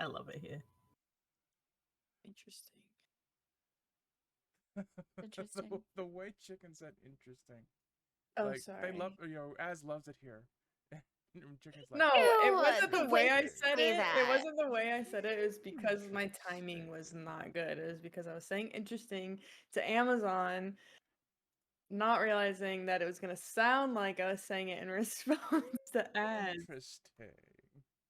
I love it here. Interesting. Interesting. The way Chicken said interesting. Oh, Like, sorry. they love, Az loves it here. Chicken's like, No, it Ew, wasn't the way I wouldn't said say it. that. It wasn't the way I said it. It was because my timing was not good. It was because I was saying interesting to Amazon, not realizing that it was gonna sound like I was saying it in response to ads. interesting.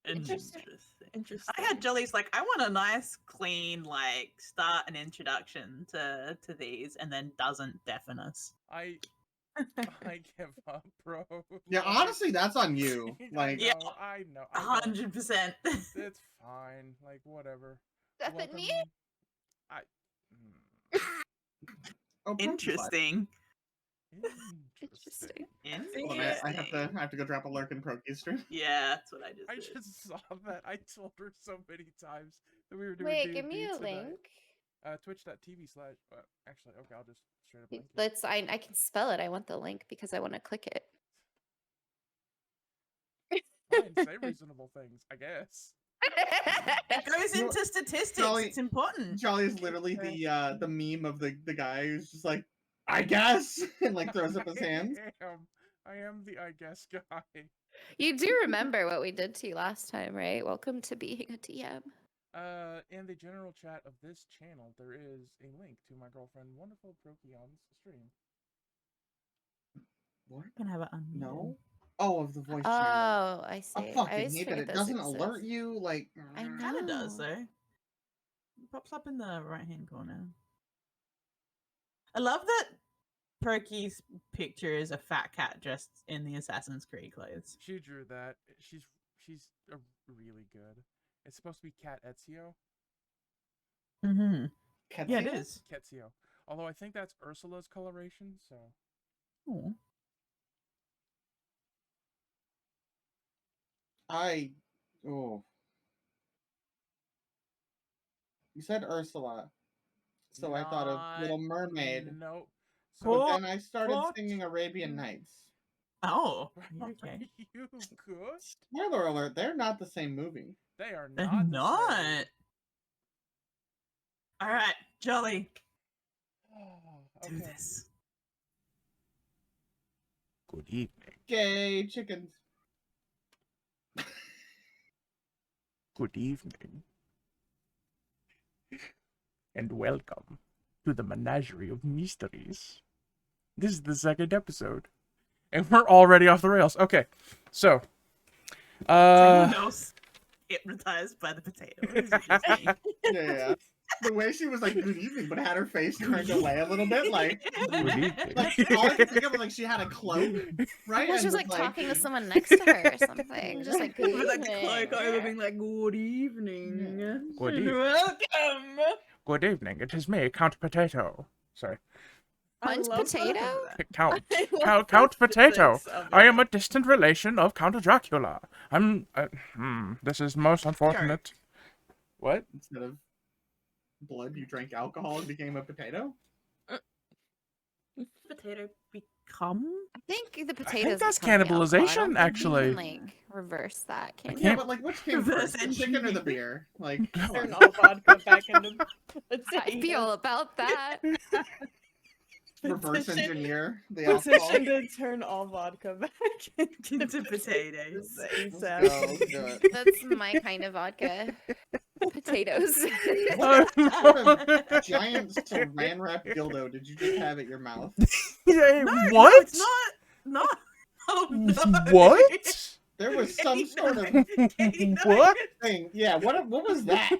Interesting. I had Jolly's like, I want a nice, clean, like, start an introduction to these, and then doesn't deafen us. I give up, bro. Yeah, Like, honestly, that's on you. Like, Yeah. I know. I don't- 100%. It's fine. Like, whatever. Stephanie? Welcome- oh, Interesting. Interesting. Hold on, I have to go drop a lurk in Proky stream. Yeah, that's what I just I did. just saw that. I told her so many times that we were doing Wait, give me D&D a tonight. link. Twitch.tv/ actually, okay, I'll just straight up link it. Let's. I can spell it. I want the link because I want to click it. Fine, say reasonable things, I guess. It goes You know, into statistics. Jolly- It's important. Jolly is literally the meme of the guy who's just like, I guess, and like throws up his hands. I am the I guess guy. You do remember what we did to you last time, right? Welcome to being a DM. In the general chat of this channel, there is a link to my girlfriend, wonderful Prokion's stream. What? Can have it on. No. Oh, of the voice channel. Oh, I see. I I fucking always hate that forget it those doesn't alert exist. you. Like, I know. Kind of does though. It pops up in the right hand corner. I love that Perky's picture is a fat cat dressed in the Assassin's Creed clothes. She drew that. She's really good. It's supposed to be Cat Ezio. Mm-hmm. Yeah, it Ketsia? is. Ketio. Although I think that's Ursula's coloration, so. Oh. Oh. You said Ursula. So I thought of Little Mermaid. No. But then I started What? singing Arabian Nights. Oh. Are Okay. you good? Spoiler alert, they're not the same movie. They are They're not. not. All right, Jolly. Do Okay. this. Good evening. Gay chickens. Good evening. And welcome to the Menagerie of Mysteries. This is the second episode. And we're already off the rails. Okay. So. Anyone else hypnotized by the potato? Or is it just me? Yeah. The way she was like, good evening, but had her face turned away a little bit, like, Good evening. like all I could think of was like she had a cloak, right? Well, And she was was, like talking to someone next to her or something. Just like, good With like the evening. cloak over, being like, "Good evening, Good evening. welcome." Good evening. It is me, Count Potato. Sorry. I Count love Potato? Count. I love Count the Potato. physics of I it. am a distant relation of Count Dracula. This is most unfortunate. What? Instead of blood, you drank alcohol and became a potato? Potato become? I think the potatoes. that's become the alcohol. I cannibalization, don't think actually. You can, like, reverse that, can I you? Yeah, can't- but like which came Reverse first, the chicken or the engineering. beer? Like, Turn all vodka back into I potato. feel about that. reverse Petition- engineer the alcohol. Petition to turn all vodka back Into potatoes. ASAP. Oh, good. That's my kind of vodka. Potatoes. What sort of giant saran wrap dildo did you just have at your mouth? Yeah, No, what? No, it's not. No. Oh, no. What? There was some sort of Katie, no. What? thing. Yeah, what was that?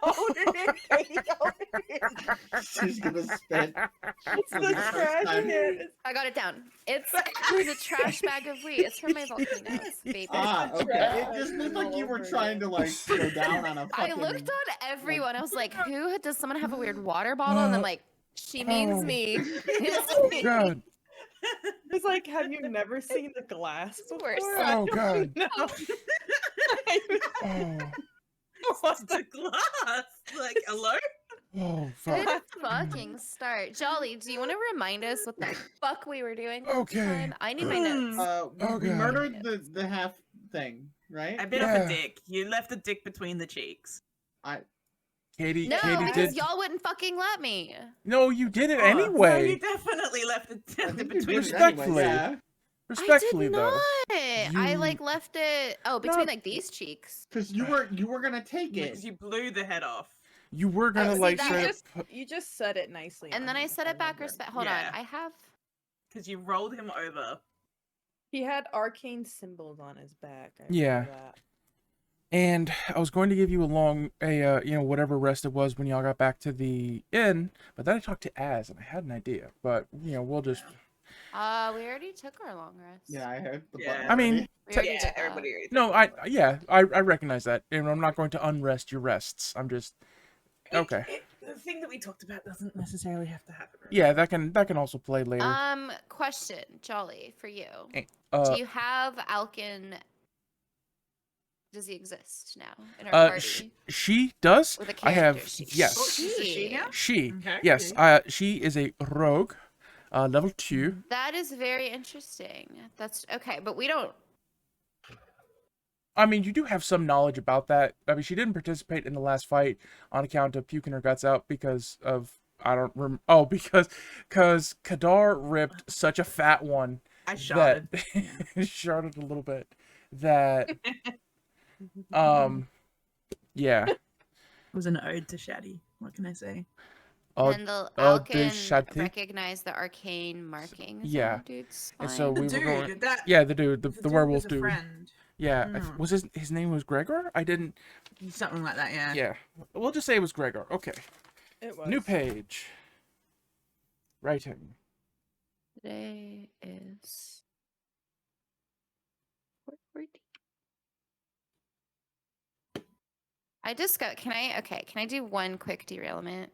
Hold it, Katie, hold it. She's gonna spit. It's For the the first trash time. can. I got it down. It's the trash bag of wheat. It's from my volcanoes, baby. Ah, okay. trash It just looked like all you were over trying it. to like go down on a I fucking. looked on everyone. I was like, who does someone have a weird water bottle? And I'm like, she means me. It's me. God. It's like, have you never seen the glass before? Worse. Oh, God. No. Oh, What's the glass? Like, hello? oh Good fuck. fucking start. Jolly, do you want to remind us what the fuck we were doing last Okay. time? I need my notes. We Oh, God. murdered the half thing. right? I bit off a Yeah. dick. You left a dick between the cheeks. Katie, No, Katie because did. y'all wouldn't fucking let me. No, you did it Oh, No, anyway. you definitely left a I dick think you between did the it anyway, Respectfully. yeah. Respectfully, I did though. not. I You- like left it. Oh, between like these cheeks. Because you were gonna take it. Because you blew the head off. You were gonna see, like that straight up. just, you just said it nicely. And on then I him, set it back. remember. Respect. Hold Yeah. on. I have. Because you rolled him over. He had arcane symbols on his back. I Yeah. remember that. And I was going to give you whatever rest it was when y'all got back to the inn, but then I talked to Az and I had an idea. But we'll just. We already took our long rest. Yeah, I heard the Yeah. button I mean, already. We already Yeah, did that. everybody already No, did I recognize that, and I'm not going to unrest your rests. I'm just okay. The thing that we talked about doesn't necessarily have to happen. Right? Yeah, that can also play later. Question, Jolly, for you. Uh, Do you have Alkin? Does he exist now in our party? she does. With a I have character sheet. yes. Oh, she's a she now? She Okay. yes. She is a rogue, level 2. That is very interesting. That's okay, but we don't. I mean, you do have some knowledge about that. I mean, she didn't participate in the last fight on account of puking her guts out because of because Kadar ripped such a fat one I shot that it. sharded a little bit. That yeah. It was an ode to Shaddy. What can I say? And the de Alkin Chate. recognize the arcane markings. Yeah. on dude's And spine. so The we dude, were going. that Yeah, the dude, the dude werewolf was a dude. friend. Yeah, Mm. was his name was Gregor? I didn't. Something like that, yeah. Yeah, we'll just say it was Gregor. Okay. It was. New page. Writing. Today is 4:14. I just got. Can I do one quick derailment?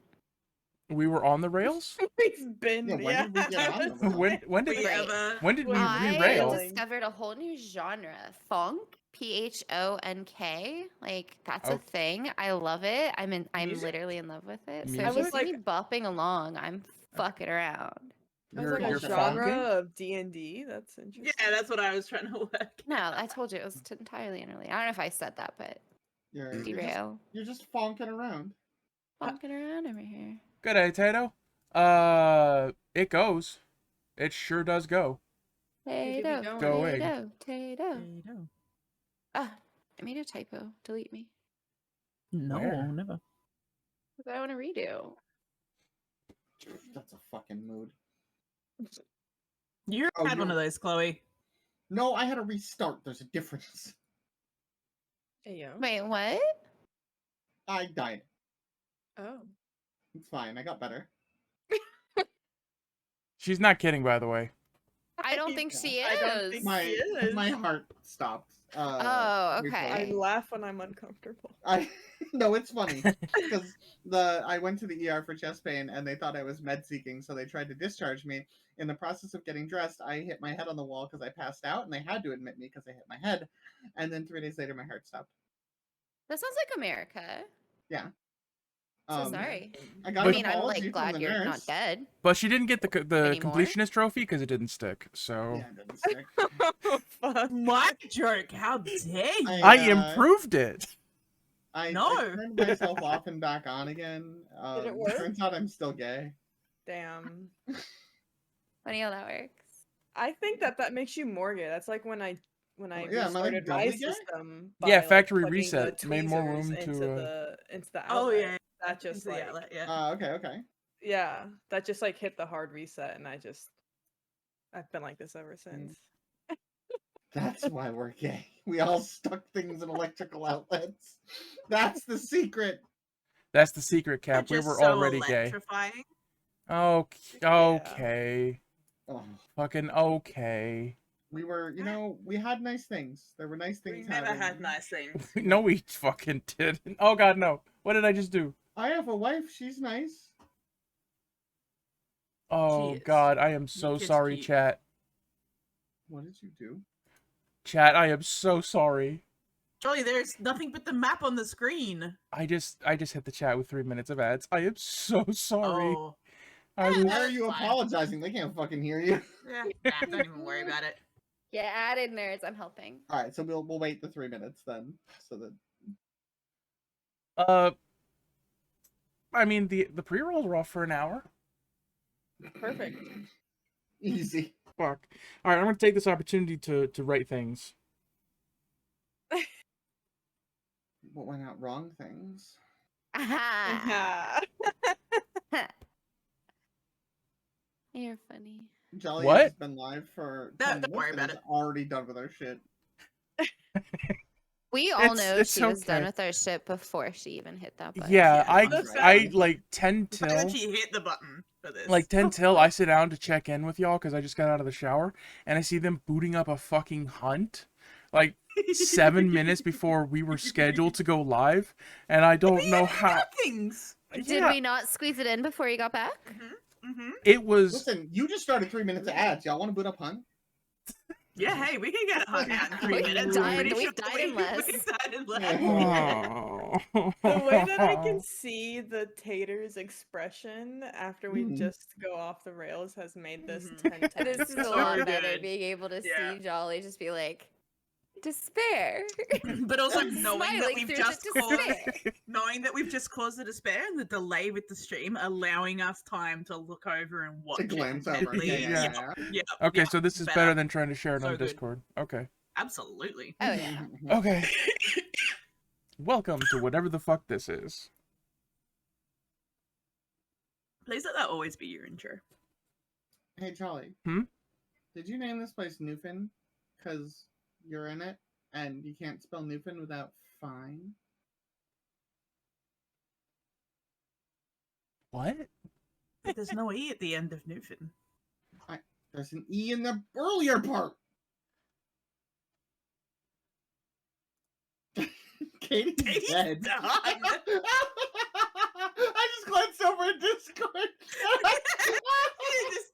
We were on the rails. It's been Yeah, when did we get on the rails? When did We we ever... when did we I derail? discovered a whole new genre, funk, PHONK. Like that's Oh. a thing. I love it. I'm Music? literally in love with it. So Music? if you was see like- me bopping along, I'm fucking around. It was You're- like you're a genre funking? of D&D. That's interesting. Yeah, that's what I was trying to work. No, I told you it was entirely unrelated. I don't know if I said that, but derail. You're just fonking around. Funking around over here. Good day, Tato. It goes. It sure does go. Hey, Tato, going. Going. Tato, Tato. No, Ah, I made a typo. Delete me. Where? never. Because I want to redo. That's a fucking mood. You Oh, had one of those, Chloe. No, I had a restart. There's a difference. Hey, yo. Wait, what? I died. Oh. It's fine. I got better. She's not kidding, by the way. I don't think she is. I don't think My She is. my heart stopped. Oh, briefly. okay. I laugh when I'm uncomfortable. No, it's funny because I went to the ER for chest pain and they thought I was med seeking, so they tried to discharge me. In the process of getting dressed, I hit my head on the wall because I passed out, and they had to admit me because I hit my head. And then 3 days later, my heart stopped. That sounds like America. Yeah. So sorry. I got I an mean, I'm apology like from glad the you're not nurse. dead. But she didn't get the Anymore? completionist trophy because it didn't stick. So Yeah, it didn't stick. Oh, fuck. My joke, how dare you? I uh, improved it. I No. turned myself off and back on again. Did it work? Turns out I'm still gay. Damn. Funny how that works. I think that makes you more gay. That's like when I Oh, yeah, am I, like, restarted my doubly gay? system. Yeah, by, factory plugging the reset made more tweezers room to, into the Oh, outlet. yeah. That just Into the like outlet, yeah. Okay. yeah, that just like hit the hard reset, and I've been like this ever since. That's why we're gay. We all stuck things in electrical outlets. That's the secret. That's the secret, They're Cap. We just were so already gay. electrifying. Okay. Oh, Fucking okay. we were, we had nice things. There were nice We things never happening. had nice things. No, we fucking didn't. Oh god, no. What did I just do? I have a wife. She's nice. Oh is. god, I am so kid's sorry, cute. chat. What did you do? Chat, I am so sorry. Jolly, there's nothing but the map on the screen. I just hit the chat with 3 minutes of ads. I am so sorry. Oh. I Yeah, was, Why are that's you fine. apologizing? They can't fucking hear you. Yeah, don't even worry about it. Get added, nerds. I'm helping. All right, so we'll wait the 3 minutes then, so that I mean the pre-rolls are off for an hour. Perfect. easy. Fuck. All right, I'm gonna take this opportunity to write things. What went out wrong? Things. Aha. Yeah. You're funny. Jolly What? has been live for 10 Don't worry minutes and about is it. already done with our shit. We all know It's she was done okay. with our shit before she even hit that button. Yeah, Yeah, I like 10 The fact that till she hit the button for this. like 10 till I sit down to check in with y'all because I just got out of the shower and I see them booting up a fucking hunt like 7 minutes before we were scheduled to go live, and I don't know how. Things. Did Yeah, we not squeeze it in before you got back? it was. Listen, you just started 3 minutes of ads. Y'all want to boot up Hunt? Yeah, hey, we can get it hung out in 3 We've minutes. died- I'm pretty we've sure died in less. We've died in less. Oh. The way that I can see the Tater's expression after we Mhm. just go off the rails has made this Mhm. 10 times. This is a So lot good. better being able to Yeah. see Jolly just be like, despair. But also knowing that Smiling we've through just the caused, despair. knowing that we've just caused the despair and the delay with the stream, allowing us time to look over and watch To it glance over. intently. Yeah. Yeah. Okay, yeah, so this is better than trying to share it So on good. Discord. Okay. Absolutely. Oh, yeah. Okay. Welcome to whatever the fuck this is. Please let that always be your intro. Hey, Charlie. Hmm? Did you name this place Newfin? Because you're in it, and you can't spell Newfin without fine? What? But there's no E at the end of Newfin. There's an E in the earlier part! Katie's Katie's dead. done. I just glanced over at Discord. Just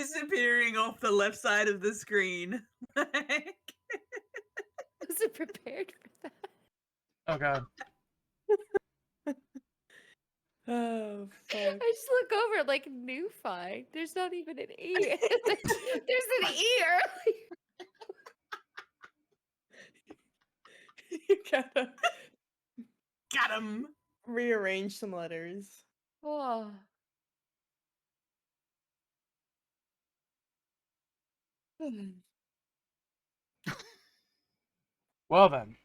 disappearing off the left side of the screen. Wasn't prepared for that. Oh god. Oh, fuck. I just look over like new find. There's not even an E. There's an E earlier. You gotta Got him. rearrange some letters. Oh. Well then.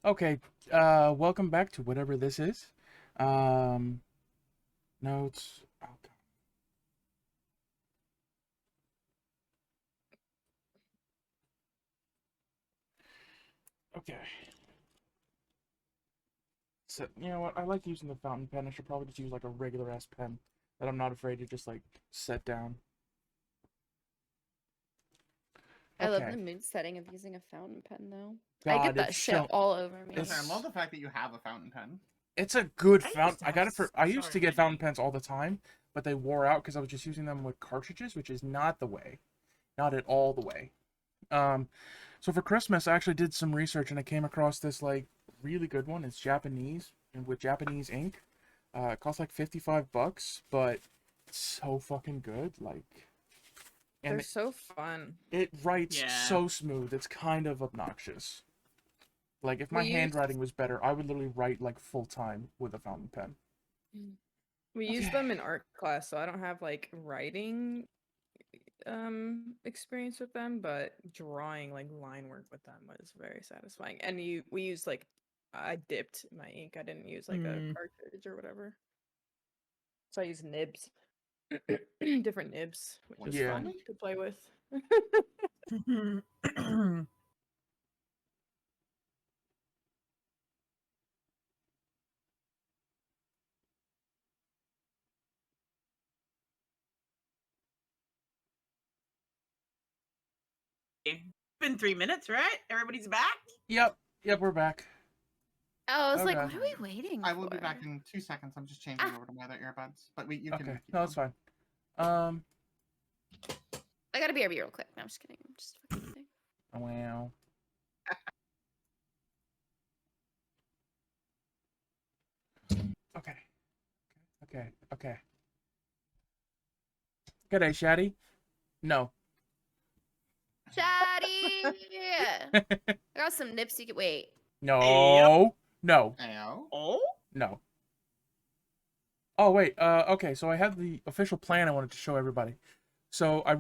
Okay, welcome back to whatever this is. Notes. Oh god. Okay. So, you know what? I like using the fountain pen. I should probably just use like a regular ass pen that I'm not afraid to just like set down. I love Okay. the mood setting of using a fountain pen, though. God, I get that it's shit so- all over me. Listen, I It's- love the fact that you have a fountain pen. It's a good I used fountain. to I got have it for. s- I used to sorry, get many. fountain pens all the time, but they wore out because I was just using them with cartridges, which is not the way, not at all the way. So for Christmas, I actually did some research and I came across this like really good one. It's Japanese and with Japanese ink. It costs like $55, but it's so fucking good. Like, and They're so fun. it writes Yeah. so smooth. It's kind of obnoxious. Like if my We used- handwriting was better, I would literally write like full time with a fountain pen. We use Okay. them in art class, so I don't have like writing experience with them, but drawing like line work with them was very satisfying. And we used like I dipped my ink. I didn't use like a cartridge or whatever. So I used nibs. Different nibs, which was Yeah. fun to play with. Been 3 minutes, right? Everybody's back? Yep, we're back. Oh, I was like, Okay. what are we waiting for? I will be back in 2 seconds. I'm just changing over to my other earbuds. But you can. Okay, keep no, that's going. fine. I gotta BRB real quick. No, I'm just kidding. I'm just fucking kidding. Wow. Okay. G'day, Shaddy. No. Chatty. I got some nips you can wait. No. No. Ow. Oh? No. Oh wait, okay, so I have the official plan I wanted to show everybody. So I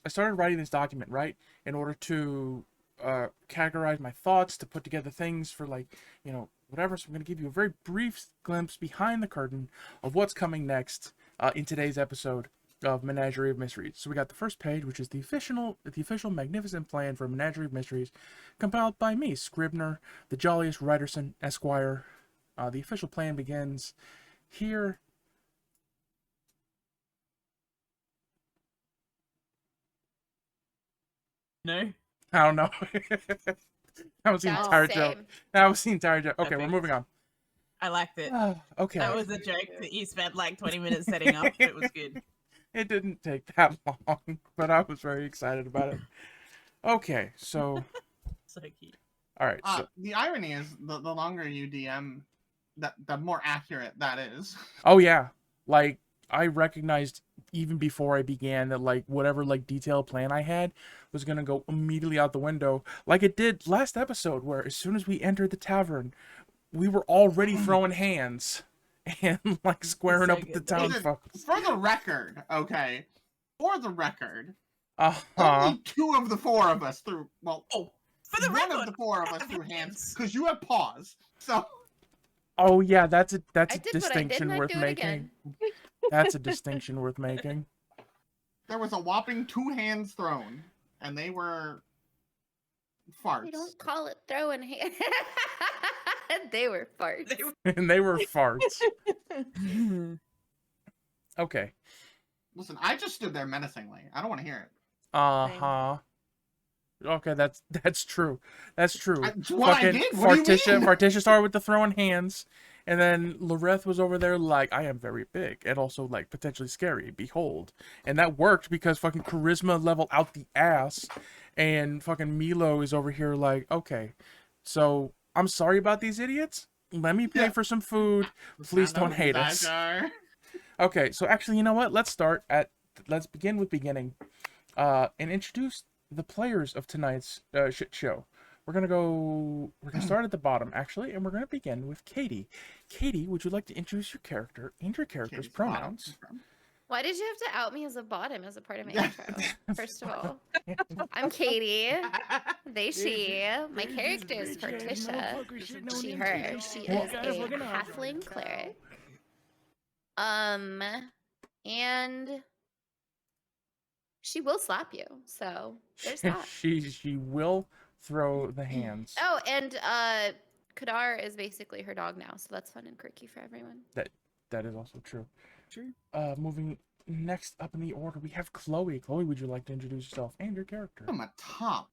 started writing this document, right, in order to categorize my thoughts, to put together things for, like, you know, whatever. So I'm going to give you a very brief glimpse behind the curtain of what's coming next in today's episode of Menagerie of Mysteries. So we got the first page, which is the official magnificent plan for Menagerie of Mysteries, compiled by me, Scribner, the jolliest Writerson, Esquire. The official plan begins here. No. I don't know. That was the That's entire the joke. same. That was the entire joke. Okay, we're Perfect. moving on. I liked it. Okay. That was a joke that you spent like 20 minutes setting up. It was good. It didn't take that long, but I was very excited about it. Okay, so So cute. all right. So The irony is, the longer you DM, the more accurate that is. oh yeah, like I recognized even before I began that like whatever like detailed plan I had was gonna go immediately out the window, like it did last episode, where as soon as we entered the tavern, we were already throwing hands and like squaring So up with the good. town Listen, folks. for the record, okay, for the record, Uh-huh. only 2 of the 4 of us threw. Well, Oh, for the one record, of the 4 of I us have threw hands hands. because you have paws. So Oh yeah, that's a I did what I did distinction and I'd worth do it making. again. That's a distinction worth making. there was a whopping 2 hands thrown, and they were farts. We don't call it throwing hands. They were farts. And they were farts. Okay. Listen, I just stood there menacingly. I don't want to hear it. Uh-huh. Okay, that's true. That's true. That's what I did. What do you mean? Farticia started with the throwing hands, and then Loreth was over there like, I am very big and also like potentially scary. Behold. And that worked because fucking charisma level out the ass, and fucking Milo is over here like, okay, so I'm sorry about these idiots. Let me pay Yeah. for some food. Please don't hate us. Okay, so actually, you know what? Let's begin with beginning, and introduce the players of tonight's shit show. We're gonna start at the bottom, actually, and we're gonna begin with Katie. Katie, would you like to introduce your character and your character's pronouns? Why did you have to out me as a bottom as a part of my Yeah. intro? First of all, I'm Katie. They, she. My character is Farticia. She, her. She is a halfling cleric. And she will slap you. So there's that. she will throw the hands. Oh, and Kadar is basically her dog now, so that's fun and quirky for everyone. That is also true. True. Moving next up in the order, we have Chloe. Chloe, would you like to introduce yourself and your character? I'm a top.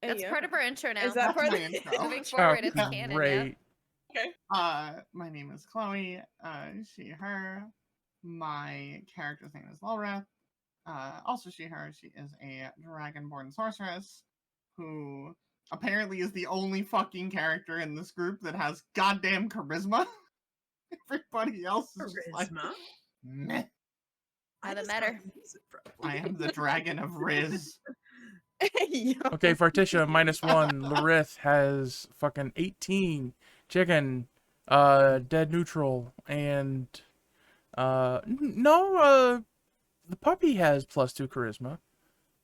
That's part of her intro now. Is that That's part my of the intro. Moving forward, it's canon. Yeah. Great. My name is Chloe. She, her. My character's name is Loreth. Also she, her. She is a dragonborn sorceress who apparently is the only fucking character in this group that has goddamn charisma. Everybody else is just like, Charisma. meh. Haven't met her. I am the dragon of Riz. Yo. Okay, Farticia, -1. Lorith has fucking 18. Chicken, dead neutral, and the puppy has +2 charisma.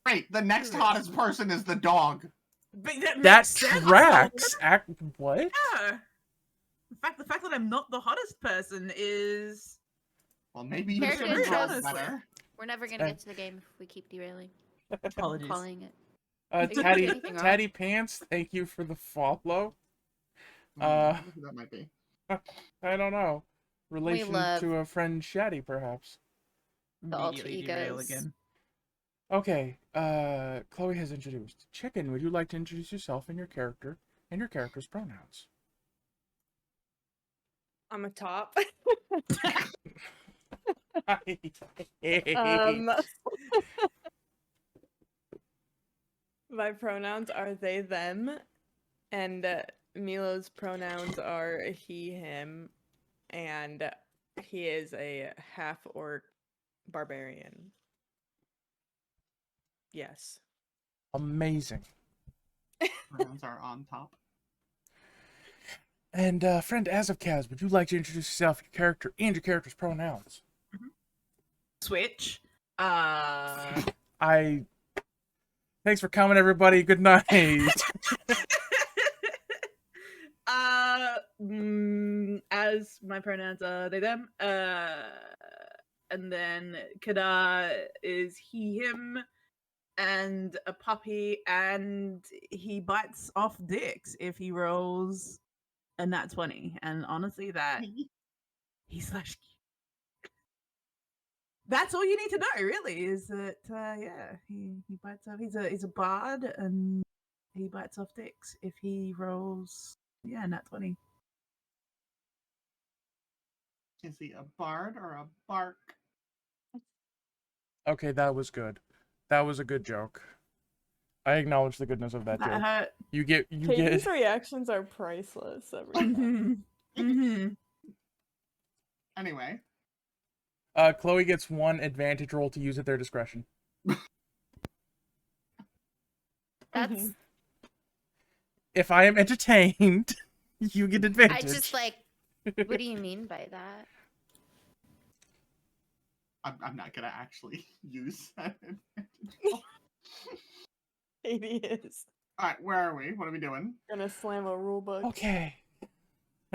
Wait, the next hottest person is the dog. But That makes sense. tracks. What? Yeah. In fact, the fact that I'm not the hottest person is Well, maybe you Character should have intros. rolled better. We're never gonna get to the game if we keep derailing. I'm apologies. calling it. Uh, You can Tatty, do anything wrong. Tatty Pants, thank you for the follow. I wonder who that might be. I don't know. Relation love- to a friend Shatty, perhaps. The alter Immediately derail egos. again. Okay, Chloe has introduced. Chicken, would you like to introduce yourself and your character and your character's pronouns? I'm a top. Um, My pronouns are they, them, and Milo's pronouns are he, him, and he is a half-orc barbarian. Yes. Amazing. Pronouns are on top. And friend as of Kaz, would you like to introduce yourself, your character, and your character's pronouns? Switch. Thanks for coming, everybody. Good night. As my pronouns are they them. And then Kada is he him, and a puppy, and he bites off dicks if he rolls a nat 20. And honestly, that he's like, that's all you need to know, really, is that yeah, he bites off. He's a bard, and he bites off dicks if he rolls nat 20. Is he a bard or a bark? Okay, that was good. That was a good joke. I acknowledge the goodness of that joke. hurt. You get Katie's reactions are priceless every time. Anyway, Chloe gets one advantage roll to use at their discretion. That's. If I am entertained, you get advantage. I just like. What do you mean by that? I'm not gonna actually use that advantage. Katie is All right, where are we? What are we doing? gonna slam a rule book. Okay.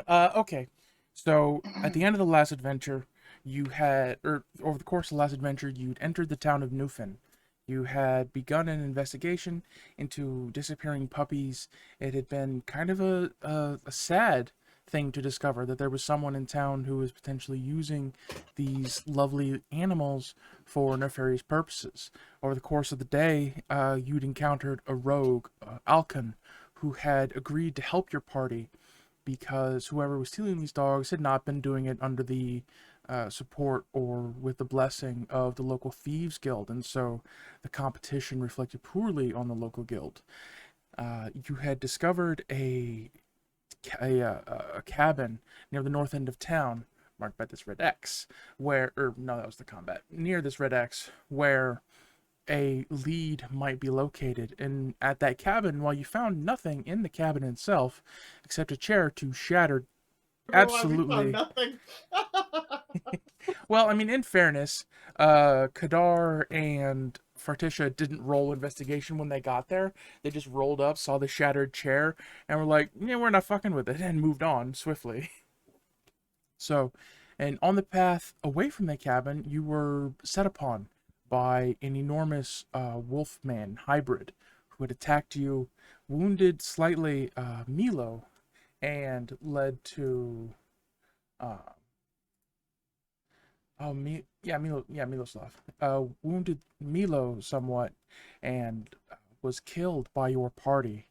Okay. So at the end of the last adventure, you had, or over the course of the last adventure, you'd entered the town of Newfin. You had begun an investigation into disappearing puppies. It had been kind of a sad thing to discover that there was someone in town who was potentially using these lovely animals for nefarious purposes. Over the course of the day, you'd encountered a rogue, Alkan, who had agreed to help your party because whoever was stealing these dogs had not been doing it under the support or with the blessing of the local thieves guild, and so the competition reflected poorly on the local guild. You had discovered a cabin near the north end of town, marked by this red X, where, or no, that was the combat, near this red X, where a lead might be located. And at that cabin, while you found nothing in the cabin itself except a chair to shattered, absolutely nothing. well, I mean, in fairness, Kadar and Fartisha didn't roll investigation when they got there. They just rolled up, saw the shattered chair, and were like, yeah, we're not fucking with it, and moved on swiftly. So, and on the path away from the cabin, you were set upon by an enormous wolfman hybrid who had attacked you, wounded slightly Milo, and led to Miloslav wounded Milo somewhat and was killed by your party.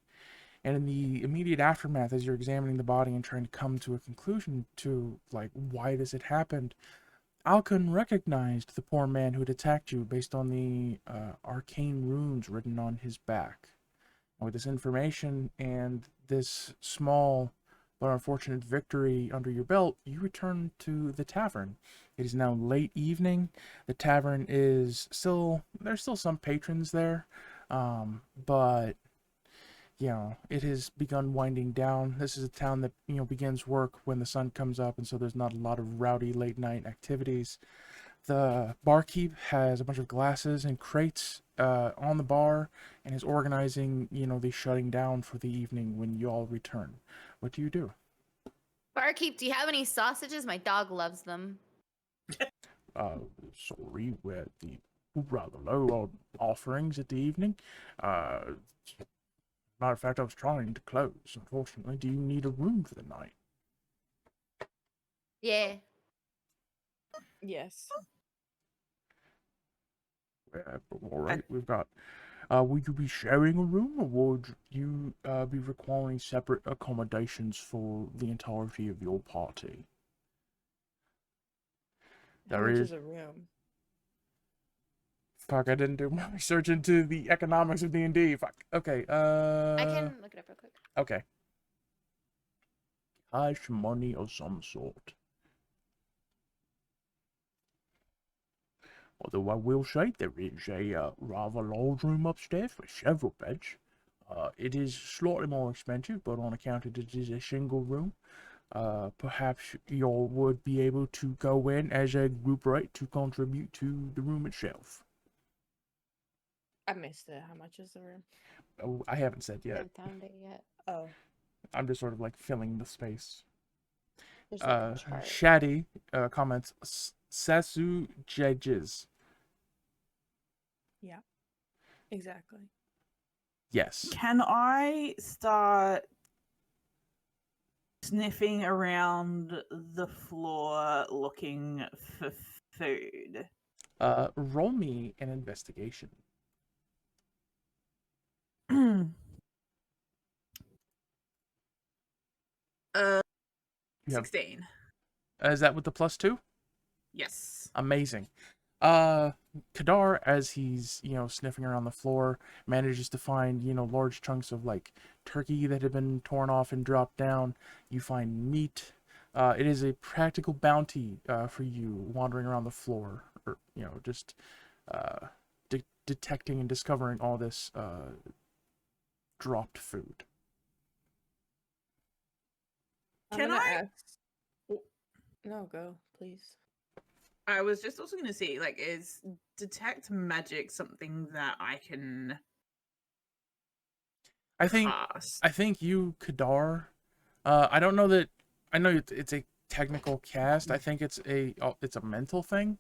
And in the immediate aftermath, as you're examining the body and trying to come to a conclusion to like why this had happened, Alkun recognized the poor man who had attacked you based on the arcane runes written on his back. And with this information and this small but unfortunate victory under your belt, you return to the tavern. It is now late evening. The tavern is still, there's still some patrons there, but you know, it has begun winding down. This is a town that, you know, begins work when the sun comes up, and so there's not a lot of rowdy late night activities. The barkeep has a bunch of glasses and crates on the bar and is organizing, you know, the shutting down for the evening when you all return. What do you do? Barkeep, do you have any sausages? My dog loves them. Sorry, we're the rather low on offerings at the evening. Matter of fact, I was trying to close, unfortunately. Do you need a room for the night? Yeah. Yes. Yeah, all right, we've got... would you be sharing a room, or would you be requiring separate accommodations for the entirety of your party? How much is a room? Fuck, I didn't do my research into the economics of D&D. Fuck. Okay, I can look it up real quick. Okay. Cash money of some sort. Although I will say there is a rather large room upstairs with several beds. It is slightly more expensive, but on account of it is a single room, perhaps y'all would be able to go in as a group rate to contribute to the room itself. I missed it. How much is the room? Oh, I haven't said yet. Haven't found it yet. Oh. I'm just sort of like filling the space. There's like a chart. Shaddy comments, Sasu Judges. Yeah. Exactly. Yes. Can I start sniffing around the floor looking for food? Roll me an investigation. You have, 16. is that with the +2? Yes. Amazing. Kadar, as he's, sniffing around the floor, manages to find, large chunks of, like, turkey that have been torn off and dropped down. You find meat. It is a practical bounty for you wandering around the floor, or, just detecting and discovering all this dropped food. Can I? Ask... No, go, please. I was just also going to see, like, is detect magic something that I can I think you, Kadar. I don't know that. I know it's a technical cast. I think it's a mental thing.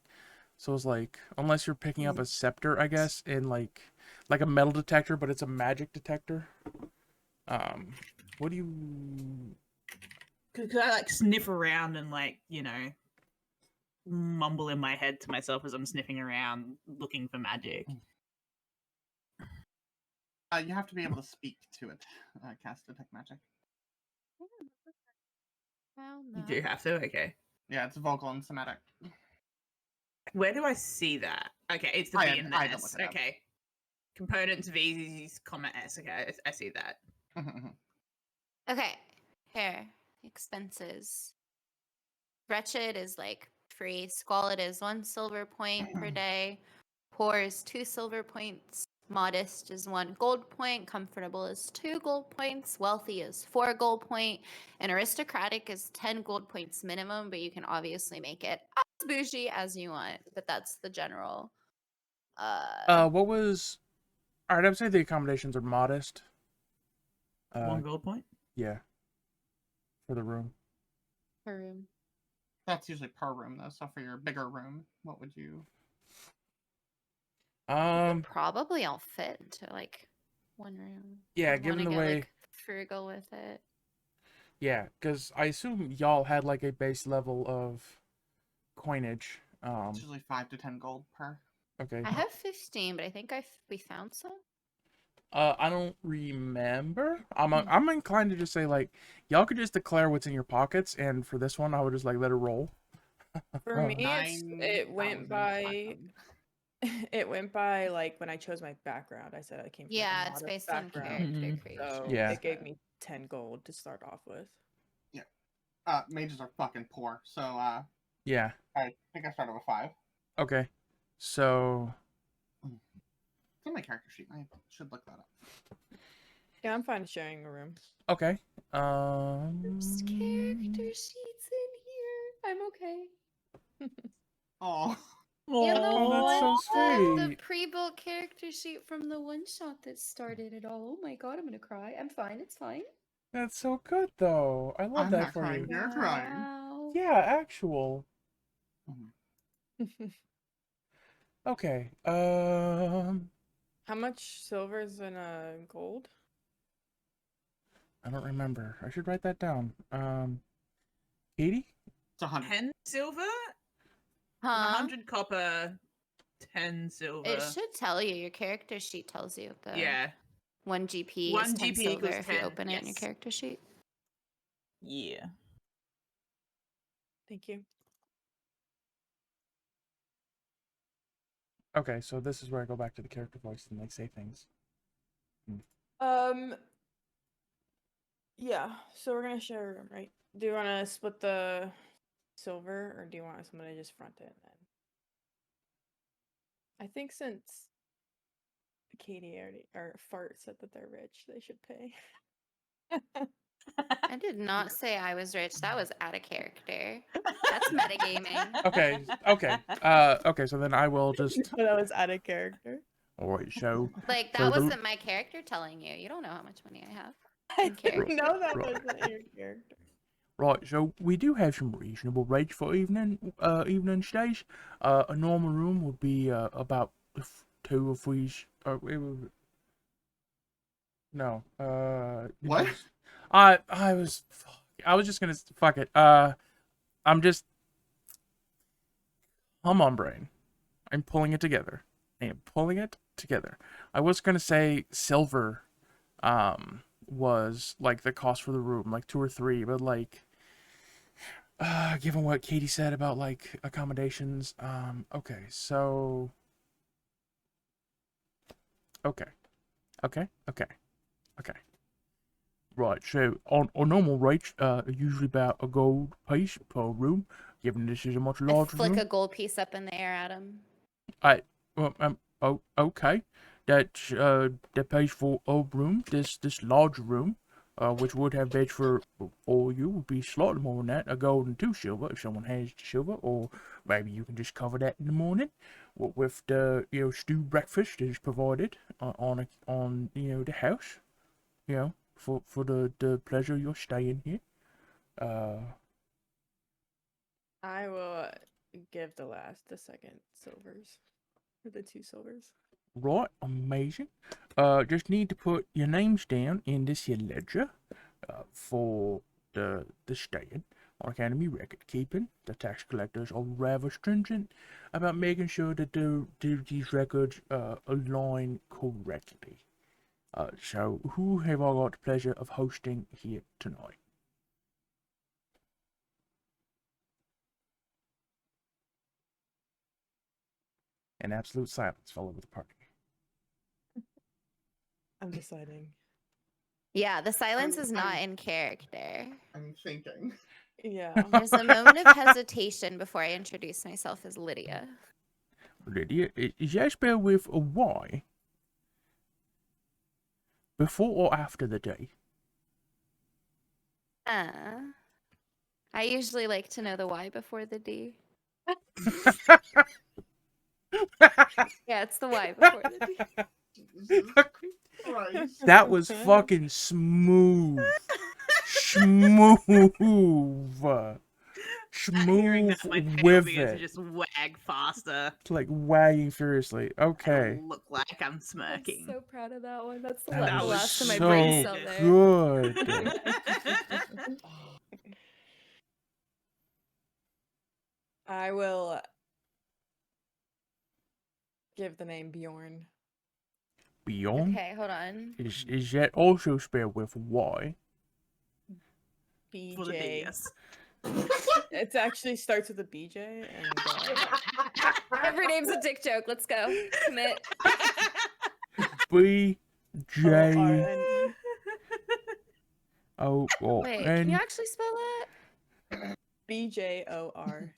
So it's like, unless you're picking up a scepter, I guess, in like a metal detector, but it's a magic detector. What do you? Could I like sniff around and like mumble in my head to myself as I'm sniffing around looking for magic? You have to be able to speak to it. Cast detect magic. You do have to. Okay. Yeah, it's vocal and somatic. Where do I see that? Okay, it's the V and the S. Okay. Components V's, comma S. Okay, I see that. Okay, here. Expenses. Wretched is like free. Squalid is 1 silver point per day. Poor is 2 silver points. Modest is 1 gold point. Comfortable is 2 gold points. Wealthy is 4 gold point. And aristocratic is 10 gold points minimum, but you can obviously make it as bougie as you want. But that's the general. What was? All right, I'd say the accommodations are modest. 1 gold point. Yeah. For the room. Per room. That's usually per room though. So for your bigger room, what would you? Probably all fit into like 1 room. Yeah, I'd given wanna the get, way. like, frugal with it. Yeah, because I assume y'all had like a base level of coinage. It's usually 5 to 10 gold per. Okay. I have 15, but I think we found some. I don't remember. I'm inclined to just say like y'all could just declare what's in your pockets, and for this one, I would just like let it roll. For me, it went by. It went by like when I chose my background. I said I came from like, Yeah, a it's modest based on background, character Mhm. creation. so Yeah. it gave me 10 gold to start off with. Mages are fucking poor, so Yeah. I think I started with 5. Okay. So It's on my character sheet. I should look that up. Yeah, I'm fine sharing a room. okay. There's character sheets in here. I'm okay. Oh. Yeah, the Oh, that's one, so the sweet. pre-built character sheet from the one shot that started it all. Oh my god, I'm gonna cry. I'm fine. It's fine. That's so good though. I love I'm that not for crying. you. You're crying. Wow. Yeah, actual. Okay. How much silver is in a gold? I don't remember. I should write that down. 80? It's 100. 10 silver, Huh? 100 copper, 10 silver. It should tell you. Your character sheet tells you the Yeah. 1 GP 1 is 10 GP silver equals if you 10, open it in your yes. character sheet. Yeah. Thank you. Okay, so this is where I go back to the character voice and like say things. Yeah, so we're gonna share a room, right? Do you want to split the silver, or do you want somebody to just front it? Then I think since Katie already or Fart said that they're rich, they should pay. I did not say I was rich. That was out of character. That's metagaming. Okay. Okay. So then I will just. That was out of character. All right. So. Like, So that the- wasn't my character telling you. You don't know how much money I have. I In character. didn't know that Right. wasn't your character. Right, so we do have some reasonable rates for evening stays. A normal room would be about 2 or 3. No, What? I was just gonna fuck it. I'm just. Come on, brain. I'm pulling it together. I was gonna say silver, was like the cost for the room, like 2 or 3, but like. Given what Katie said about like accommodations, okay, so okay. Right, so on normal rates, usually about a gold piece per room. Given this is a much I larger flick room, a gold piece up in the air at him. okay, that pays for a room. This large room, which would have beds for all you, would be slightly more than that. A gold and 2 silver if someone has the silver, or maybe you can just cover that in the morning with the stew breakfast that is provided on the house, for the pleasure of your staying here. I will give the second silvers. Or the 2 silvers. Right, amazing. Just need to put your names down in this here ledger, for the staying on Academy record keeping. The tax collectors are rather stringent about making sure that these records align correctly. So who have I got the pleasure of hosting here tonight? An absolute silence fell over the party. I'm deciding. Yeah, the silence I'm- is not I'm- in character. I'm thinking. Yeah. There's a moment of hesitation before I introduce myself as Lydia. Lydia, is that spelled with a Y? Before or after the D? I usually like to know the Y before the D. Yeah, it's the Y before the D. Jesus Christ. That was fucking smooth. Smooth. Hearing that, Smooth my with begins to it. just wag faster. It's like wagging furiously. Okay. I look like I'm I'm smirking. so proud of that one. That's the That was last of my so brain cell there. good. I will give the name Bjorn. Beyond? Okay, hold on. Is that also spelled with Y? For the BJ. DS. It actually starts with a BJ and Every name's a dick joke. Let's go. Commit. B J O-R-N-E. O O Wait, can you N. actually spell that? BJORNE.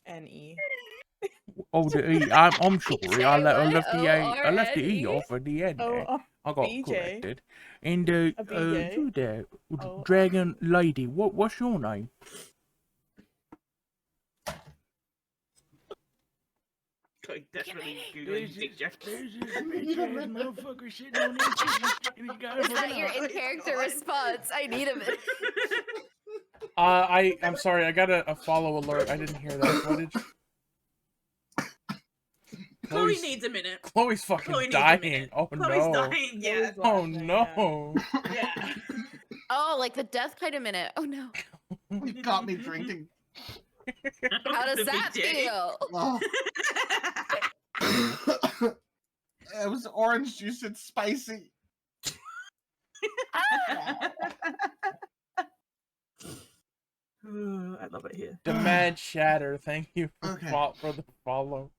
Oh, the E. I'm sorry. I left the A. I left the E BJORNE. off at the end there. Oh, I got BJ. corrected. And A BJ. you there, Oh, Dragon Lady. What's your name? Like, definitely Googling dick jokes. motherfucker sitting on Is that your in-character response? I need a minute. I'm sorry. I got a follow alert. I didn't hear that footage. Chloe needs a minute. Chloe's fucking Chloe needs a dying. minute. Oh Chloe's no. dying, yeah. Chloe's Oh laughing, no. Yeah. Oh, like the death kind of minute. Oh no. You got me drinking. How does The that big dick. feel? Oh. It was orange juice. It's spicy. Ooh, I love it here. Demand shatter. Thank you Okay. for the follow.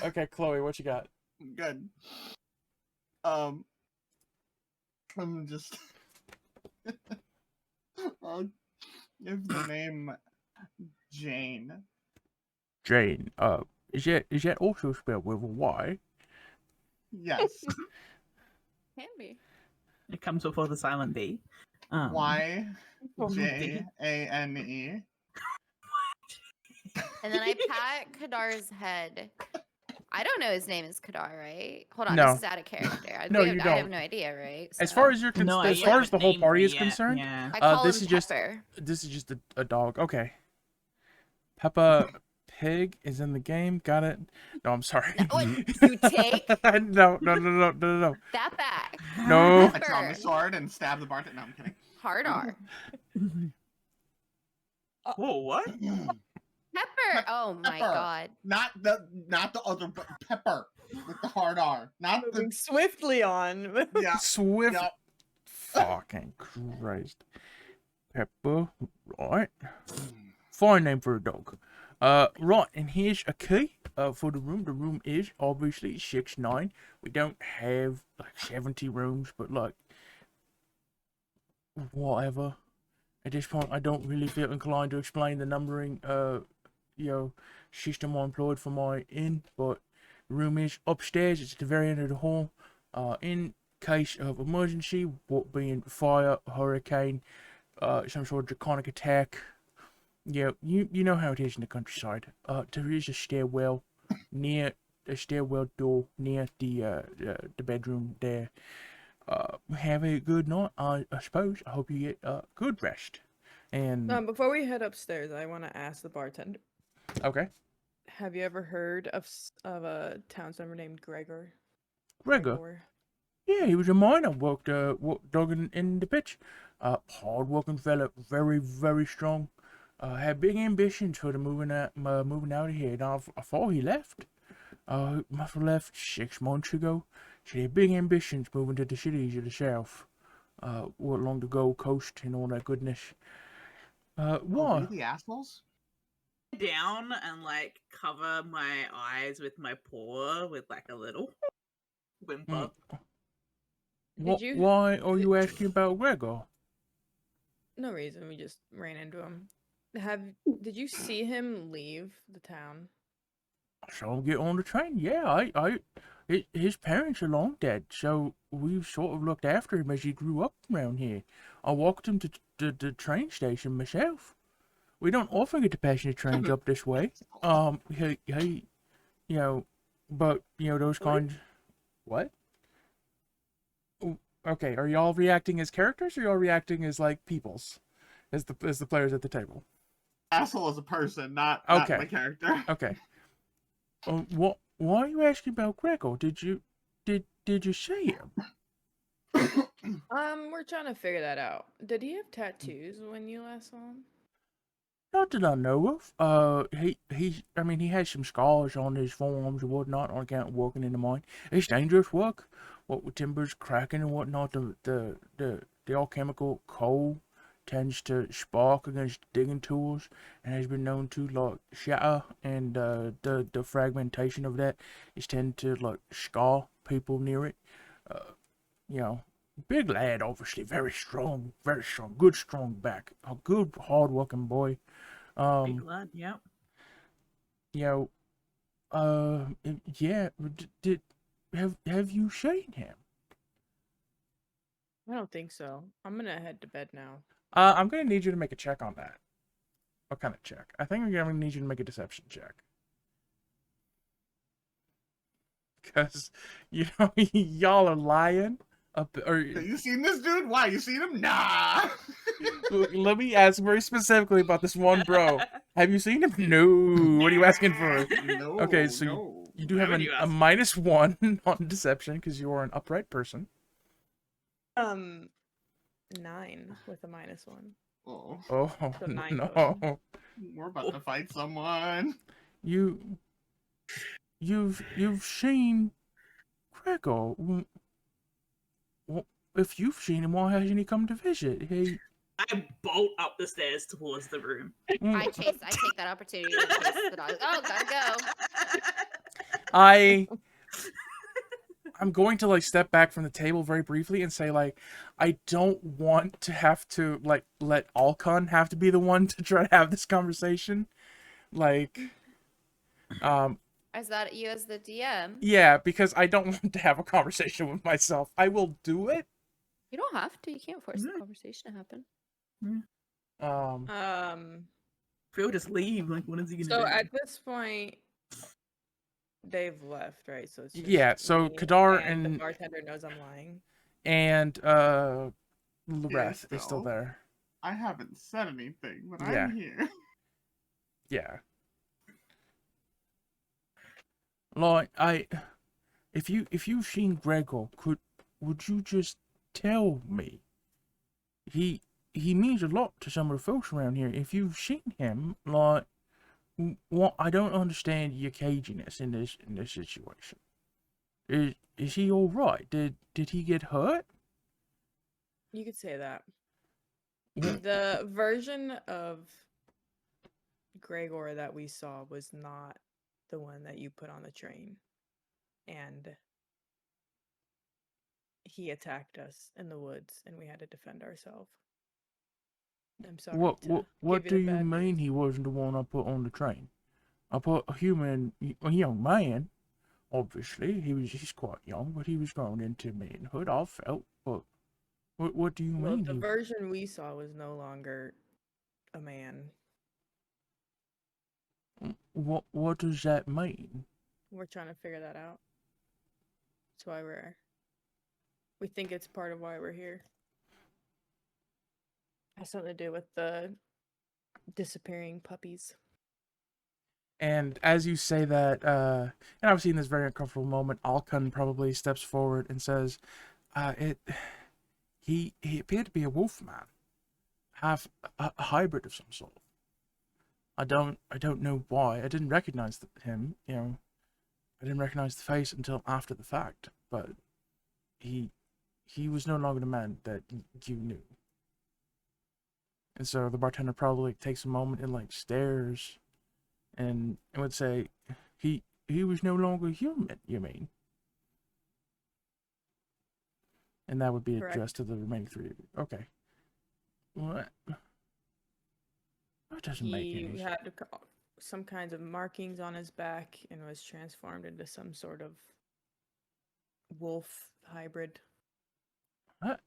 Okay, Chloe, what you got? Good. I'm just. I'll give the name Jane. Jane. Is that also spelled with a Y? Yes. Can be. It comes before the silent B. YJANE. And then I pat Kadar's head. I don't know his name is Kadar, right? Hold on, No. this is out of character. No, you I have don't. no idea, right? As So, far as you're No, as far as the whole party is concerned, Yeah. I call this him is just Pepper. this is just a dog. Okay. Peppa Pig is in the game. Got it. No, I'm sorry. What, you take no. that back? No. I draw my sword and stab the bartender. No, I'm kidding. Hard R. Whoa, what? Pepper. Oh my Pepper. god. Not the other, but Pepper with the hard R. Not Moving the swiftly on. yeah. Swift. Yep. Fucking Christ. Pepper. Right. Fine name for a dog. Right, and here's a key for the room. The room is obviously 6'9". We don't have like 70 rooms, but like whatever. At this point, I don't really feel inclined to explain the numbering system I employed for my inn, but the room is upstairs. It's at the very end of the hall. In case of emergency, what being fire, hurricane, some sort of draconic attack. Yeah, you know how it is in the countryside. There is a stairwell near the stairwell door near the bedroom there. Have a good night, I suppose. I hope you get good rest. And Before we head upstairs, I want to ask the bartender. okay, Have you ever heard of a town member named Gregor? Gregor. Yeah, he was a miner. Worked dug in the pitch. Hard-working fella, very very strong. Had big ambitions for the moving out of here. Now, I thought he left. Must have left 6 months ago. She had big ambitions moving to the cities of the south. Along the Gold Coast and all that goodness. Oh, Why? really, assholes? Down and like cover my eyes with my paw with like a little whimper. Why are you asking about Gregor? No reason. We just ran into him. Did you see him leave the town? I saw him get on the train. Yeah, his parents are long dead, so we sort of looked after him as he grew up around here. I walked him to the train station myself. We don't often get the passenger trains up this way. He but those kinds. What? Okay, are y'all reacting as characters, or y'all reacting as like peoples, as the players at the table? Asshole is a person, not Okay. my character. Okay. Why are you asking about Gregor? Did you see him? We're trying to figure that out. Did he have tattoos when you last saw him? Not that I know of. He has some scars on his forearms and whatnot on account of working in the mine. It's dangerous work. What with timbers cracking and whatnot, the alchemical coal tends to spark against digging tools and has been known to like shatter, and the fragmentation of that is tend to like scar people near it. Big lad, obviously, very strong, good strong back, a good hard working boy. Big lad, yep. Yeah. Have you seen him? I don't think so. I'm gonna head to bed now. I'm gonna need you to make a check on that. What kind of check? I think I'm gonna need you to make a deception check. Because y'all are lying. Have you seen this dude? Why? You seen him? Nah. Let me ask very specifically about this one bro. Have you seen him? No. What are you asking for? No. Okay, so no. you do Why have would you a ask? -1 on deception because you are an upright person. 9 with a -1. Oh, Oh So 9 no! total. we're about to fight someone. You've seen Gregor. Well, if you've seen him, why hasn't he come to visit? He. I bolt up the stairs towards the room. I take that opportunity to chase the dog. Oh, gotta go. I'm going to like step back from the table very briefly and say like, I don't want to have to like let Alcon have to be the one to try to have this conversation. Like, Is that you as the DM? Yeah, because I don't want to have a conversation with myself. I will do it. You don't have to. You can't force the Yeah. conversation to happen. Phil just leave. Like, what is he gonna So do? at this point, they've left, right? So it's just Yeah, so me Kadar and the and bartender knows I'm lying. Loreth is still so there. I haven't said anything, but Yeah. I'm here. Yeah. Like if you've seen Gregor, would you just tell me? He means a lot to some of the folks around here. If you've seen him, like, what I don't understand your caginess in this situation. Is he all right? Did he get hurt? You could say that. The version of Gregor that we saw was not the one that you put on the train. And he attacked us in the woods and we had to defend ourselves. I'm sorry. What give do you the you bad mean news. he wasn't the one I put on the train? I put a young man. Obviously, he's quite young, but he was growing into manhood. I felt, but what do you Well, mean? the version we saw was no longer a man. What does that mean? We're trying to figure that out. That's why we think it's part of why we're here. Has something to do with the disappearing puppies. And as you say that, and obviously in this very uncomfortable moment, Alkan probably steps forward and says, he appeared to be a wolf man, half a hybrid of some sort. I don't know why. I didn't recognize him. You know, I didn't recognize the face until after the fact. But he was no longer the man that you knew. And so the bartender probably takes a moment and like stares, and would say, he was no longer human. You mean? And that would be Correct. addressed to the remaining three of you. Okay. What? That doesn't make any He sense. had some kinds of markings on his back and was transformed into some sort of wolf hybrid. What?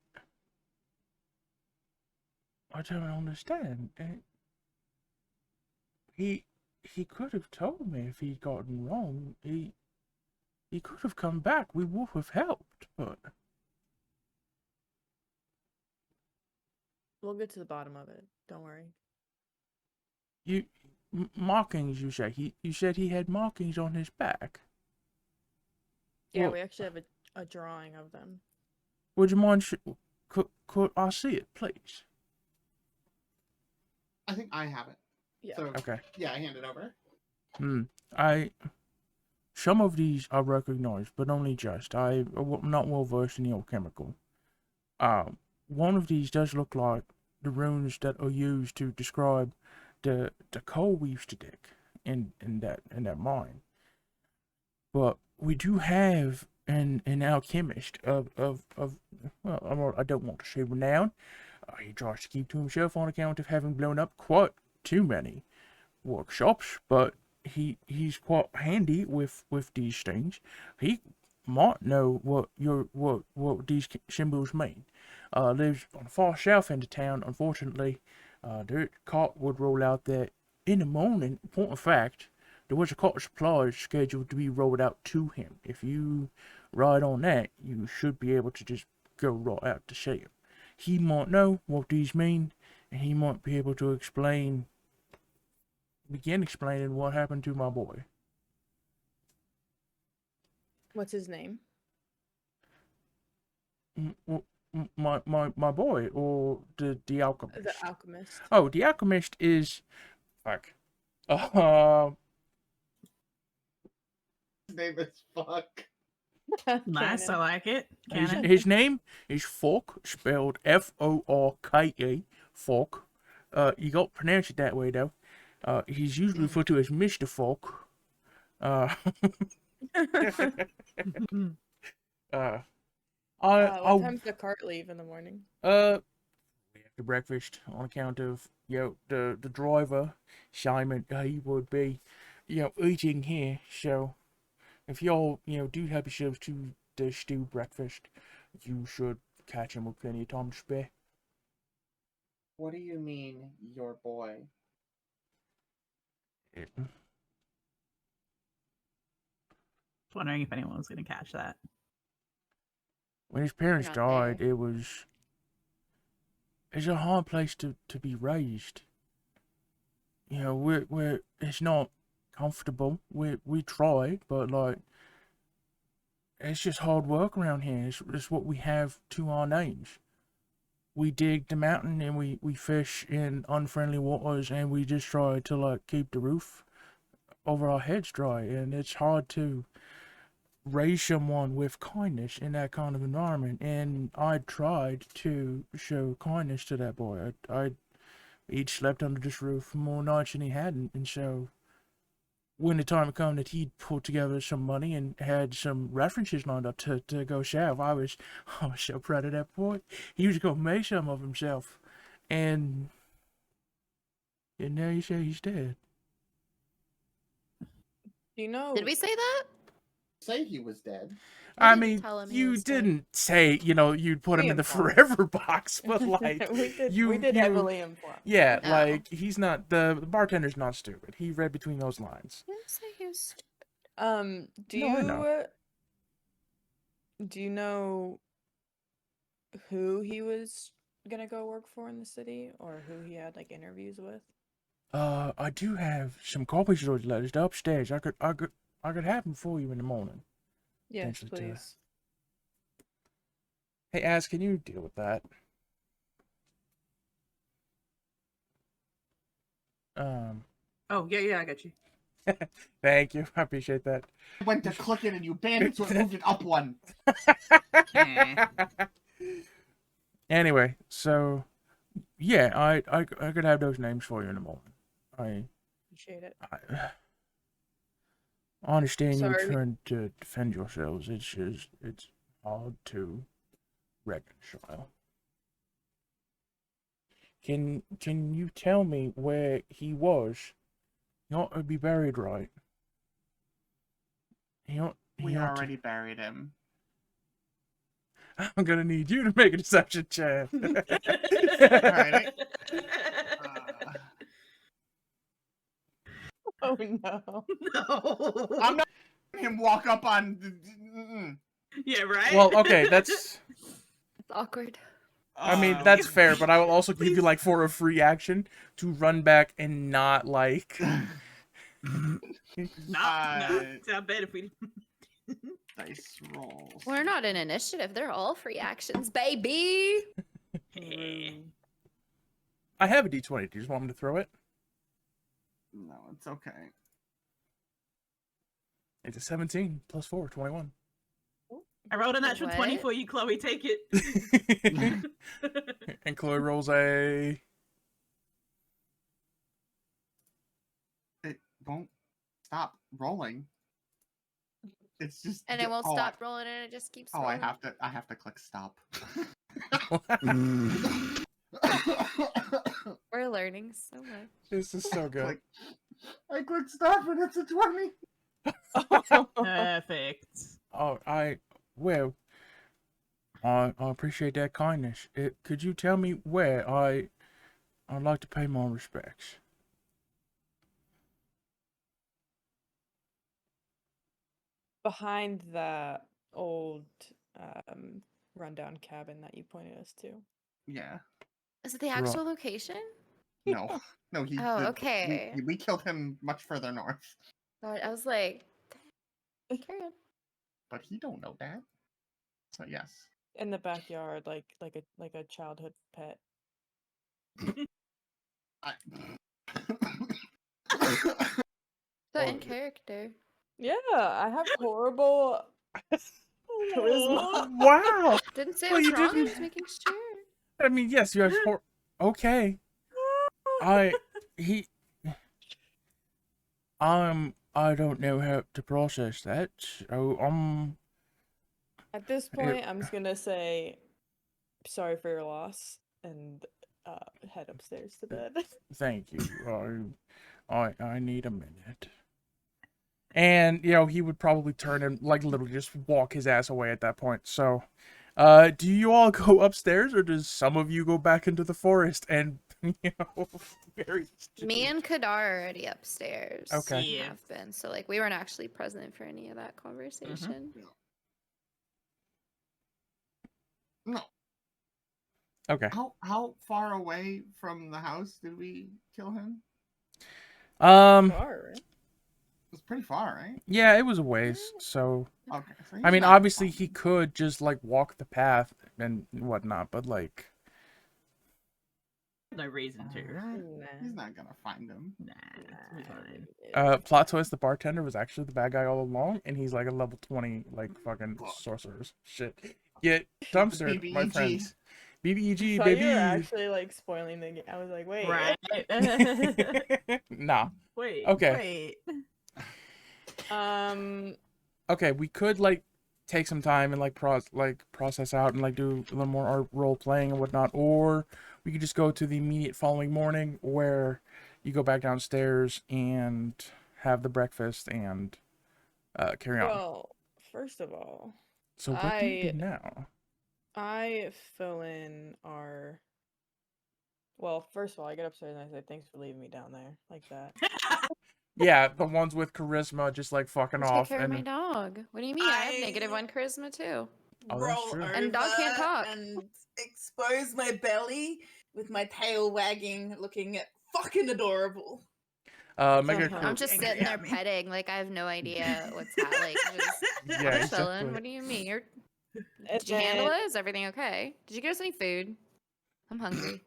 I don't understand. He could have told me if he'd gotten wrong. He could have come back. We would have helped, but We'll get to the bottom of it. Don't worry. Markings. You say you said he had markings on his back. Yeah, Well, we actually have a drawing of them. would you mind? Could I see it, please? I think I have it. Yeah. So, Okay. yeah, I hand it over. Some of these I recognize, but only just. I'm not well versed in the alchemical. One of these does look like the runes that are used to describe the coal we used to dig in that mine. But we do have an alchemist of well, I don't want to say renown. He tries to keep to himself on account of having blown up quite too many workshops, but he's quite handy with these things. He might know what these symbols mean. Lives on the far south end of town. Unfortunately, the cart would roll out there in the morning. Point of fact, there was a cart of supplies scheduled to be rolled out to him. If you ride on that, you should be able to just go right out to see him. He might know what these mean, and he might be able to begin explaining what happened to my boy. What's his name? My boy, or the alchemist? The alchemist. Oh, the alchemist is fuck. Uh, His name is Fuck. Nice, I Canon. like it. Canon. his name is Fork, spelled Forke. Fork. You got to pronounce it that way though. He's usually referred to as Mr. Fork. What time's the cart leave in the morning? After breakfast, on account of the driver Simon, he would be eating here. So if y'all, do help yourselves to the stew breakfast, you should catch him with plenty of time to spare. What do you mean, your boy? Wondering if anyone was going to catch that. When his parents not died, there. it's a hard place to be raised. It's not comfortable. We try, but like, it's just hard work around here. It's what we have to our names. We dig the mountain and we fish in unfriendly waters, and we just try to like keep the roof over our heads dry, and it's hard to raise someone with kindness in that kind of environment. And I tried to show kindness to that boy. I each slept under this roof more nights than he hadn't, and so when the time come that he'd put together some money and had some references lined up to go south, I was so proud of that boy. He was gonna make some of himself, and now you say he's dead. Do you know? Did we say that? Say he was dead. We I didn't mean, tell him he you was dead. didn't say, you'd put him We in the implied. forever box, but like, we did. you, we did you- heavily imply. yeah, Oh. like he's not the bartender's not stupid. He read between those lines. Didn't say he was. Do No, I know. Do you know who he was gonna go work for in the city, or who he had like interviews with? I do have some copies of those letters. They're upstairs. I could have them for you in the morning. Yes, Potentially to- please. Hey, Az, can you deal with that? Oh, yeah, I got you. Thank you. I appreciate that. I went to click it and you banned it, so it moved it up one. Anyway, so yeah, I could have those names for you in the morning. I Appreciate it. understand you're Sorry. trying to defend yourselves. It's hard to reconcile. Can you tell me where he was? He ought to be buried right. He ought We to- already buried him. I'm gonna need you to make a deception check. Alright. Oh no. No. I'm not letting him walk up on. Mm-mm. Yeah, right? Well, okay, that's. It's awkward. I mean, that's fair, but I will also give you, like, for a free action to run back and not, like... Nah, it's not bad if we. Dice rolls. We're not in initiative. They're all free actions, baby. I have a d20. Do you just want me to throw it? No, it's okay. It's a 17 plus 4, 21. I rolled a natural 20 What? for you, Chloe. Take it. And Chloe rolls a... It won't stop rolling. It's just. And it won't oh, stop rolling, and it just keeps Oh, rolling. I have to click stop. We're learning so much. This is so good. I click stop and it's a 20. Perfect. Oh, I appreciate that kindness. Could you tell me where I'd like to pay my respects? Behind that old rundown cabin that you pointed us to. Yeah. Is it the actual location? No. No, he. Oh, okay. We killed him much further north. God, I was like, carry on. But he don't know that. So yes. In the backyard, like a childhood pet. I... So in character. Yeah, I have horrible charisma. Wow! Didn't say it Well, was you wrong. I didn't- was making sure. I mean, yes, you have okay. I don't know how to process that. So, At this point, I'm just gonna say sorry for your loss and head upstairs to bed. thank you. I need a minute. And, he would probably turn and, like, literally just walk his ass away at that point. So, do you all go upstairs, or does some of you go back into the forest and, very... Me and Kadar are already upstairs. Okay. Yeah. Have been. So, like, we weren't actually present for any of that conversation. No. Okay. How far away from the house did we kill him? Far, right? It was pretty far, right? Yeah, it was a ways, so... Okay. So I he's mean, not obviously, far. he could just, like, walk the path and whatnot, but, like... No reason to, right? He's not gonna find him. Nah, it's fine. Plot twist, the bartender was actually the bad guy all along, and he's, like, a level 20, like, fucking Fuck. sorcerer's shit. Get dumpstered, my BBEG. friends. BBEG, I thought baby! you were actually like spoiling the game. I was like, wait, Right. Nah. Wait. Okay. Wait. Okay, we could, like, take some time and, like, process out and, like, do a little more art role playing and whatnot, or we could just go to the immediate following morning where you go back downstairs and have the breakfast and carry on. Well, first of all, So what do you do now? I fill in our. Well, first of all, I get upstairs and I say thanks for leaving me down there like that. Yeah, the ones with charisma just, like, fucking Take off. care of And my dog. What do you mean? I have -1 charisma too. Oh, that's true. And dog can't talk. And expose my belly with my tail wagging, looking fucking adorable. make a Uh-huh. I'm just Angry sitting there at me. petting, like I have no idea what's happening. Just yeah, chilling. exactly. What do you mean? And Did you handle then- it? Is everything okay? Did you get us any food? I'm hungry.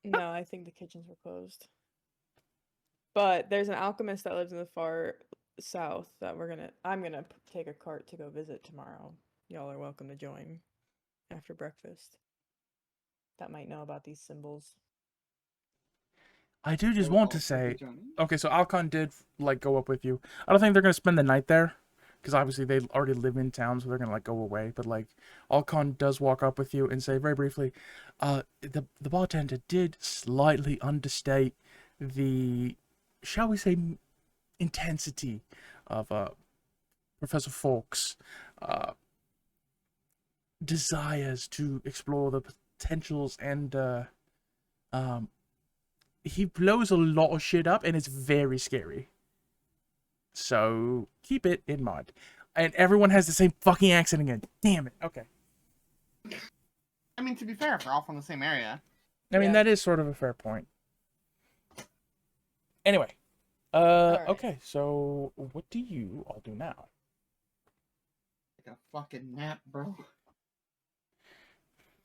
No, I think the kitchens were closed. But there's an alchemist that lives in the far south that I'm gonna take a cart to go visit tomorrow. Y'all are welcome to join after breakfast. That might know about these symbols. I do just Well, want to also say, Johnny. okay, so Alcon did, like, go up with you. I don't think they're going to spend the night there, because obviously they already live in town, so they're going to, like, go away. But, like, Alcon does walk up with you and say very briefly, the bartender did slightly understate the, shall we say, intensity of Professor Fawkes' desires to explore the potentials, and he blows a lot of shit up, and it's very scary. So keep it in mind. And everyone has the same fucking accent again. Damn it. Okay. I mean, to be fair, if we're all from the same area. I mean, Yeah. that is sort of a fair point. Anyway. Alright. Okay, so what do you all do now? Like a fucking nap, bro.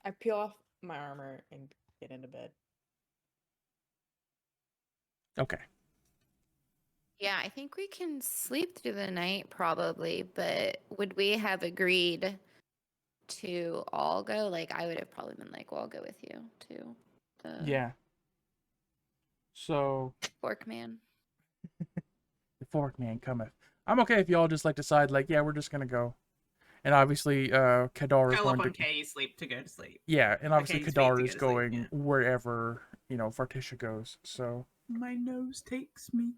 I peel off my armor and get into bed. Okay. Yeah, I think we can sleep through the night probably, but would we have agreed to all go? Like, I would have probably been like, well, I'll go with you to the Yeah. So Fork Man. the fork man cometh. I'm okay if y'all just, like, decide, like, yeah, we're just gonna go. And obviously, Kadar is Curl going up on to... Katie's sleep to go to sleep. Yeah, and obviously Katie's feet to Kadar go is to sleep, going yeah. wherever, Fartisha goes, so... My nose takes me.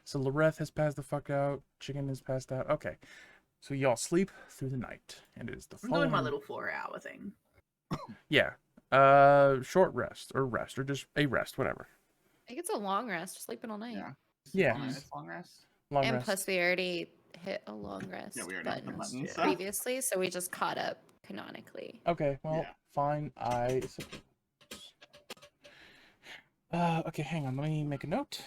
So Loreth has passed the fuck out. Chicken has passed out. Okay. So y'all sleep through the night. And it is the I'm following... doing my little 4-hour thing. Yeah. Short rest. Or just a rest, whatever. I think it's a long rest, sleeping all night. Yeah. Yeah. Long rest. Long And rest. plus, we already hit a long rest Yeah, we already hit the button button, so. previously, so we just caught up canonically. Okay, well, Yeah. fine. I suppose. Okay, hang on. Let me make a note.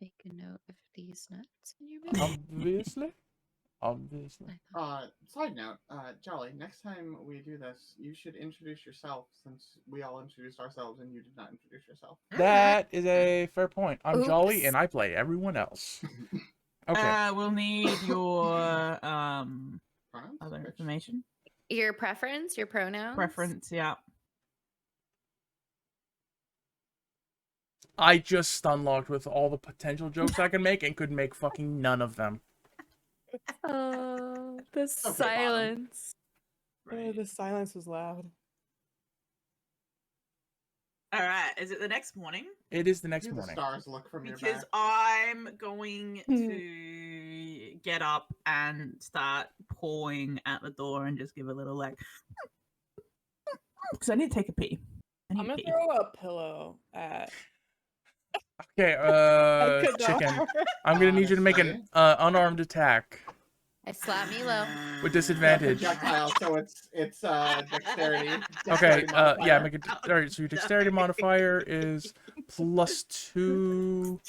Make a note of these nuts in your mouth. Obviously. Obviously. Side note, Jolly, next time we do this, you should introduce yourself, since we all introduced ourselves and you did not introduce yourself. That is a fair point. I'm Jolly Oops. and I play everyone else. Okay. We'll need your Pronouns? other Bitch. information. Your preference, your pronouns. Preference, yeah. I just stunlocked with all the potential jokes I can make and could make fucking none of them. Oh, the Okay, bottom. silence. Oh, the silence was loud. All right. Is it the next morning? It is the next Do the morning. stars look from your Because back? I'm going to get up and start pawing at the door and just give a little like. Because I need to take a pee. I need I'm to gonna pee. throw a pillow at Okay, chicken. Kadar. I'm gonna need you to make an Honestly. unarmed attack I slap Milo. with Yeah, disadvantage. projectile, so it's dexterity. Okay, dexterity yeah, modifier. make it. All right, so your dexterity modifier is +2.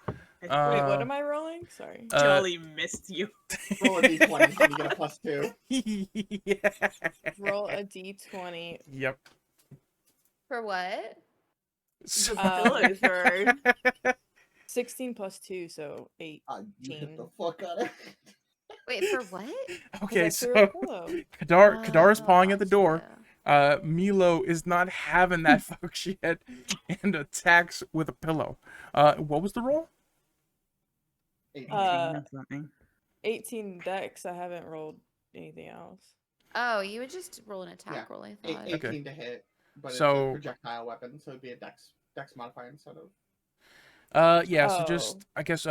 Wait, what Uh, am I rolling? Sorry. Jolly missed you. Roll a d20 and you get a +2. yeah. Roll a d20. Yep. For what? So- Pillows, bro. 16 plus 2, so 8. You hit the fuck out of it. Wait, for what? okay, I so threw a pillow. Kadar is Oh, pawing at the door. gotcha. Milo is not having that fuck shit and attacks with a pillow. What was the roll? 18. or something. 18 dex. I haven't rolled anything else. Oh, you would just roll an attack Yeah, roll, I Eight- thought. 18 Okay. to hit, but So- it's a projectile weapon, so it'd be a dex modifier instead of. Yeah, so Oh. just, I guess,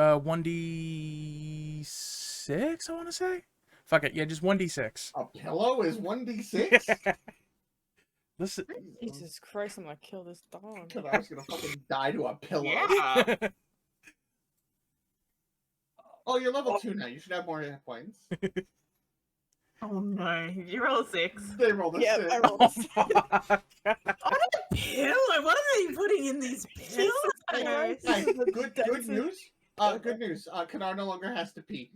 1d6, I want to say? Fuck it, yeah, just 1d6. A pillow is 1d6? Listen. Jesus Christ, I'm gonna kill this dog. Kadar's gonna fucking die to a pillow. Yeah. Oh, you're level 2 now. You should have more hit points. Oh no. You roll a 6. They rolled a Yep, 6. I rolled Oh, a 6. fuck. Pillow? What are they putting in these pillows? Christ. Hey, This is a good Texas- news. Good news. Kadar no longer has to pee.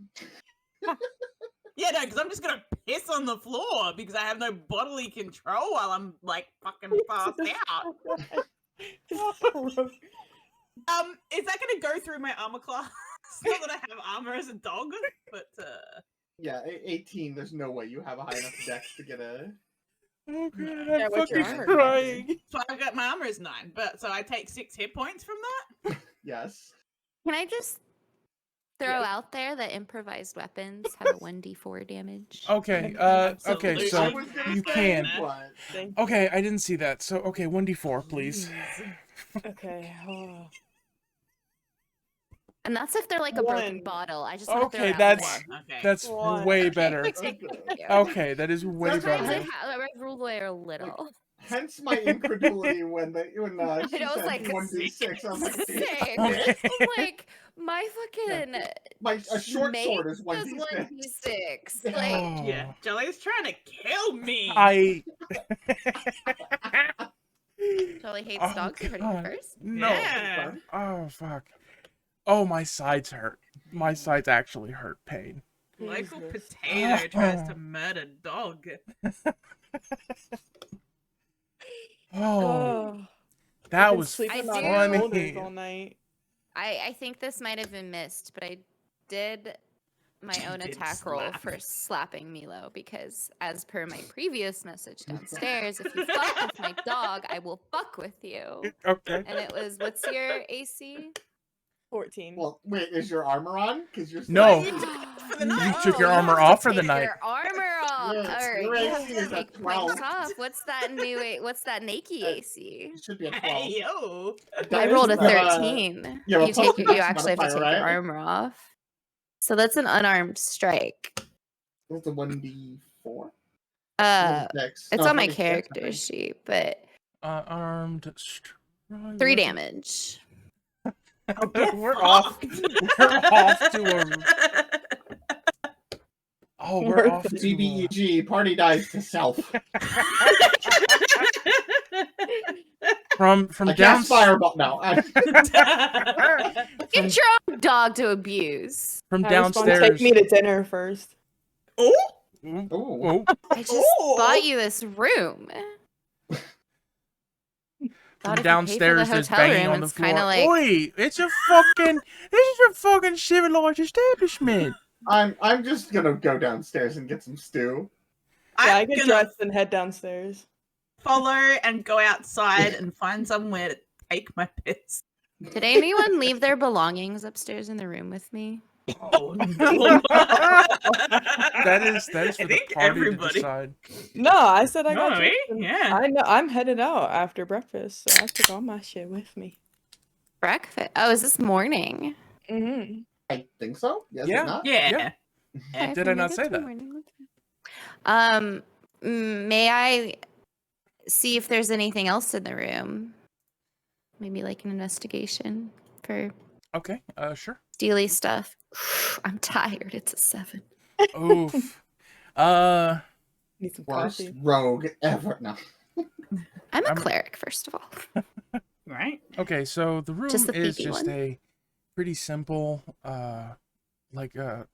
Yeah, no, because I'm just gonna piss on the floor because I have no bodily control while I'm like fucking passed out. Is that gonna go through my armor class? Not that I have armor as a dog, but Yeah, 18. There's no way you have a high enough dex to get a. Oh, God, Yeah, I'm what's your fucking armor? crying. so I got my armor is 9, but so I take 6 hit points from that. Yes. Can I just throw out there that improvised weapons have a 1d4 damage? Okay, okay, Absolutely. so I was gonna you say, can. but Thank you. Okay, I didn't see that. So, okay, 1d4, please. Okay. Oh. And that's if they're like a broken One. bottle. I just want to Okay, throw it out that's there. Okay. that's One. way Okay. better. Thank you. Okay, that is way That's Sometimes okay. better. I rule away a little. hence my incredulity when she I said was like, 1d6. I was like, Same. Okay. I'm like, my fucking a short mace sword is does 1d6. 1d6. Like, Oh, Yeah, Jolly's trying to kill me. I. Charlie hates Oh, dogs. You heard it God. first. No. Yeah. Oh, fuck. Oh, my sides hurt. My sides actually hurt pain. Local Jesus. potato tries to murder dog. Oh, Oh. that Been was sleeping I on do- my shoulders funny. all night. I think this might have been missed, but I did my You own did attack roll slap. for slapping Milo because, as per my previous message downstairs, if you fuck with my dog, I will fuck with you. Okay. And it was, what's your AC? 14. Well, wait, is your armor on? Because you're No. You took it off for the No, night. took your you armor have to off for the take night. Your armor off. Your- All right, your you have AC to is a take 12. points off. What's that What's that Nike AC? It should be a 12. Hey yo. I That rolled a is, uh, 13. you have a plus You dex actually have to take modifier, your right? armor off. So that's an unarmed strike. That's a 1d4? It's No, on my 1d6, I character think. sheet, but Unarmed strike. 3 damage. We're off. We're off to a. Oh, we're off to. BBEG, party dies to self. From I down. cast fireball. No, Get your own dog to abuse. From I was gonna downstairs. take me to dinner first. Oh, Ooh. Ooh. Ooh. I just Oh. bought you this room. From Thought if you pay for the downstairs, there's hotel banging room, on the it's floor. kinda like- Oi! This is a fucking civilized establishment. I'm just gonna go downstairs and get some stew. Yeah, I I'm get gonna dressed and head downstairs. follow and go outside and find somewhere to take my piss. Did anyone leave their belongings upstairs in the room with me? Oh no! That is I for the think party to everybody. decide. No, I said I got No, dressed. yeah. I know I'm headed out after breakfast, so I took all my shit with me. Breakfast. Oh, is this morning? Mm-hmm. I think so. Is Yeah. it not? Yeah. Yeah. Okay, Did then I not maybe say it's that? morning. May I see if there's anything else in the room? Maybe like an investigation for Okay. Sure. steely stuff. I'm tired. It's a 7. Oof. Need some Worst coffee. rogue ever. No. I'm a I'm- cleric, first of all. Right. Okay, so the room Just the is peepee just one. a pretty simple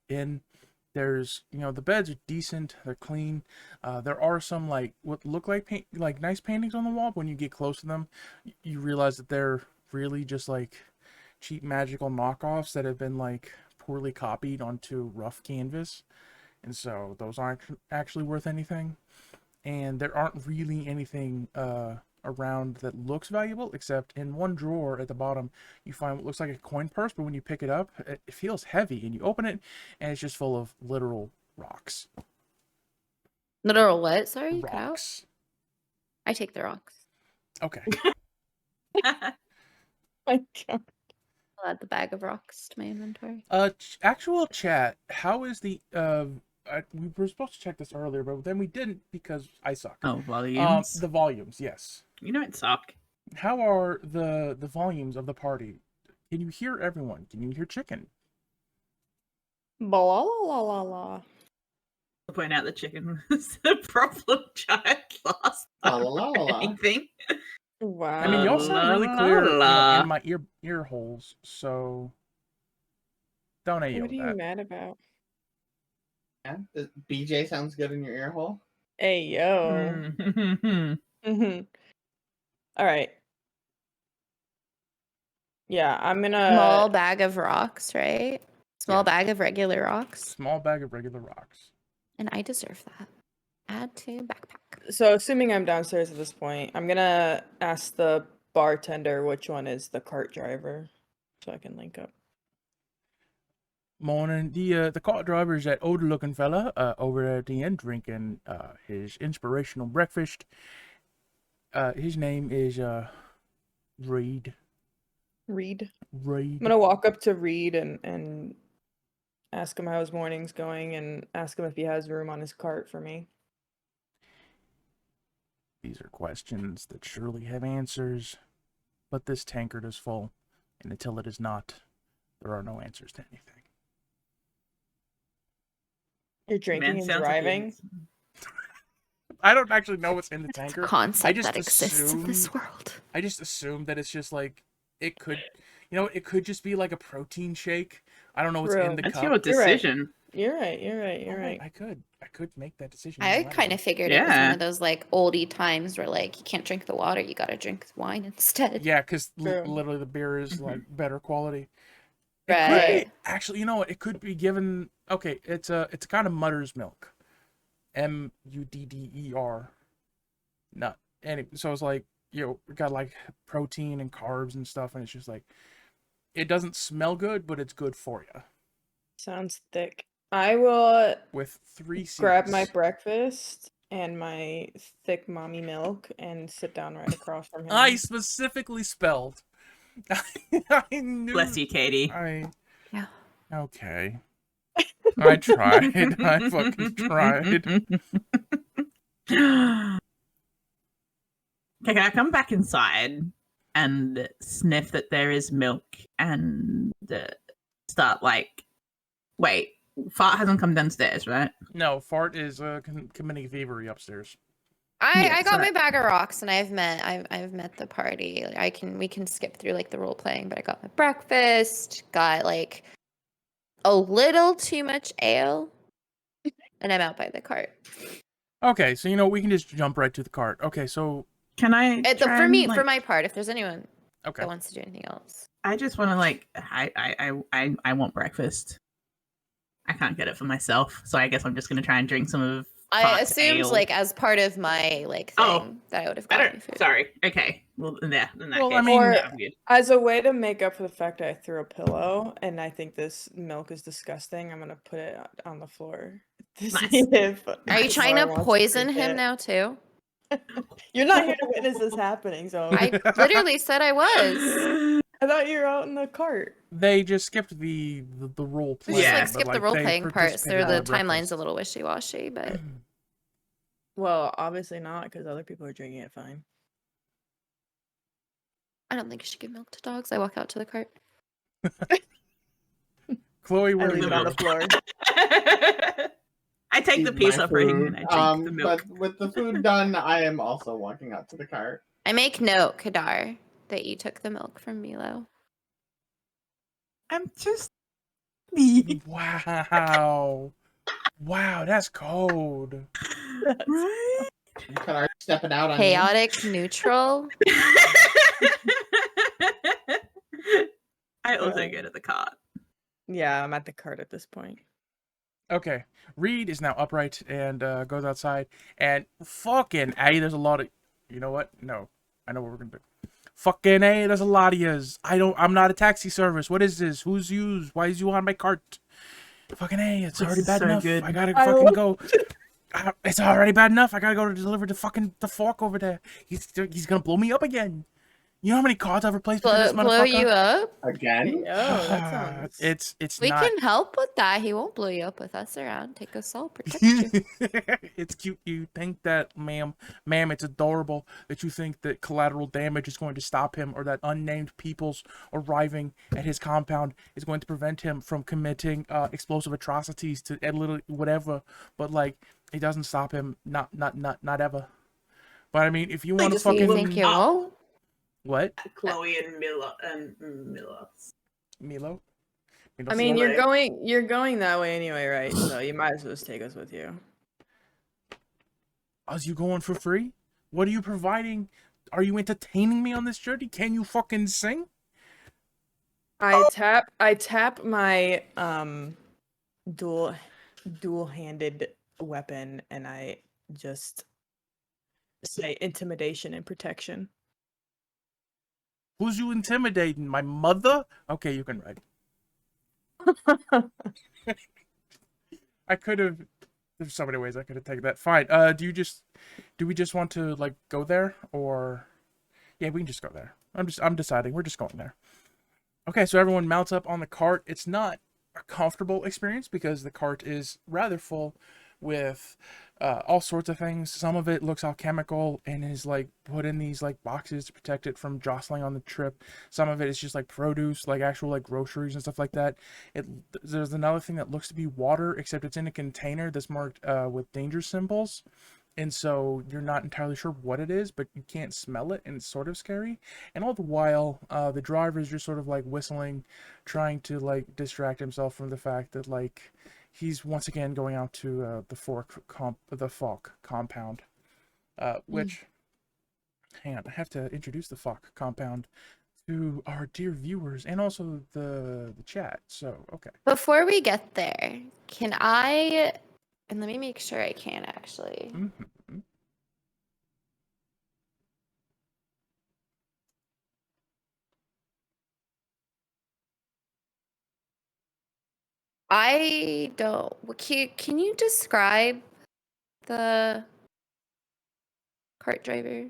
inn. There's, the beds are decent, they're clean. There are some like what look like nice paintings on the wall, but when you get close to them, you realize that they're really just like cheap magical knockoffs that have been like poorly copied onto rough canvas. And so those aren't actually worth anything. And there aren't really anything around that looks valuable, except in one drawer at the bottom you find what looks like a coin purse, but when you pick it up it feels heavy, and you open it and it's just full of literal rocks. Literal what? Sorry, you cut out? Rocks. I take the rocks. Okay. My God. I'll add the bag of rocks to my inventory. Actual chat, how is the we were supposed to check this earlier, but then we didn't because I suck. Oh, volumes. The volumes, yes. You don't suck. How are the volumes of the party? Can you hear everyone? Can you hear chicken? Blah la la la. I'll point out the chicken was a problem child last La time. la la la la. Anything. Wow. I mean, y'all sound really La, clear, la. in my ear holes, so don't What AO are you that. mad about? Yeah? BJ sounds good in your ear hole. Hey yo. Mm. Mm-hmm. All right. Yeah, I'm gonna. Small bag of rocks, right? Small Yeah. bag of regular rocks. Small bag of regular rocks. And I deserve that. Add to backpack. So assuming I'm downstairs at this point, I'm gonna ask the bartender which one is the cart driver, so I can link up. Morning. The cart driver is that older looking fella over there at the end drinking his inspirational breakfast. His name is Reed. Reed. Reed. I'm gonna walk up to Reed and ask him how his morning's going and ask him if he has room on his cart for me. These are questions that surely have answers, but this tankard is full, and until it is not, there are no answers to anything. You're drinking and sounds like he driving. is. I don't actually know what's in the It's a tanker. concept just that exists in this assumed- world. I just assume that it's just like it could, it could just be like a protein shake. I don't know what's in Bro. the That's cup. your You're right. decision. You're right. You're right. You're Alright, right. I could make that decision. I unilaterally. kind of figured it was one Yeah. of those like oldie times where like you can't drink the water, you gotta drink the wine instead. Yeah, because True. literally the beer is like better quality. It Right. could be, actually, you know what? It could be given. Okay, it's a kind of mudder's milk, MUDDER. Not any. So it's like it got like protein and carbs and stuff, and it's just like it doesn't smell good, but it's good for you. Sounds thick. I will With 3 C's. grab my breakfast and my thick mommy milk and sit down right across from him. I specifically spelled. I knew. Bless you, Katie. Yeah. Okay. I tried. I fucking tried. Okay, can I come back inside and sniff that there is milk and start like, wait, Fart hasn't come downstairs, right? No, Fart is committing thievery upstairs. Yeah, I got so- my bag of rocks and I've met the party. Like, we can skip through like the role playing, but I got my breakfast, got like a little too much ale, and I'm out by the cart. Okay, so we can just jump right to the cart. Okay, so Can I? try For and, me, like, for my part, if there's anyone okay. that wants to do anything else. I just want to like, I want breakfast. I can't get it for myself, so I guess I'm just gonna try and drink some of I Pot assumed ale. like as part of my like Oh, thing that I would have I gotten don't. you food. Sorry. Okay. Well, yeah. In that Well, case, I mean- Or I'm good. as a way to make up for the fact that I threw a pillow and I think this milk is disgusting, I'm gonna put it on the floor. To Nice. see if Are you trying Laura to wants poison drink him it. now too? You're not here to witness this happening, so I literally said I was. I thought you were out in the cart. They just skipped the role We playing. just Yeah. like skip the role playing part, so in the the timeline's a little wishy washy. But Well, obviously not, because other people are drinking it fine. I don't think you should give milk to dogs. I walk out to the cart. Chloe, I where do leave you it on the live? floor. I take the Eat piece my off for him food. and I drink the milk. But with the food done, I am also walking out to the cart. I make note, Kadar, that you took the milk from Milo. I'm just me. Wow. Wow, that's cold. Right? Cart stepping out on you. Chaotic neutral. I also go to the cart. Yeah, I'm at the cart at this point. Okay. Reed is now upright and goes outside. And fucking A, there's a lot of... You know what? No. I know what we're going to do. Fucking A, there's a lot of yous. I'm not a taxi service. What is this? Who's yous? Why is you on my cart? Fucking A, it's This already is bad so enough. good. I gotta I fucking love go. It's already bad enough. I gotta go to deliver the fork over there. He's gonna blow me up again. You know how many cards I've replaced with this Blow motherfucker? you up? Again? Oh, that sounds. It's We not. can help with that. He won't blow you up with us around. Take us all, protect you. It's cute. You think that, ma'am, it's adorable that you think that collateral damage is going to stop him, or that unnamed peoples arriving at his compound is going to prevent him from committing explosive atrocities to literally whatever. But like, it doesn't stop him. Not ever. But I mean, if you want to just Do you fucking think you won't? what, Chloe and Milo. Milo? I mean, Slowly. you're going that way anyway, right? So you might as well just take us with you. Are you going for free? What are you providing? Are you entertaining me on this journey? Can you fucking sing? I tap my dual-handed weapon and I just say intimidation and protection. Who's you intimidating? My mother? Okay, you can ride. I could have. There's so many ways I could have taken that. Fine. Do we just want to like go there, or? Yeah, we can just go there. I'm deciding. We're just going there. Okay, so everyone mounts up on the cart. It's not a comfortable experience because the cart is rather full with all sorts of things. Some of it looks alchemical and is like put in these like boxes to protect it from jostling on the trip. Some of it is just like produce, like actual like groceries and stuff like that. There's another thing that looks to be water, except it's in a container that's marked with danger symbols. And so you're not entirely sure what it is, but you can't smell it, and it's sort of scary. And all the while, the driver is just sort of like whistling, trying to like distract himself from the fact that like he's once again going out to the Falk compound. Which, hang on, I have to introduce the Falk compound to our dear viewers and also the chat. So okay. Before we get there, can I? And let me make sure I can actually. Mm-hmm. I don't. Can you describe the cart driver,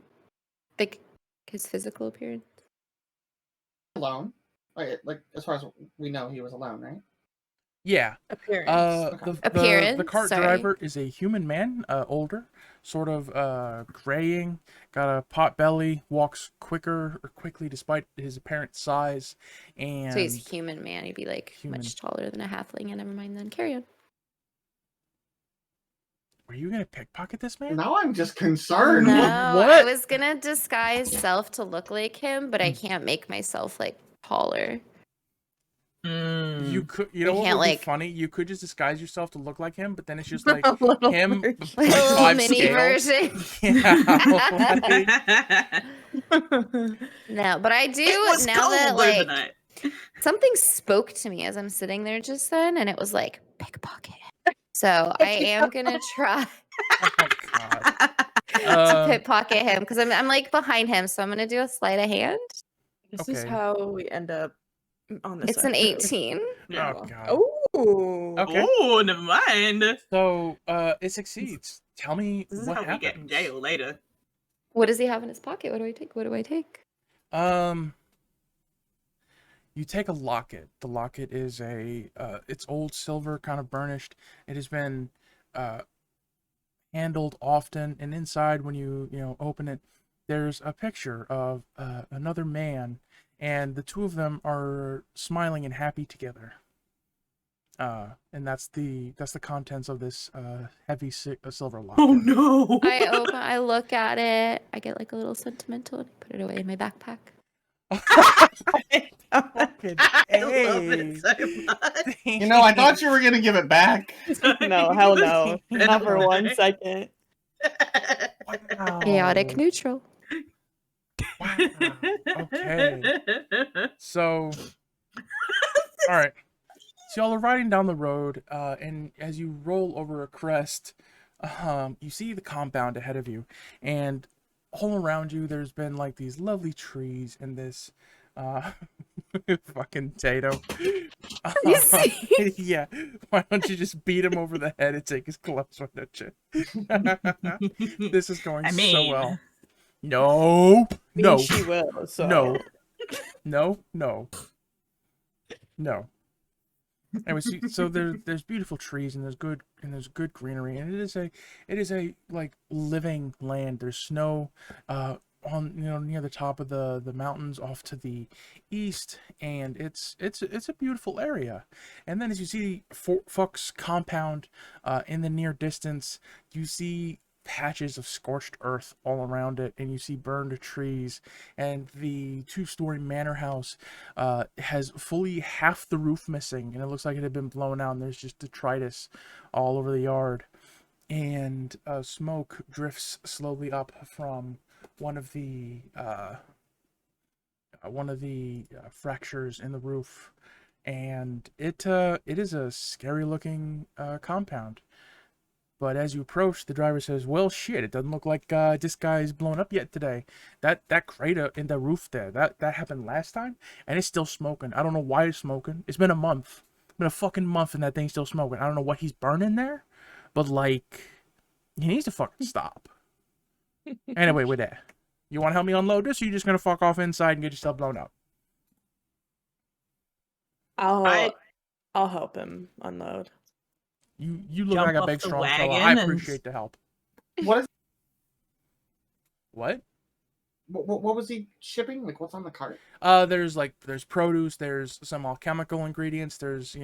like his physical appearance? Alone. Like as far as we know, he was alone, right? Yeah. Appearance. Okay. The Appearance, cart sorry. driver is a human man, older, sort of graying, got a pot belly, walks quickly despite his apparent size, and So he's a human man. He'd be like Human. much taller than a halfling. And never mind then. Carry on. Were you gonna pickpocket this man? Now I'm just concerned. No, What? I was gonna disguise self to look like him, but Hmm. I can't make myself like taller. You could, you We know what can't, would be like- funny? You could just disguise yourself to look like him, but then it's just like A little him, version. Like a little 0.5 mini scale. version. Yeah. No, but I do It was now that cold like overnight. something spoke to me as I'm sitting there just then, and it was like pickpocket. So I am gonna try. Oh god. to pickpocket him because I'm like behind him, so I'm gonna do a sleight of hand. This is Okay. how we end up on this. It's an episode. 18. Yeah. Oh god. Oh. Okay. Oh, never mind. So it succeeds. Tell me This is what how we get in happens. jail later. What does he have in his pocket? What do I take? What do I take? You take a locket. The locket is it's old silver, kind of burnished. It has been handled often, and inside, when you open it, there's a picture of another man, and the two of them are smiling and happy together. And that's the contents of this heavy silver locket. Oh no! I look at it. I get like a little sentimental and I put it away in my backpack. Fucking I love it A. so much. You know, I thought you were gonna give it back. No, hell no. This Not for 1 anyway. second. Wow. Chaotic neutral. Wow. Okay. So, all right. So y'all are riding down the road, and as you roll over a crest, you see the compound ahead of you, and all around you, there's been like these lovely trees and this, fucking Tato. You see? Yeah. Why don't you just beat him over the head and take his gloves, why don't you? This is going so well. No. No. She will. So. No. No. No. No. Anyway, so there's beautiful trees and there's good greenery, and it is a like living land. There's snow on near the top of the mountains off to the east, and it's a beautiful area. And then as you see Fox compound in the near distance, you see patches of scorched earth all around it, and you see burned trees, and the 2-story manor house has fully half the roof missing, and it looks like it had been blown out, and there's just detritus all over the yard, and smoke drifts slowly up from one of the fractures in the roof, and it is a scary looking compound. But as you approach, the driver says, "Well, shit, it doesn't look like this guy's blown up yet today. That crater in the roof there, that happened last time, and it's still smoking. I don't know why it's smoking. It's been a month. It's been a fucking month, and that thing's still smoking. I don't know what he's burning there, but like, he needs to fucking stop." Anyway, with that, you want to help me unload this, or you just gonna fuck off inside and get yourself blown up? I'll help him unload. You look Jump like a off big the strong fella. wagon I and- appreciate the help. What is? What? What was he shipping? Like, what's on the cart? There's produce, there's some alchemical ingredients, there's,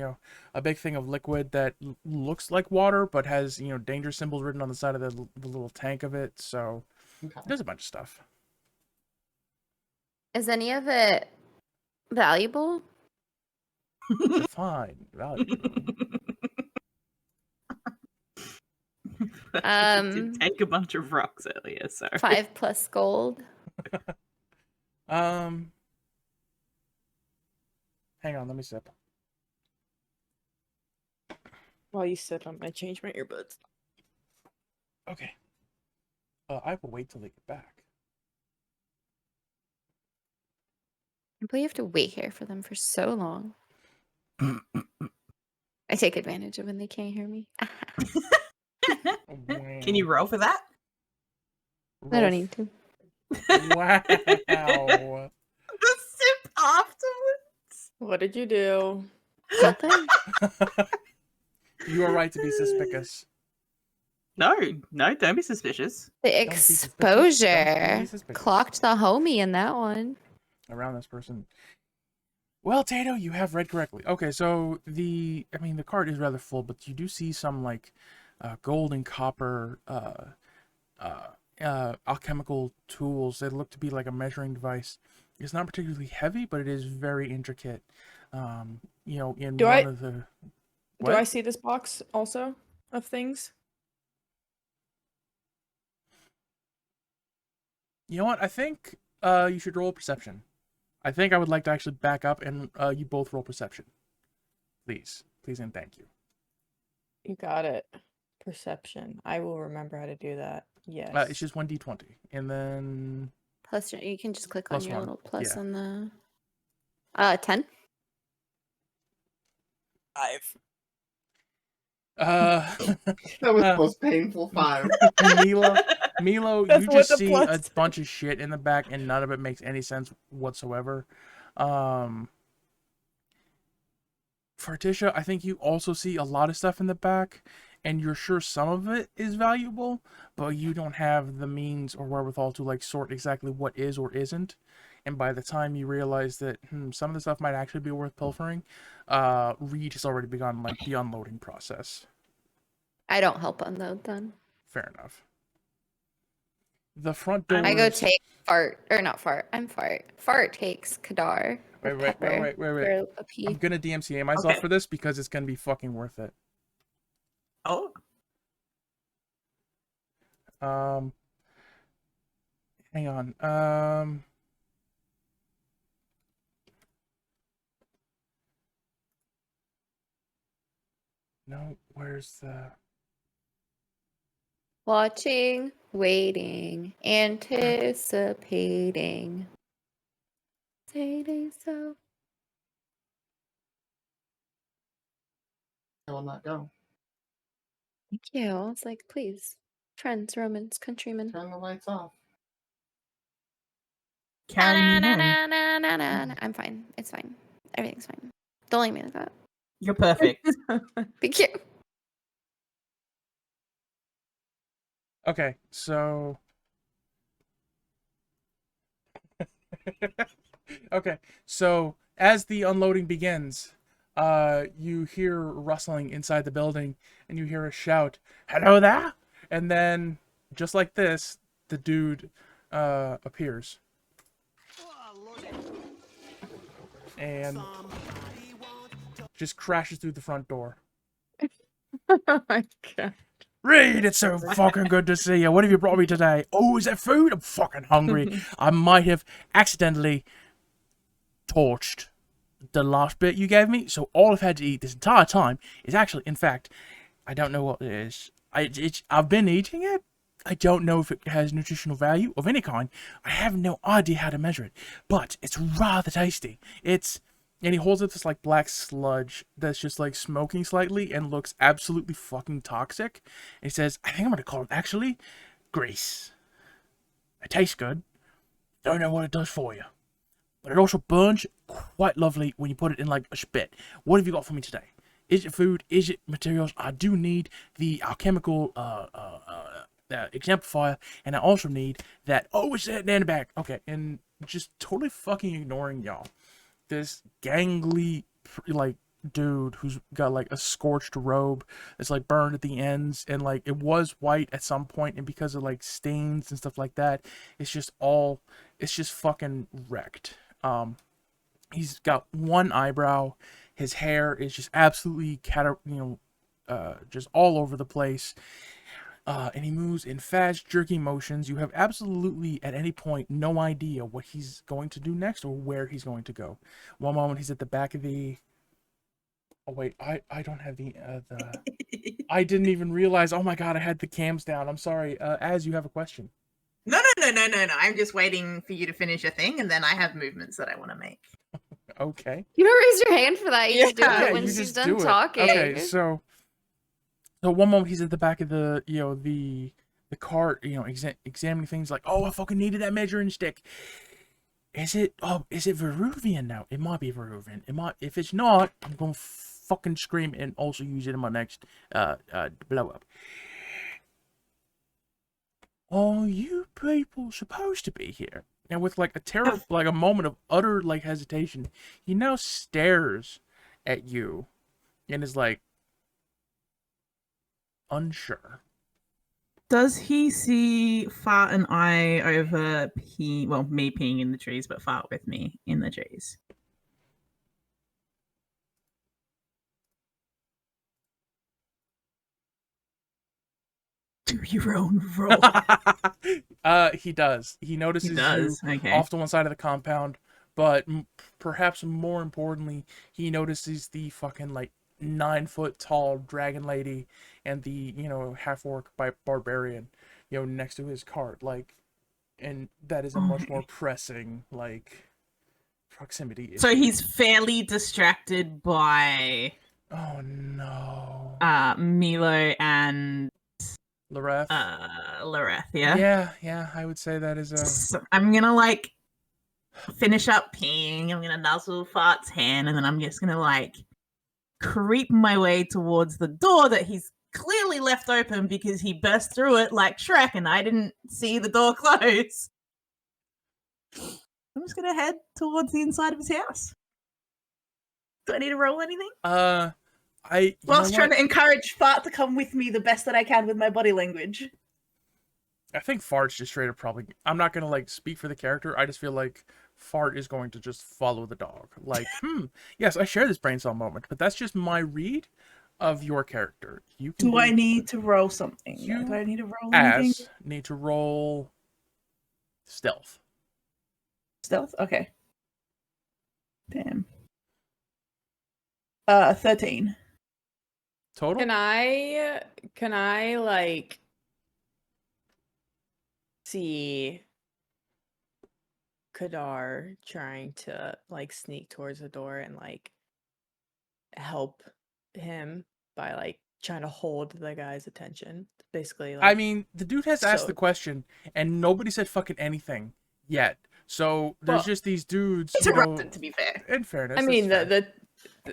a big thing of liquid that looks like water, but has, danger symbols written on the side of the little tank of it, so Okay. there's a bunch of stuff. Is any of it valuable? Fine, valuable. Did take a bunch of rocks earlier, so 5 plus gold. Hang on, let me sip. While you sip, I'm gonna change my earbuds. Okay. I will wait till they get back. But you have to wait here for them for so long. I take advantage of when they can't hear me. Can you roll for that? I don't need to. Wow. The sip afterwards. What did you do? Nothing. You are right to be suspicious. No, don't be suspicious. The Don't be suspicious. exposure Don't be suspicious. clocked the homie in that one. Around this person. Well, Tato, you have read correctly. Okay, so the cart is rather full, but you do see some gold and copper alchemical tools that look to be like a measuring device. It's not particularly heavy, but it is very intricate. In Do one I- of the Do I see this box also of things? You know what? I think you should roll perception. I think I would like to actually back up and you both roll perception. Please and thank you. You got it. Perception. I will remember how to do that. Yes. It's just 1d20, and then Plus, you can just click Plus on your one, little plus yeah. on the 10. 5. That was the most painful 5. Milo, That's you what just the see plus a did. bunch of shit in the back, and none of it makes any sense whatsoever. Fartisha, I think you also see a lot of stuff in the back, and you're sure some of it is valuable, but you don't have the means or wherewithal to like sort exactly what is or isn't. And by the time you realize that some of the stuff might actually be worth pilfering, Reed has already begun like the unloading process. I don't help unload then. Fair enough. The front door. I go take Fart, or not Fart. I'm Fart. Fart takes Kadar. Or Wait. Pepper for a pee. I'm gonna DMCA myself Okay. for this because it's gonna be fucking worth it. Oh, Hang on. No, where's the... Watching, waiting, anticipating. Saying so. I will not go. Thank you. I was like, please. Friends, Romans, countrymen. Turn the lights off. carry me home. Na-na-na-na-na-na. I'm fine. It's fine. Everything's fine. Don't leave me like that. You're perfect. Thank you. Okay, so... Okay, so as the unloading begins, you hear rustling inside the building, and you hear a shout, "Hello there!" And then, just like this, the dude appears. And just crashes through the front door. Oh my god. Reed, it's so fucking good to see you. What have you brought me today? Oh, is that food? I'm fucking hungry. I might have accidentally torched the last bit you gave me, so all I've had to eat this entire time is actually, in fact, I don't know what it is. I've been eating it. I don't know if it has nutritional value of any kind. I have no idea how to measure it, but it's rather tasty. And he holds up this like black sludge that's just like smoking slightly and looks absolutely fucking toxic. And he says, I think I'm gonna call it actually grease. It tastes good. Don't know what it does for you, but it also burns quite lovely when you put it in like a spit. What have you got for me today? Is it food? Is it materials? I do need the alchemical exemplifier, and I also need that. Oh, it's that in the back. Okay, and just totally fucking ignoring y'all. This gangly like dude who's got like a scorched robe that's like burned at the ends, and like it was white at some point, and because of like stains and stuff like that, it's just fucking wrecked. He's got one eyebrow. His hair is just absolutely just all over the place. And he moves in fast, jerky motions. You have absolutely, at any point, no idea what he's going to do next or where he's going to go. One moment, he's at the back of the... Oh, wait, I don't have the... I didn't even realize... Oh, my God, I had the cams down. I'm sorry. Az, you have a question. No. I'm just waiting for you to finish your thing, and then I have movements that I want to make. Okay. You don't raise your hand for that. You just do Yeah, it when you she's just done do it. talking. Okay, so one moment he's at the back of the, the cart, examining things like, oh, I fucking needed that measuring stick. Is it Veruvian now? It might be Veruvian. If it's not, I'm gonna fucking scream and also use it in my next blow up. Are you people supposed to be here? And with like a moment of utter like hesitation, he now stares at you and is like unsure. Does he see Fart and I over me peeing in the trees, but Fart with me in the trees? Do your own roll. He does. He notices He does. you Okay. off to one side of the compound, but perhaps more importantly, he notices the fucking like 9-foot tall dragon lady and the half orc barbarian next to his cart, like, and that is a much more pressing proximity issue. So he's fairly distracted by oh no Milo and Loreth. Loreth, yeah? Yeah, I would say that is a So I'm gonna like finish up peeing, I'm gonna nuzzle Fart's hand, and then I'm just gonna like creep my way towards the door that he's clearly left open because he burst through it like Shrek and I didn't see the door close. I'm just gonna head towards the inside of his house. Do I need to roll anything? Whilst trying to encourage Fart to come with me the best that I can with my body language. I think Fart's just straight up probably. I'm not gonna like speak for the character. I just feel like Fart is going to just follow the dog. Like, yes, I share this brain cell moment, but that's just my read of your character. You can. Do I need to roll something? Do I need to roll anything? Need to roll stealth. Stealth? Okay. Damn. 13. Total? Can I like see Kadar trying to like sneak towards the door and like help him by like trying to hold the guy's attention? Basically, like, I mean, the dude has asked the question and nobody said fucking anything yet. So there's just these dudes interrupted, to be fair. In fairness. I mean,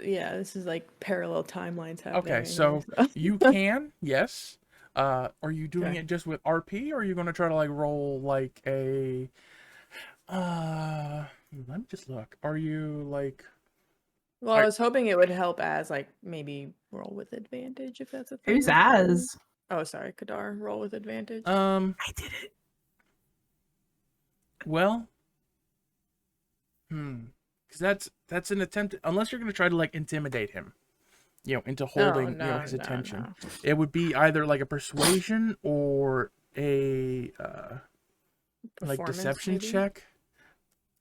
yeah, this is like parallel timelines happening. Okay, anyway, so you can, yes. Are you doing it just with RP, or are you going to try to like roll like a? Let me just look. Are you like? Well, I was hoping it would help as like maybe roll with advantage if that's a thing. Who's as? Oh, sorry, Kadar, roll with advantage. I did it. Well, because that's an attempt. Unless you're going to try to like intimidate him, into holding his attention. No. It would be either like a persuasion or a like deception maybe? check.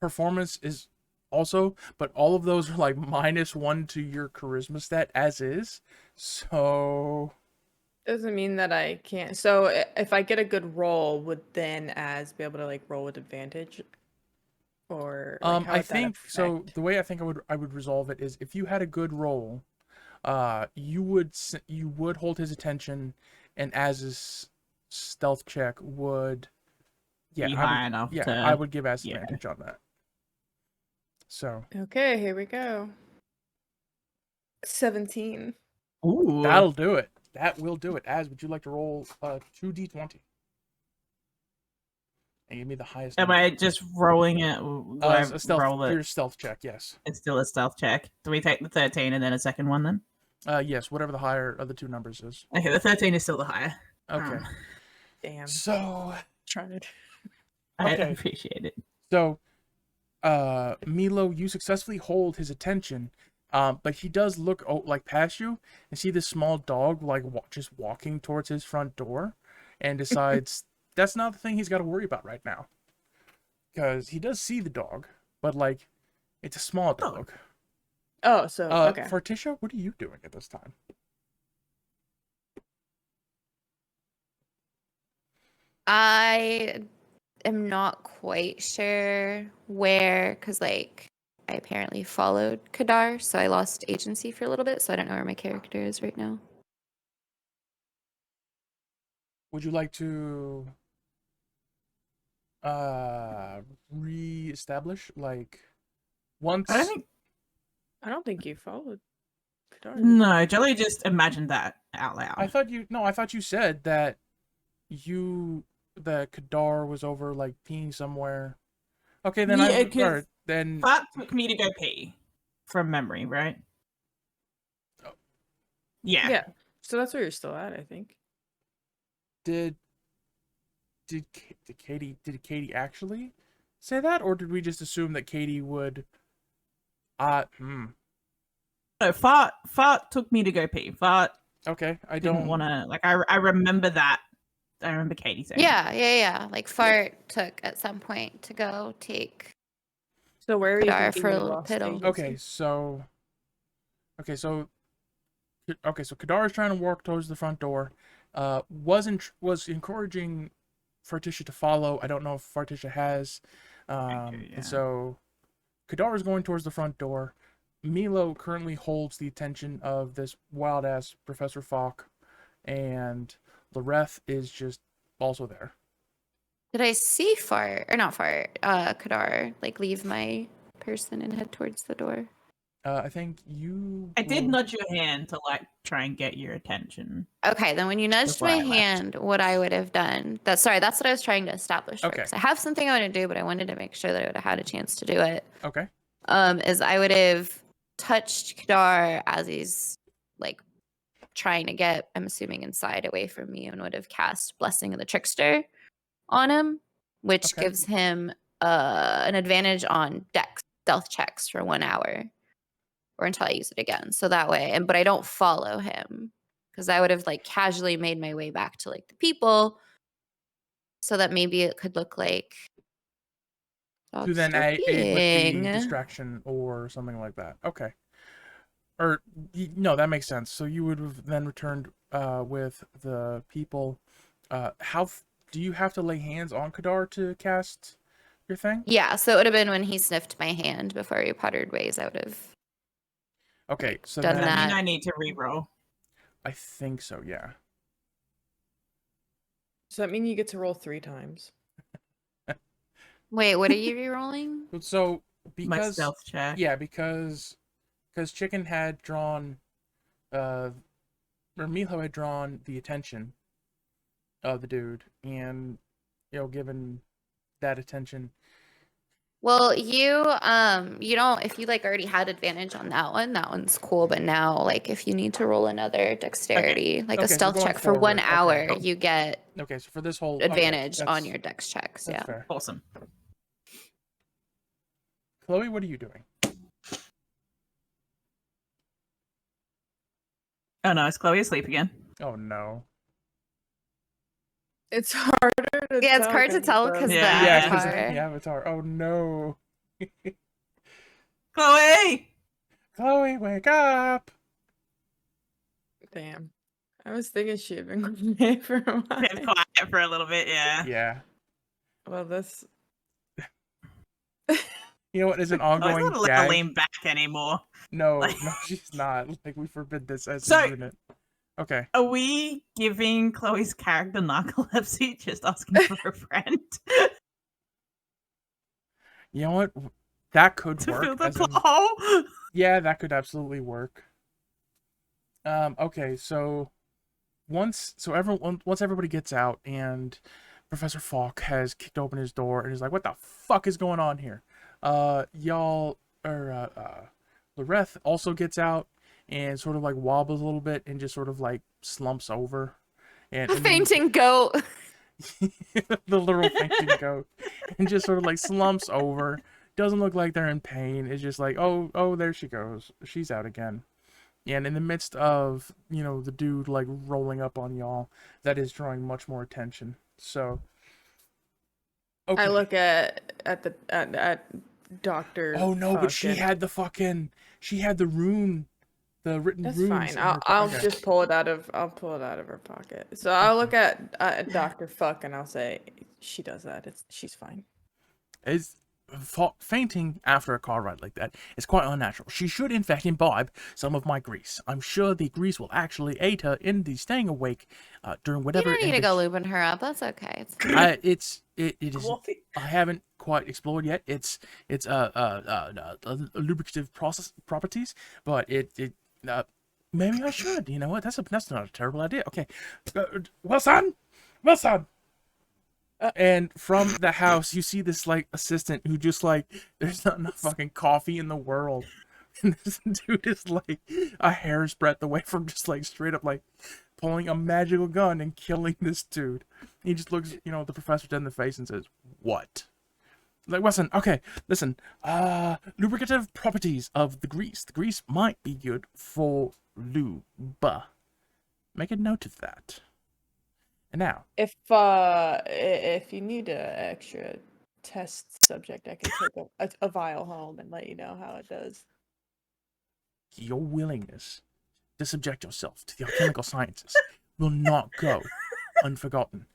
Performance is also, but all of those are like -1 to your charisma stat as is. So Doesn't mean that I can't. So if I get a good roll, would then as be able to like roll with advantage? Or like, how I would that think so. affect? The way I think I would resolve it is if you had a good roll, you would hold his attention, and as his stealth check would, Be high enough to... I would give as advantage on that. So Okay, here we go. 17. Ooh. that'll do it. That will do it. As would you like to roll 2d20? And give me the highest. Am I just rolling it? A stealth, roll it? your stealth check, yes. It's still a stealth check. Do we take the 13 and then a second one then? Yes, whatever the higher of the two numbers is. Okay, the 13 is still the higher. Okay. Damn. So Tried. I Okay. appreciate it. So, Milo, you successfully hold his attention, but he does look like past you and see this small dog like just walking towards his front door, and decides that's not the thing he's got to worry about right now, because he does see the dog, but like it's a small dog. Oh, so okay. Farticia, what are you doing at this time? I am not quite sure where, because like I apparently followed Kadar, so I lost agency for a little bit, so I don't know where my character is right now. Would you like to re-establish like once? I don't think you followed Kadar. No, Jelly just imagined that out loud. I thought you said that that Kadar was over like peeing somewhere. Okay, then then Fart took me to go pee from memory, right? Oh. Yeah. Yeah. So that's where you're still at, I think. Did Katie actually say that, or did we just assume that Katie would? No, Fart took me to go pee. Fart. Okay, I didn't don't want to. Like, I remember that. I remember Katie saying. Yeah. Like Fart took at some point to go take. So where are you Kadar thinking for you a little lost piddle. agency? Okay, so Okay, so Kadar is trying to walk towards the front door. Was encouraging Fartisha to follow. I don't know if Fartisha has. Yeah. And so Kadar is going towards the front door. Milo currently holds the attention of this wild ass Professor Falk, and Loreth is just also there. Did I see Kadar, like leave my person and head towards the door? I think you. I did will- nudge your hand to like try and get your attention. Okay, then when you nudged Before my I left. hand, what I would have done. That's what I was trying to establish. Okay. Because I have something I want to do, but I wanted to make sure that I would have had a chance to do it. Okay. Is I would have touched Kadar as he's like trying to get, I'm assuming, inside away from me, and would have cast Blessing of the Trickster on him, which Okay. gives him an advantage on dex stealth checks for 1 hour, or until I use it again. So that way, but I don't follow him because I would have like casually made my way back to like the people, so that maybe it could look like To then dog's aid with the joking. distraction or something like that. Okay. Or no, that makes sense. So you would have then returned with the people. Do you have to lay hands on Kadar to cast your thing? Yeah, so it would have been when he sniffed my hand before he parted ways. I would have. Okay, so done Does then that mean that. I need to re-roll? I think so. Yeah. Does that mean you get to roll 3 times? Wait, what are you re-rolling? So My because stealth check. yeah, because Chicken had drawn, or Milo had drawn the attention of the dude, and given that attention. Well, you don't, if you like already had advantage on that one's cool. But now, like, if you need to roll another dexterity, like Okay, a so stealth going check for 1 forward, okay. hour, you get Okay, so for this whole advantage on that's- your dex checks. That's Yeah. fair. Awesome. Chloe, what are you doing? Oh no, is Chloe asleep again? Oh no. It's harder to Yeah, it's tell hard to tell of 'cause the- the Yeah, because avatar. the avatar. Oh no. Chloe! Chloe, wake up! Damn. I was thinking she had been quiet for a It's while. quiet for a little bit, yeah. Yeah. Well, this. You know what is an Chloe's ongoing not allowed to gag? lean back anymore. No, Like- no, she's not. Like, we forbid this as So- a unit. Okay. Are we giving Chloe's character narcolepsy just asking for a friend You know what? That could to work. fill the as in- plot hole? Yeah, that could absolutely work. Okay, so once everybody gets out and Professor Falk has kicked open his door and is like, "What the fuck is going on here?" Loreth also gets out and sort of like wobbles a little bit and just sort of like slumps over. And A fainting goat. the literal fainting goat, and just sort of like slumps over. Doesn't look like they're in pain. It's just like, oh, there she goes. She's out again. And in the midst of, the dude like rolling up on y'all, that is drawing much more attention. So, okay. I look at Dr. Oh no, but she fucking- had the rune, the written That's runes. fine. in her I'll okay. just pull it out of her pocket. So I'll look at Dr. Fuck and I'll say she does that. She's fine. Fainting after a car ride like that is quite unnatural. She should in fact imbibe some of my grease. I'm sure the grease will actually aid her in the staying awake during You whatever. don't need to go lubing her up. That's okay. It is. Coffee. I haven't quite explored yet. It's lubricative process properties, but maybe I should. You know what? That's not a terrible idea. Okay, Wilson. And from the house, you see this like assistant who just like, there's not enough fucking coffee in the world, and this dude is like a hair's breadth away from just like straight up like pulling a magical gun and killing this dude. He just looks, the professor dead in the face and says, "What?" Like, Wilson, okay, listen. Lubricative properties of the grease. The grease might be good for lube. Make a note of that. And now, If you need an extra test subject, I can take a vial home and let you know how it does. your willingness to subject yourself to the alchemical sciences will not go unforgotten.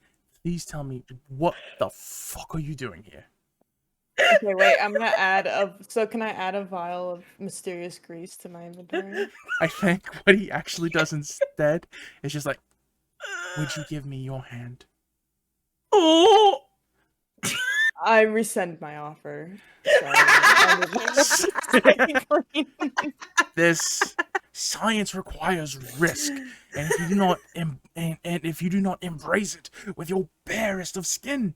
Please tell me, what the fuck are you doing here? Okay, wait. I'm gonna add a. So can I add a vial of mysterious grease to my inventory? I think what he actually does instead is just like, would you give me your hand? Oh, I rescind my offer. Sorry. This science requires risk, and if you do not and if you do not embrace it with your barest of skin,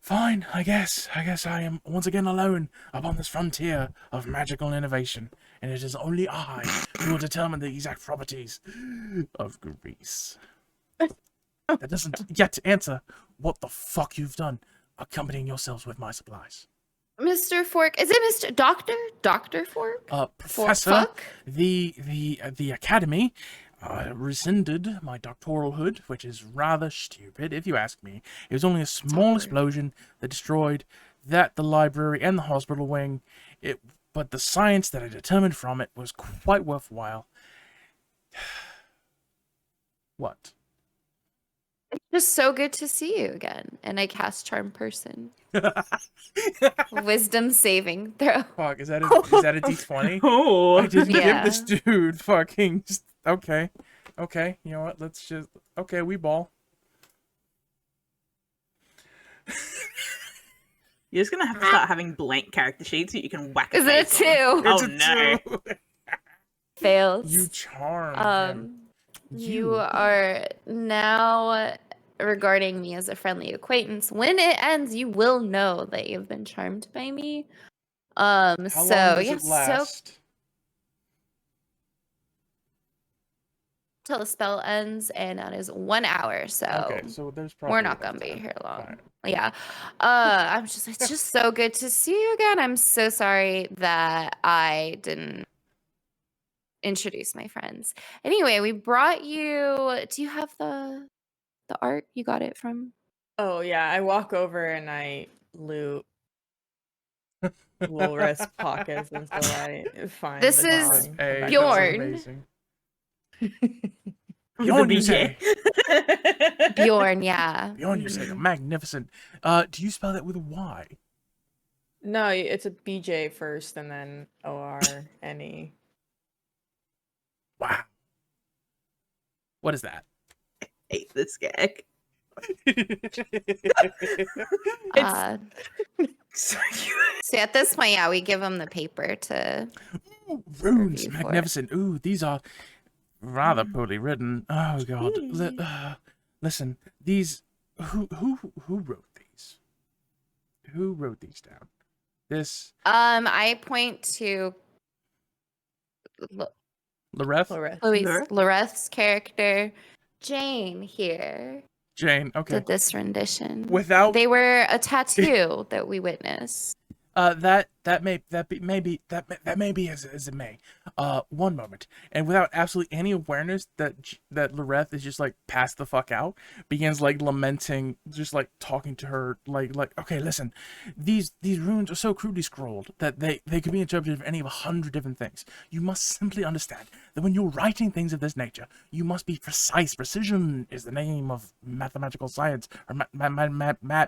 fine. I guess I am once again alone upon this frontier of magical innovation, and it is only I who will determine the exact properties of grease. That doesn't yet answer what the fuck you've done, accompanying yourselves with my supplies. Mr. Fork, is it Mr. Doctor Fork? Professor, Fuck? the academy rescinded my doctoral hood, which is rather stupid, if you ask me. It was only a small explosion that destroyed the library and the hospital wing. But the science that I determined from it was quite worthwhile. What? Just so good to see you again. And I cast Charm Person. Wisdom saving throw. Fuck, is that a D20? oh. I didn't Yeah. give this dude fucking... Okay, you know what, let's just... Okay, we ball. You're just gonna have to start having blank character sheets that you can whack. Is it a face on. 2? Oh It's a no! 2. Fails. You charmed him. You are now regarding me as a friendly acquaintance. When it ends, you will know that you've been charmed by me. How long does it so last? till the spell ends, and that is 1 hour. So Okay, so there's probably we're not enough gonna be time. here long. Fine. Yeah. It's just so good to see you again. I'm so sorry that I didn't introduce my friends. Anyway, we brought you. Do you have the art? You got it from? Oh yeah, I walk over and I loot Lilreth's pockets until I find This the is drawing. Hey, that's Bjorn. amazing. The Bjorn, you BJ. say? Bjorn, yeah. Bjorn, you say? Mhm. Magnificent. Do you spell that with a Y? No, it's a BJ first and then ORNE. Wow. What is that? Hate this gag. Uh, So so at this point, yeah, we give him the paper to. Ooh, runes, Review for it. magnificent. Ooh, these are rather poorly written. Oh god. Listen, these. Who wrote these? Who wrote these down? This I point to Loreth? Lilreth. Loreth's character, Jane here. Jane. Okay. Did this rendition. Without They were a tattoo that we witnessed. that may be as it may. One moment, and without absolutely any awareness that Loreth is just like passed the fuck out, begins like lamenting, just like talking to her, like okay, listen, these runes are so crudely scrolled that they could be interpreted of any of 100 different things. You must simply understand that when you're writing things of this nature, you must be precise. Precision is the name of mathematical science, or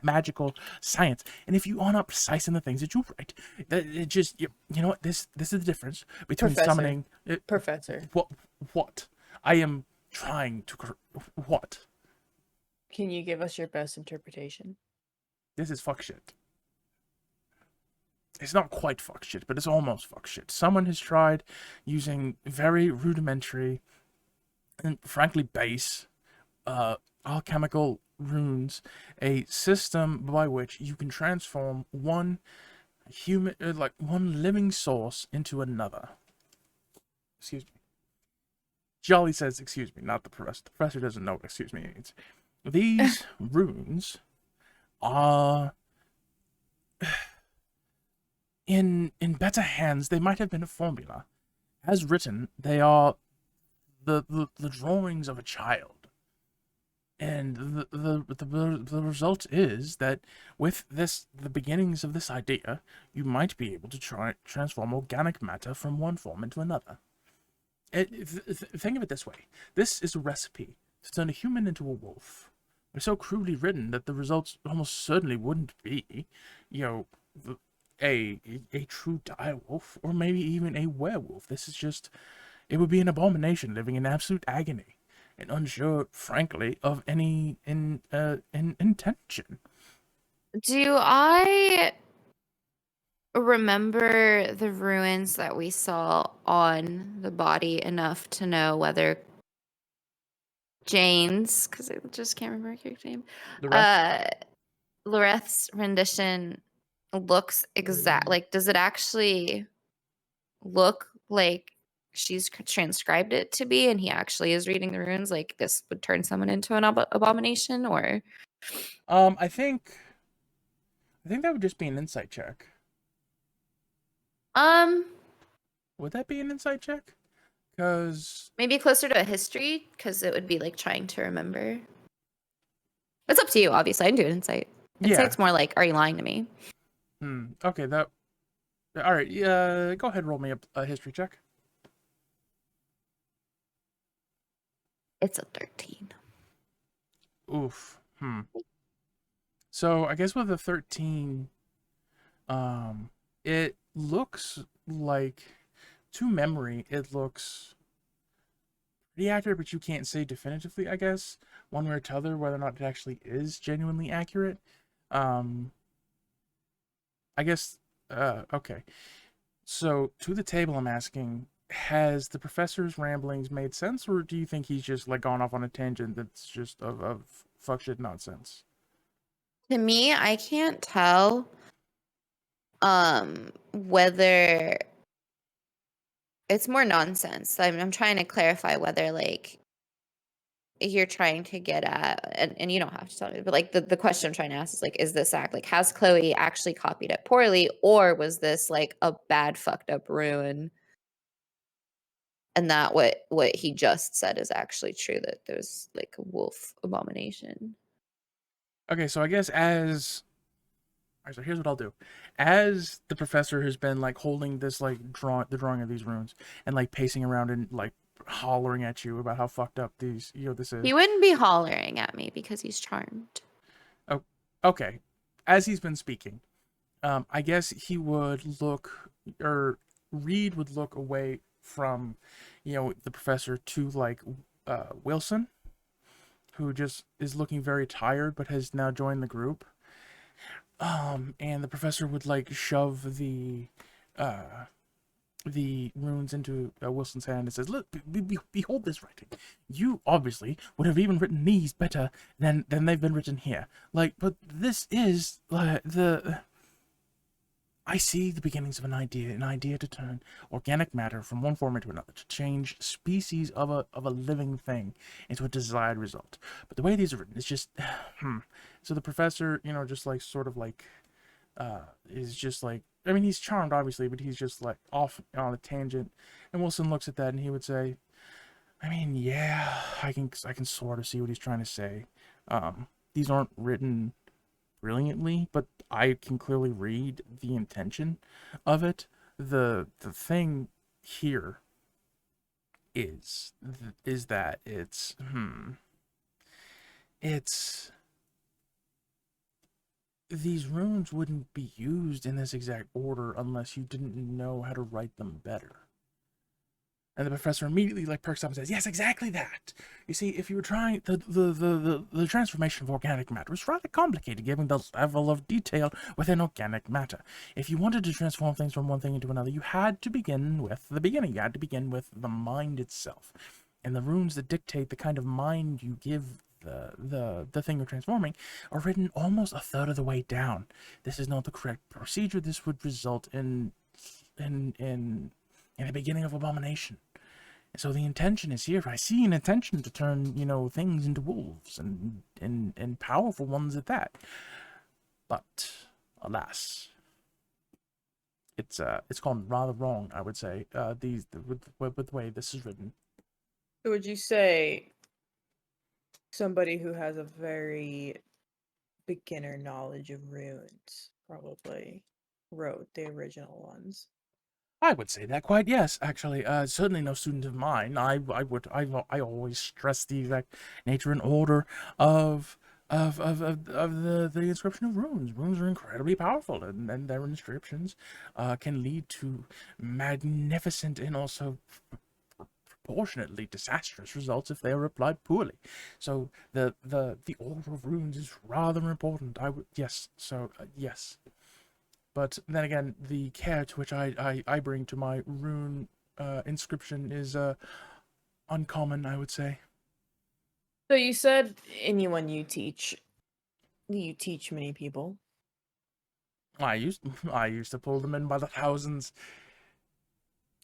magical science. And if you are not precise in the things that you write, that it just you know what, this is the difference between Professor. summoning Professor, what I am trying to what can you give us your best interpretation? this is fuck shit. It's not quite fuck shit, but it's almost fuck shit. Someone has tried using very rudimentary and frankly base alchemical runes, a system by which you can transform one human, like one living source into another. Excuse me. Jolly says, excuse me, not the professor. The professor doesn't know what excuse me means. These runes are in better hands. They might have been a formula. As written, they are the drawings of a child. And the result is that with the beginnings of this idea, you might be able to transform organic matter from one form into another. Think of it this way: this is a recipe to turn a human into a wolf. They're so crudely written that the results almost certainly wouldn't be, you know, a true dire wolf or maybe even a werewolf. This is just, it would be an abomination living in absolute agony and unsure, frankly, of any intention. Do I remember the ruins that we saw on the body enough to know whether Jane's, because I just can't remember her character name, The rest, Loreth's rendition looks like, does it actually look like she's transcribed it to be and he actually is reading the runes, like this would turn someone into an abomination? Or I think that would just be an insight check. Would that be an insight check? Because maybe closer to a history, because it would be like trying to remember. It's up to you, obviously. I can do an insight. Insight's more like, are you lying to me? Okay, that. All right. Yeah. Go ahead. Roll me a history check. It's a 13. Oof. So I guess with a 13, it looks like, to memory, it looks pretty accurate, but you can't say definitively, I guess, one way or t'other, whether or not it actually is genuinely accurate. I guess, okay. So, to the table, I'm asking, has the professor's ramblings made sense, or do you think he's just, like, gone off on a tangent that's just of fuck shit nonsense? To me, I can't tell whether it's more nonsense. I'm trying to clarify whether, like, you're trying to get at, and you don't have to tell me, but like the question I'm trying to ask is like, is this act like, has Chloe actually copied it poorly, or was this like a bad fucked up ruin, and that what he just said is actually true, that there's like a wolf abomination? Okay, so I guess so here's what I'll do. As the professor has been like holding this like the drawing of these runes and like pacing around and like hollering at you about how fucked up this is. He wouldn't be hollering at me because he's charmed. Oh, okay. As he's been speaking, I guess he would look, or Reed would look away from, the professor to like Wilson, who just is looking very tired but has now joined the group. And the professor would like shove the runes into Wilson's hand and says, "Look, behold this writing. You obviously would have even written these better than they've been written here. Like, but this is I see the beginnings of an idea to turn organic matter from one form into another, to change species of a living thing into a desired result. But the way these are written is just, So the professor, just like sort of like, is just like, I mean, he's charmed obviously, but he's just like off on a tangent. And Wilson looks at that and he would say, I mean, yeah, I can sort of see what he's trying to say. These aren't written brilliantly, but I can clearly read the intention of it. The thing here is that it's these runes wouldn't be used in this exact order unless you didn't know how to write them better. And the professor immediately like perks up and says, "Yes, exactly that. You see, if you were trying the transformation of organic matter is rather complicated, given the level of detail within organic matter. If you wanted to transform things from one thing into another, you had to begin with the beginning. You had to begin with the mind itself, and the runes that dictate the kind of mind you give the thing you're transforming are written almost a third of the way down. This is not the correct procedure. This would result in the beginning of abomination. So the intention is here. I see an intention to turn, things into wolves and powerful ones at that. But alas, it's gone rather wrong, I would say. With the way this is written. So would you say somebody who has a very beginner knowledge of runes probably wrote the original ones? I would say that quite yes, actually. Certainly no student of mine. I always stress the exact nature and order of the inscription of runes. Runes are incredibly powerful, and their inscriptions can lead to magnificent and also proportionately disastrous results if they are applied poorly. So the order of runes is rather important. Yes. So yes. But then again, the care to which I bring to my rune inscription is uncommon, I would say. So you said anyone you teach many people. I used to pull them in by the thousands.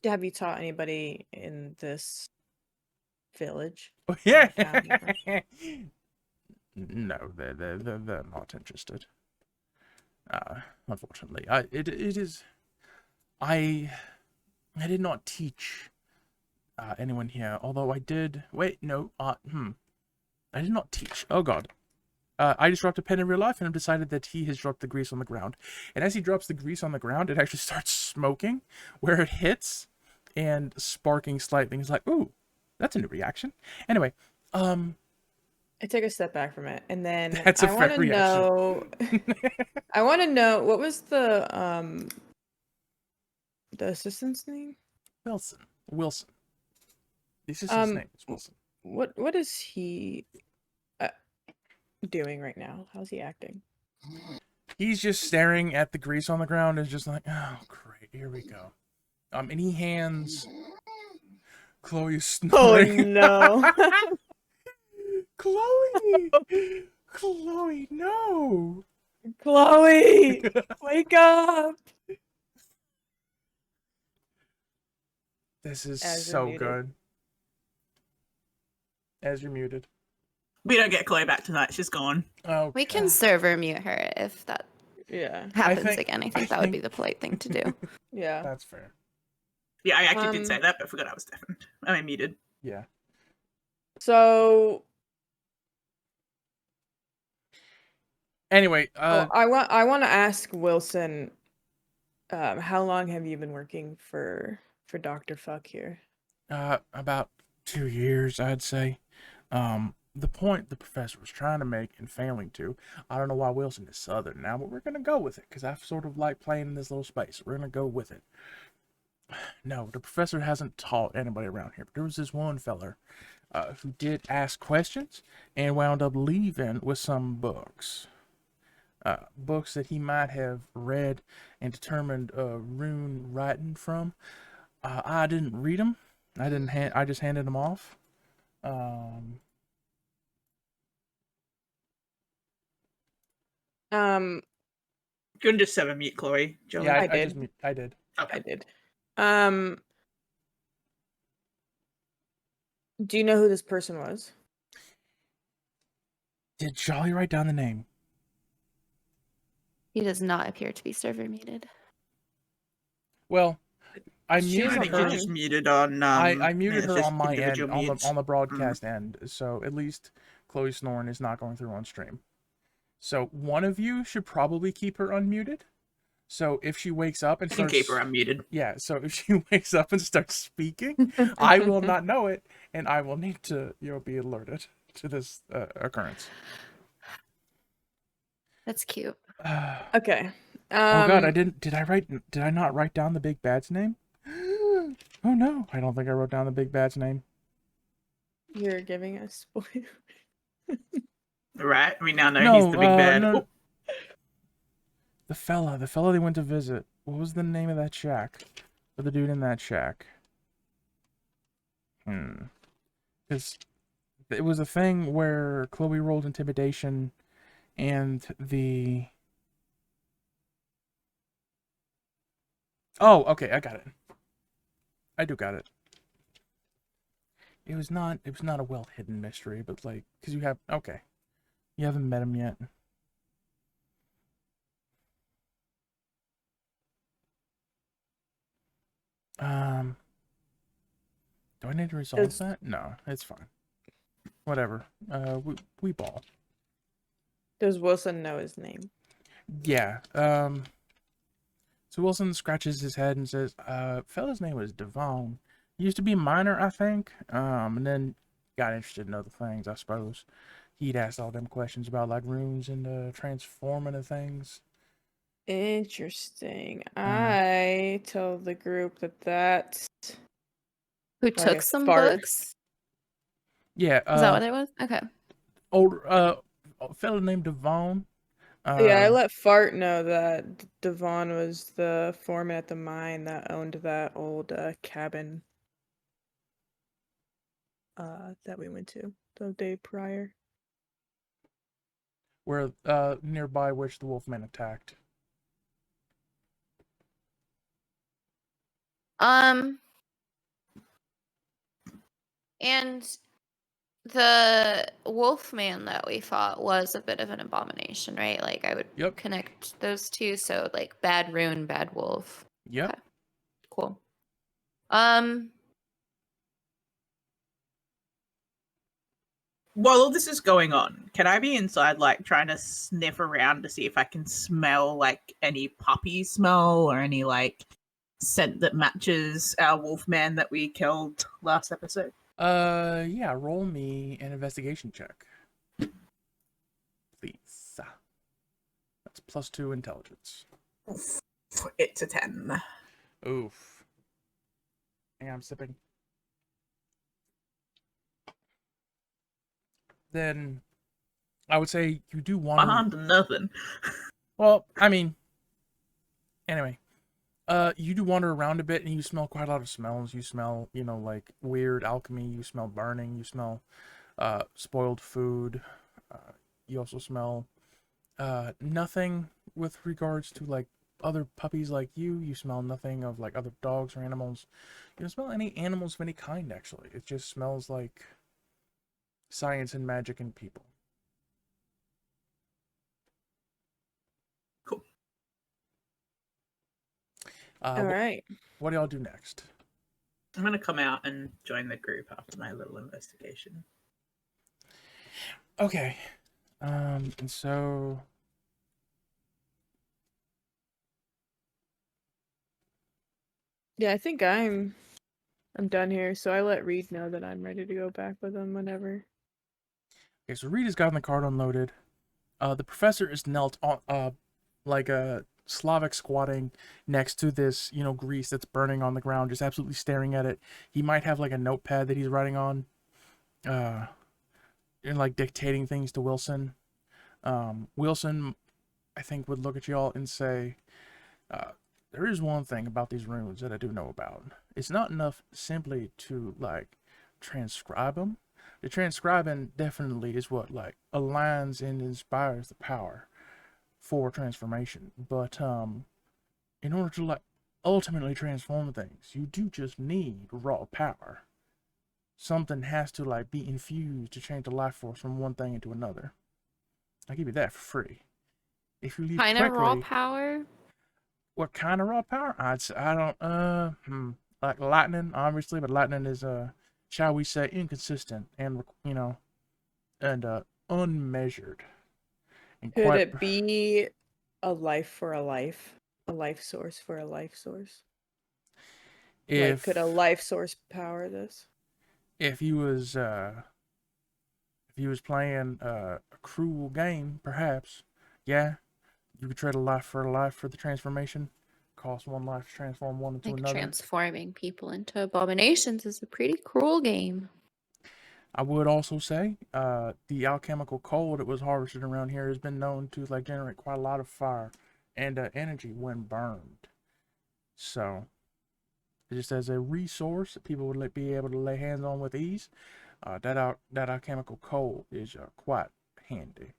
Have you taught anybody in this village? Yeah. town or- No, they're not interested. Unfortunately, it is. I did not teach anyone here, although I did. Wait, no. I did not teach. Oh God. I just dropped a pen in real life and I've decided that he has dropped the grease on the ground. And as he drops the grease on the ground, it actually starts smoking where it hits and sparking slightly. He's like, ooh, that's a new reaction. Anyway, I take a step back from it, and then That's a I want fair to reaction. know. I want to know what was the assistant's name? Wilson. This is his name. It's Wilson. What is he doing right now? How's he acting? He's just staring at the grease on the ground and just like, oh, great, here we go. And he hands Chloe Oh snoring. no! Chloe! Chloe, no! Chloe, wake up! This is As you're so muted. good. As you're muted. We don't get Chloe back tonight. She's gone. Oh, We can server mute her if that Yeah, happens think- again. I I think that would be think- the polite thing to do. yeah. That's fair. Yeah, I actually did say Um, that, but forgot I was different. I mean, muted. Yeah. So Anyway, I want to ask Wilson, how long have you been working for Dr. Fuck here? about 2 years, I'd say. The point the professor was trying to make and failing to, I don't know why Wilson is Southern now, but we're gonna go with it because I sort of like playing in this little space. We're gonna go with it. No, the professor hasn't taught anybody around here, but there was this one feller who did ask questions and wound up leaving with some books. Books that he might have read and determined rune writing from. I didn't read them. I just handed them off. You can just 7 mute Chloe. Jolly. Yeah, I I did. just I did. Okay. I did. Do you know who this person was? Did Jolly write down the name? He does not appear to be server muted. Well, I She's I muted think on you're her. just muted on. I muted it's her just on my end, individual mutes. on the broadcast end, so at least Chloe Snoring is not going through on stream. So one of you should probably keep her unmuted. So if she wakes up and I can starts, keep her unmuted. yeah. So if she wakes up and starts speaking, I will not know it, and I will need to, be alerted to this occurrence. That's cute. Okay. Oh God, Did I not write down the big bad's name? Oh no, I don't think I wrote down the big bad's name. You're giving us spoilers. Right? We now know he's the big bad. No. Oh, The fella they went to visit. What was the name of that shack? Or the dude in that shack? Because it was a thing where Chloe rolled intimidation and the... Oh, okay, I got it. I do got it. It was not a well-hidden mystery, but like, because you have... Okay. You haven't met him yet. Do I need to resolve Does- that? No, it's fine. Whatever. We ball. Does Wilson know his name? Yeah. So Wilson scratches his head and says, fella's name was Devon. He used to be a miner, I think. And then got interested in other things, I suppose. He'd asked all them questions about like runes and transforming of things. Interesting. I told the group that's Who like took a some fart. books? Yeah, Is that what it was? Okay. a fella named Devon. Yeah, I let Fart know that Devon was the foreman at the mine that owned that old cabin that we went to the day prior. where nearby which the Wolfman attacked. And the wolfman that we fought was a bit of an abomination, right? Like I would Yep. connect those two. So like bad rune, bad wolf. Yep. Okay. Cool. While all this is going on, can I be inside, like, trying to sniff around to see if I can smell, like, any puppy smell or any, like, scent that matches our wolfman that we killed last episode? Yeah, roll me an investigation check. Please. That's +2 intelligence. It's a 10. Oof. Hang on, I'm sipping. Then I would say you do wander. Behind nothing. Well, I mean, anyway, you do wander around a bit, and you smell quite a lot of smells. You smell, like weird alchemy. You smell burning. You smell, spoiled food. You also smell, nothing with regards to like other puppies like you. You smell nothing of like other dogs or animals. You don't smell any animals of any kind. Actually, it just smells like science and magic and people. Cool. All right. What do y'all do next? I'm going to come out and join the group after my little investigation. Okay. And so Yeah, I think I'm done here, so I let Reed know that I'm ready to go back with him whenever. okay, so Reed has gotten the cart unloaded. The professor is knelt on like a Slavic squatting next to this, grease that's burning on the ground, just absolutely staring at it. He might have like a notepad that he's writing on, and like dictating things to Wilson. Wilson, I think, would look at y'all and say, there is one thing about these runes that I do know about. It's not enough simply to like transcribe them. The transcribing definitely is what like aligns and inspires the power for transformation. But in order to like ultimately transform things, you do just need raw power. Something has to like be infused to change the life force from one thing into another. I'll give you that for free. If you leave Kind of raw quickly, power. what kind of raw power? I don't like lightning, obviously, but lightning is shall we say inconsistent and and unmeasured. And Could quite it be a life for a life? A life source for a life source? Like, could a life source power this? if he was playing a cruel game, perhaps, yeah, you could trade a life for the transformation. Cost one life to transform one into Like another. transforming people into abominations is a pretty cruel game. I would also say, the alchemical coal that was harvested around here has been known to like generate quite a lot of fire and energy when burned. So, just as a resource that people would be able to lay hands on with ease, that alchemical coal is quite handy.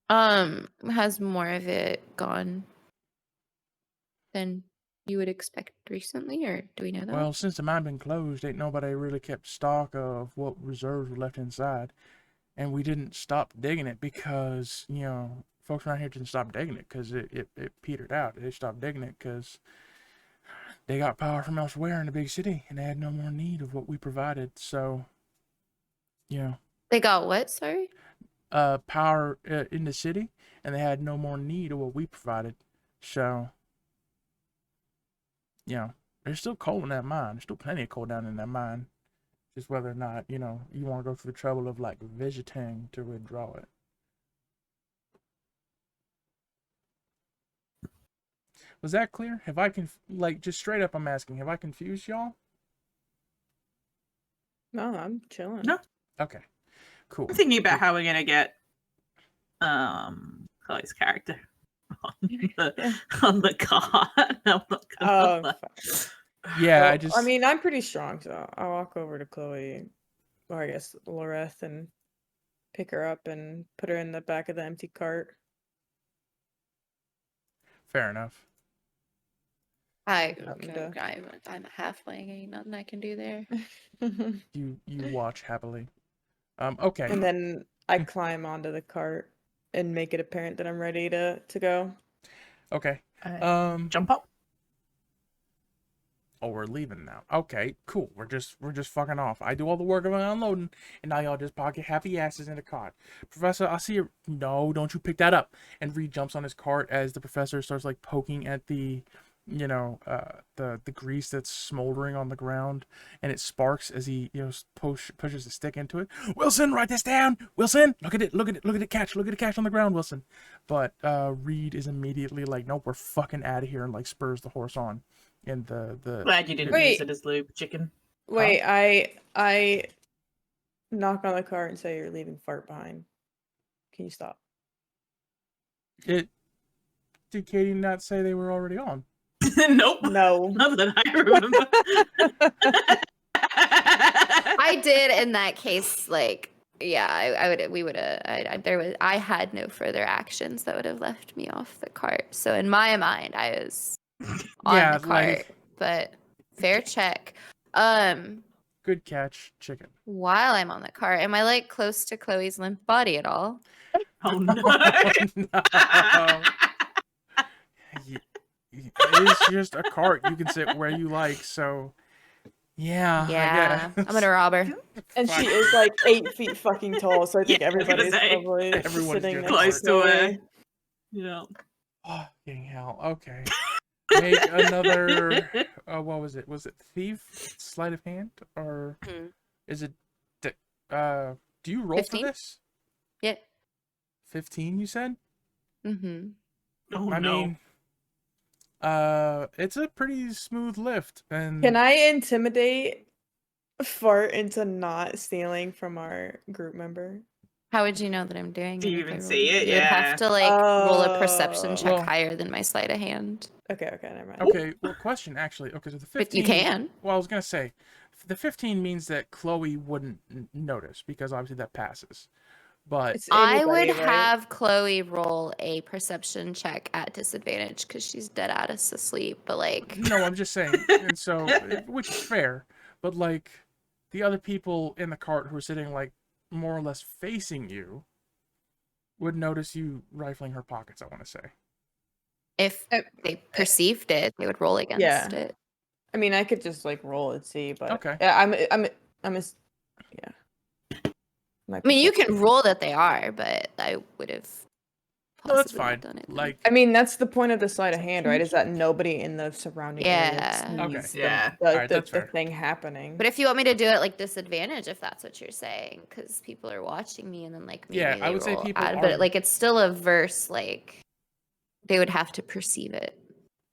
Has more of it gone than you would expect recently, or do we know that? Well, since the mine been closed, ain't nobody really kept stock of what reserves were left inside. And we didn't stop digging it because, folks around here didn't stop digging it because it petered out. They stopped digging it because they got power from elsewhere in the big city and they had no more need of what we provided. So, They got what? Sorry. power in the city and they had no more need of what we provided. So, you know, there's still coal in that mine. There's still plenty of coal down in that mine. Just whether or not, you know, you want to go through the trouble of like visiting to withdraw it. Was that clear? Have I like just straight up I'm asking, have I confused y'all? No, I'm chilling. No. Okay. Cool. I'm thinking about how we're gonna get Chloe's character on the cart. I'm not gonna lie. Yeah, Well, I just I mean, I'm pretty strong, so I'll walk over to Chloe, or I guess Loreth, and pick her up and put her in the back of the empty cart. fair enough. I'm to- a halfling. Ain't nothing I can do there. You watch happily. Okay. And then I climb onto the cart and make it apparent that I'm ready to go. Okay. Jump up. Oh, we're leaving now. Okay, cool. We're just fucking off. I do all the work of unloading, and now y'all just pocket happy asses in the cart. Professor, I see you. No, don't you pick that up. And Reed jumps on his cart as the professor starts like poking at the, you know, the grease that's smoldering on the ground, and it sparks as he, you know, pushes the stick into it. Wilson, write this down. Wilson, look at it. Look at it. Look at it catch. Look at it catch on the ground, Wilson. But Reed is immediately like, nope, we're fucking out of here, and like spurs the horse on. And the Glad you didn't Wait. use it as lube, chicken. Wait, I knock on the cart and say you're leaving fart behind. Can you stop? Did Katie not say they were already on? Nope. No. Not that I remember. I did in that case, like, yeah, I had no further actions that would have left me off the cart. So in my mind, I was on Yeah, the cart, like- but fair check. Good catch, chicken. While I'm on the cart, am I like close to Chloe's limp body at all? Oh no. No. It is just a cart. You can sit where you like, so yeah. Yeah, I guess. I'm gonna rob her. And she is like 8 feet fucking tall, so I think Yeah, I was gonna everybody's say. probably Everyone's sitting just next close to to her. Chloe. Yeah. Fucking hell. Okay. Make another. What was it? Was it thief? Sleight of hand, or Hmm. is it? Do you roll 15? for this? Yeah. 15, you said? Mm-hmm. Oh I no. mean, it's a pretty smooth lift, and Can I intimidate Fart into not stealing from our group member? How would you know that I'm doing Do it you if I even rolled see it? You would have Yeah. to like roll a perception Oh. check Well- higher than my sleight of hand. Okay, never mind. okay. Well, question actually. Okay, so the 15. But you can. Well, I was gonna say, the 15 means that Chloe wouldn't notice because obviously that passes. But It's I would anybody, right? have Chloe roll a perception check at disadvantage because she's dead ass asleep. But like, no, I'm just saying, and so which is fair. But like, the other people in the cart who are sitting like more or less facing you would notice you rifling her pockets. I want to say. if they perceived it, they would roll against Yeah. it. I mean, I could just like roll and see, but Okay. yeah, yeah. I mean, you can roll that they are, but I would have. No, that's possibly not fine. done it then. Like, I mean, that's the point of the sleight of hand, right? Is that nobody in the surrounding Yeah. area Okay. sees Yeah. the, Alright, the, that's the fair. thing happening. But if you want me to do it like disadvantage, if that's what you're saying, because people are watching me, and then like maybe Yeah, I they would say roll people odd, are- but like it's still a verse. Like they would have to perceive it.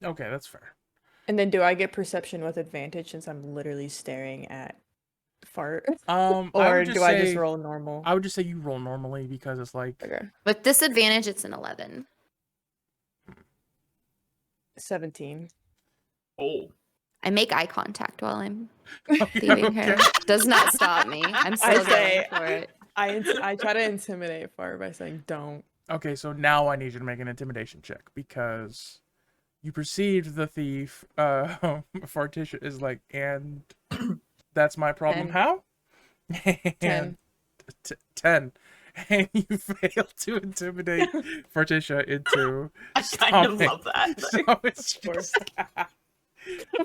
okay, that's fair. And then do I get perception with advantage since I'm literally staring at Fart? I Or would just do I just say- roll normal? I would just say you roll normally because it's like Okay. With disadvantage, it's an 11. 17. Oh. I make eye contact while I'm okay, thieving her. okay. Does not stop me. I'm I still say- going for it. I try to intimidate Fart by saying don't. Okay, so now I need you to make an intimidation check because you perceived the thief. Fartitia is like, and that's my problem. 10. How? 10. 10. And you fail to intimidate Fartitia into I kind of stopping. love that. So it's course. just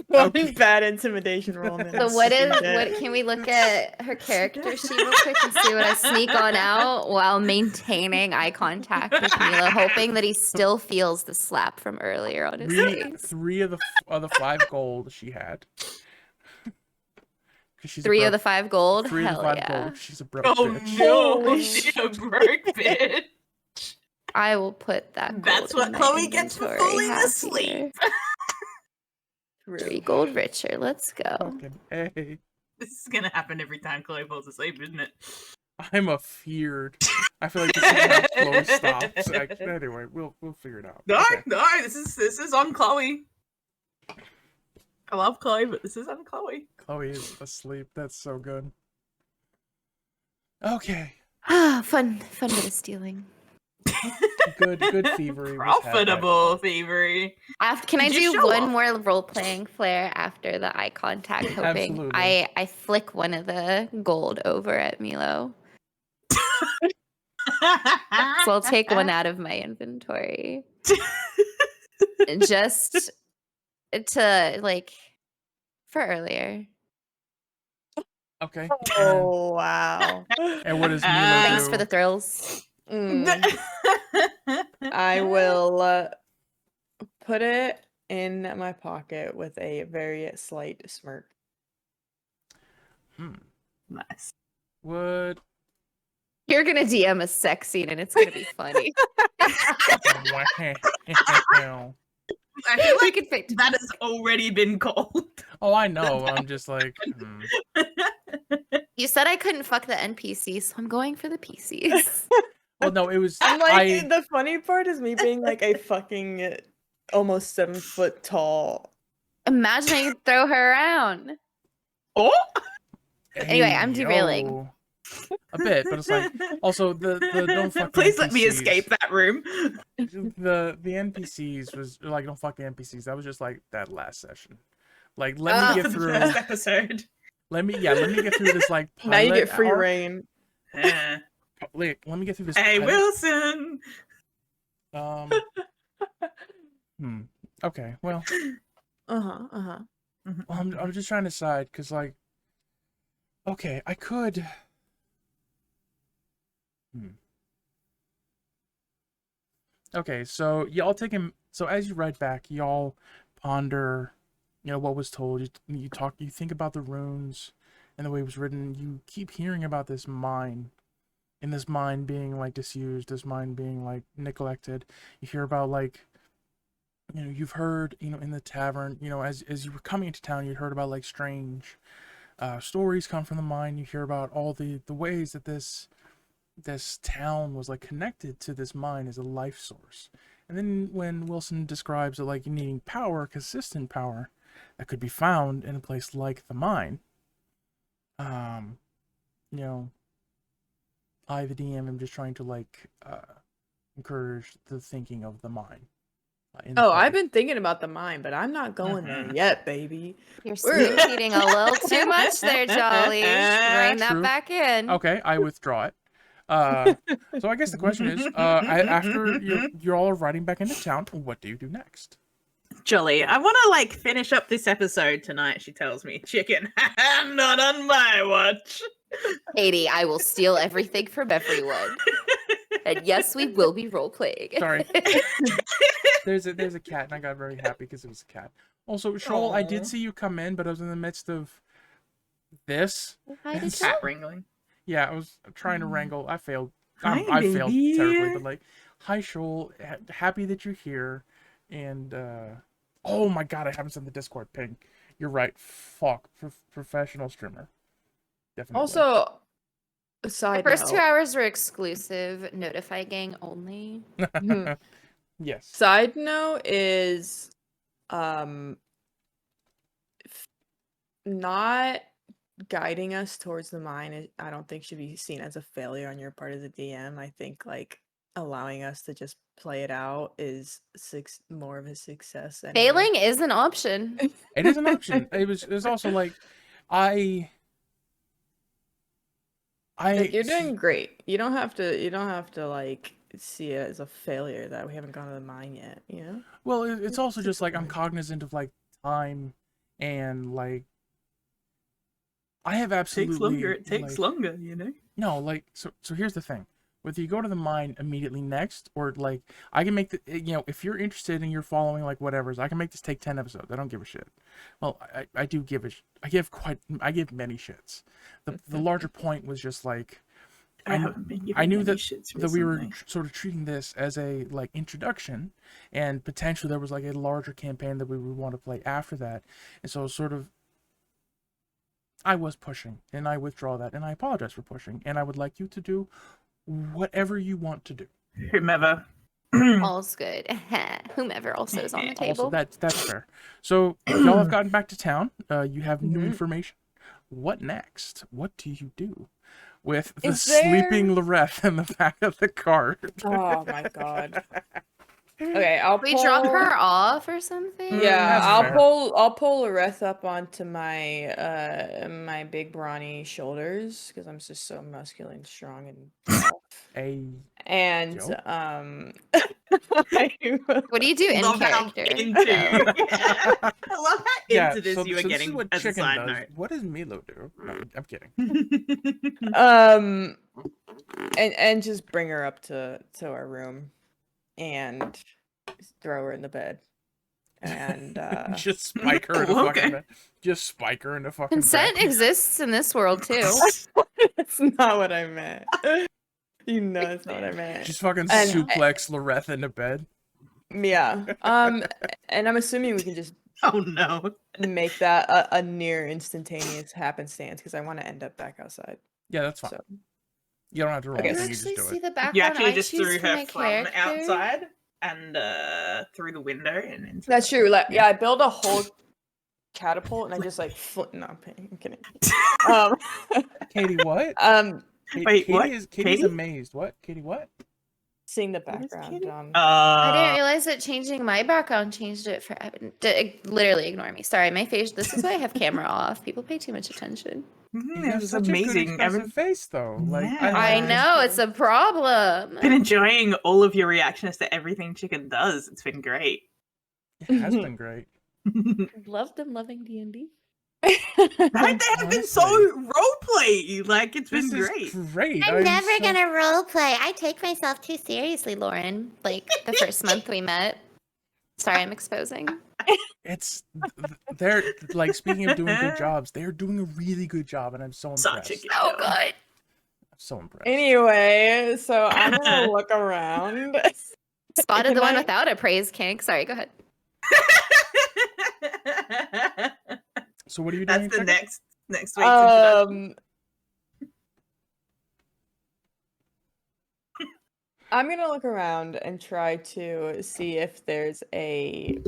One Okay. bad intimidation roll. And then So what is fucking what? dead. Can we look at her character sheet real quick and see what I sneak on out while maintaining eye contact with Milo, hoping that he still feels the slap from earlier on his face. Three of the 5 gold she had. 'Cause she's a 3 of broke- the 5 gold. 3 of the Hell 5 yeah! gold. She's a broke Oh bitch. no, Holy she's a broke bitch. I will put that. That's gold what in my Chloe gets for inventory falling half asleep. year. 3 gold richer. Let's go. Fucking A. This is gonna happen every time Chloe falls asleep, isn't it? I'm afeared. I feel like this is how Chloe stops. Anyway, we'll figure it out. No, Okay. no, this is on Chloe. I love Chloe, but this is on Chloe. Chloe is asleep. That's so good. Okay. Ah, fun bit of stealing. Good thievery. was had by Profitable all. thievery. Can I Did you do show one off? more role playing flair after the eye contact? Hoping Absolutely. I flick one of the gold over at Milo. So I'll take one out of my inventory. Just to like for earlier. Okay. Oh wow. And what does Milo Thanks do? for the thrills. I will put it in my pocket with a very slight smirk. Nice. Would You're gonna DM a sex scene and it's gonna be funny. Wow. I feel We like could fit. that has already been called. Oh, I know. I'm just like, You said I couldn't fuck the NPCs, so I'm going for the PCs. Well, no, it was. I'm like, I the funny part is me being like a fucking almost 7 foot tall. Imagine I could throw her around. Oh, Anyway, I'm derailing. yo. A bit, but it's like also the don't fuck the please let me NPCs. escape that room. The NPCs was like don't fuck the NPCs. That was just like that last session. Like let me get For the through. first episode. Let me get through this like pilot Now you get free arc. reign. Yeah. Like, let me get through this. Hey, pilot- Wilson. Okay. Well, well, I'm just trying to decide because like. Okay, I could. Okay, so y'all take him. So as you write back, y'all ponder, what was told. You talk. You think about the runes and the way it was written. You keep hearing about this mine, and this mine being like disused, this mine being like neglected. You hear about like, you've heard, in the tavern, as you were coming into town, you heard about like strange stories come from the mine. You hear about all the ways that this town was like connected to this mine as a life source. And then when Wilson describes it like needing power, consistent power that could be found in a place like the mine, I the DM am just trying to like encourage the thinking of the mine. Oh, I've been thinking about the mine, but I'm not going there yet, baby. You're spoon feeding a little too much there, Jolly. Rein that True. back in. Okay, I withdraw it. So I guess the question is, after you're all riding back into town, what do you do next? Jolly, I want to finish up this episode tonight. She tells me, "Chicken, not on my watch." Katie, I will steal everything from everyone. And yes, we will be role playing. Sorry. There's a cat, and I got very happy because it was a cat. Also, Shoal, I did Aw. see you come in, but I was in the midst of this. Hi, And Nicole. Cat wrangling. Yeah, I was trying to wrangle. I failed. Hi, I failed baby. terribly, but hi, Shoal. Happy that you're here. And, oh my god, I haven't sent the Discord ping. You're right. Fuck. Professional streamer. Definitely. Also, The side first 2 note, hours were exclusive, notify gang only. Yes. side note is, not guiding us towards the mine. I don't think should be seen as a failure on your part as a DM. I think allowing us to just play it out is more of a success. Anyway. Failing is an option. It is an option. It was also like, You're doing great. You don't have to see it as a failure that we haven't gone to the mine yet, Well, it's also just like I'm different. cognizant of like time and like I have absolutely Takes longer. It takes like, longer, you know. no, like so here's the thing. Whether you go to the mine immediately next or like I can make the if you're interested and you're following like whatever's, I can make this take 10 episodes. I don't give a shit. Well, I do give I give many shits. The larger point was just like I haven't been given I knew any that shits that we were recently. sort of treating this as a like introduction, and potentially there was like a larger campaign that we would want to play after that, and so sort of I was pushing, and I withdraw that, and I apologize for pushing, and I would like you to do whatever you want to do. Whomever. All's good. Whomever also is on the table. Also, that's fair. So y'all have gotten back to town. You have new Mhm. information. What next? What do you do with the Is there- sleeping Loreth in the back of the cart? Oh my god. Okay, I'll We pull... drop her off or something? Yeah, That's I'll fair. pull Areth up onto my my big brawny shoulders because I'm just so muscular and strong and tall. And Yo. What do you do in Love how character? into. though? I love how Yeah, into this so, you were so this is getting what as a chicken side does. What does Milo do? No, I'm kidding. note. And just bring her up to our room and throw her in the bed. And Just spike her in the Oh, fucking okay. bed. Just spike her in the fucking Consent bed. exists in this world too. that's not what I meant. You know that's not what I meant. Just fucking And- suplex Loreth into bed. Yeah. And I'm assuming we can just Oh no. make that a near instantaneous happenstance because I want to end up back outside. Yeah, that's fine. So You don't have to roll Okay. You anything, you actually just do see it. the background You actually I just choose threw for her my from character? outside and through the window and into that's the- true. Like, yeah, I build a whole catapult and I just like no, I'm kidding. Katie, what? Wait, what? Katie's Katie? amazed. What? Katie, what? Seeing the What is background. Katie? I didn't realize that changing my background changed it for literally ignore me. Sorry, my face. This is why I have camera off. People pay too much attention. You it have was such a good amazing. expressive face, though. Like Yeah. I like know it's a problem. Been enjoying all of your reactions to everything Chicken does. It's been great. It has been great. Loved and loving D&D. They have been so Honestly. roleplay. Like it's This been is great. great. I'm never so- gonna roleplay. I take myself too seriously, Lauren. Like the first month we met. Sorry, I'm exposing. It's they're like speaking of doing good jobs, they're doing a really good job, and I'm so impressed. Such a good Oh, job. good. I'm so impressed. Anyway, so I'm gonna look around. Spotted Can the one I- without a praise kink. Sorry, go ahead. So what are you doing? That's the Chicken? next week's introduction. I'm gonna look around and try to see if there's a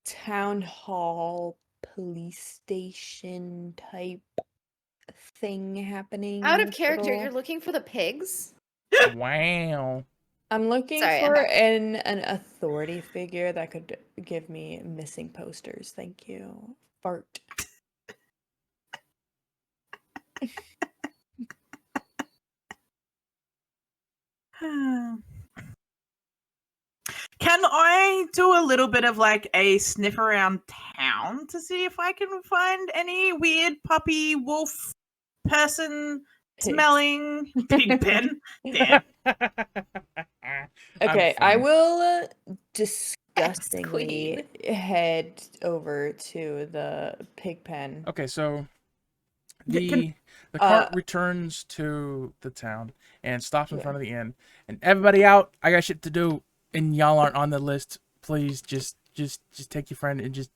town hall, police station type thing happening. Out in of this character, little- you're looking for the pigs? Wow. I'm looking Sorry, I'm for back. an authority figure that could give me missing posters. Thank you. Fart. Can I do a little bit of like a sniff around town to see if I can find any weird puppy wolf person Pigs. smelling pig pen? Damn. Okay, I will disgustingly Ex-queen. head over to the pig pen. Okay, so Yeah, can- the cart Uh, returns to the town and stops in Yeah. front of the inn. And everybody out! I got shit to do, and y'all aren't on the list. Please, just take your friend and just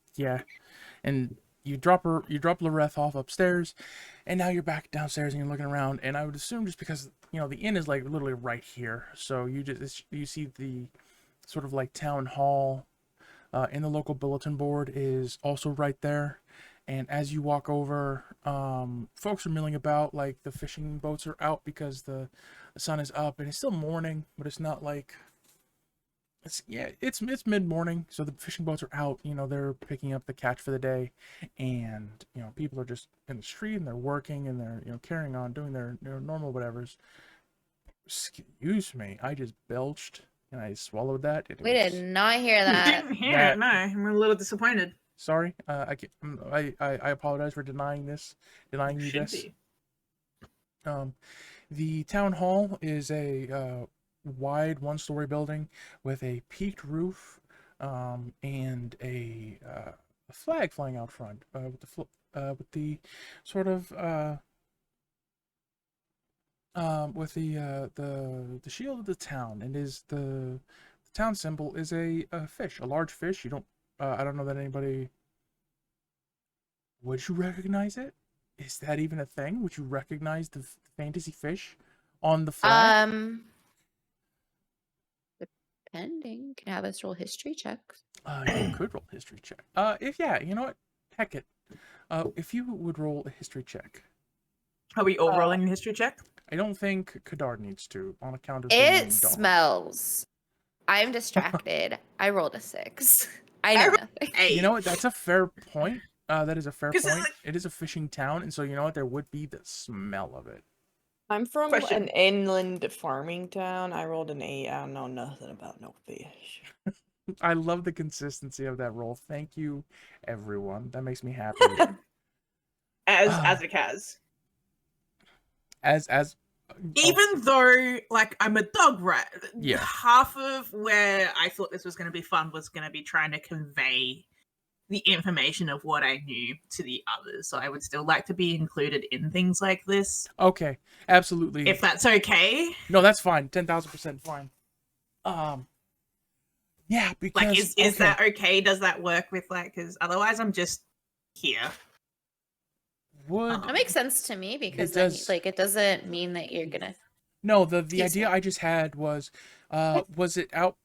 and you drop Loreth off upstairs, and now you're back downstairs and you're looking around. And I would assume just because the inn is like literally right here, so you see the sort of like town hall, in the local bulletin board is also right there. And as you walk over, folks are milling about, like the fishing boats are out because the sun is up, and it's still morning, but it's not like it's mid-morning, so the fishing boats are out, they're picking up the catch for the day, and people are just in the street and they're working and they're carrying on doing their normal whatevers. Excuse me, I just belched and I swallowed that. We did not hear I that. didn't hear that- it. No, I'm a little disappointed. Sorry, I apologize for denying you Should this. be. The town hall is a wide one-story building with a peaked roof, and a flag flying out front, with the sort of with the shield of the town, and is the town symbol is a fish, a large fish. You don't I don't know that anybody. Would you recognize it? Is that even a thing? Would you recognize the fantasy fish on the flag? Depending. Can have us roll history checks. You could roll a history check. You know what? Heck it. If you would roll a history check. Are we all rolling a history check? I don't think Kadar needs to on account of being It dumb. smells. I'm distracted. I rolled a 6. I know nothing. You know what? That's a fair point. That is a fair 'Cause it's point. like- It is a fishing town, and so you know what? There would be the smell of it. I'm from Question. an inland farming town. I rolled an 8. I don't know nothing about no fish. I love the consistency of that roll. Thank you, everyone. That makes me happy. As it has. as Even though, like, I'm a dog rat, Yeah. half of where I thought this was going to be fun was going to be trying to convey the information of what I knew to the others. So I would still like to be included in things like this, okay, absolutely. if that's okay. No, that's fine. 10,000% fine. Yeah, because Like, is that okay? Does that work with, like, because otherwise I'm just here. would That makes sense to me because It then, does. like, it doesn't mean that you're gonna. no the Excuse idea me. I just had was it out?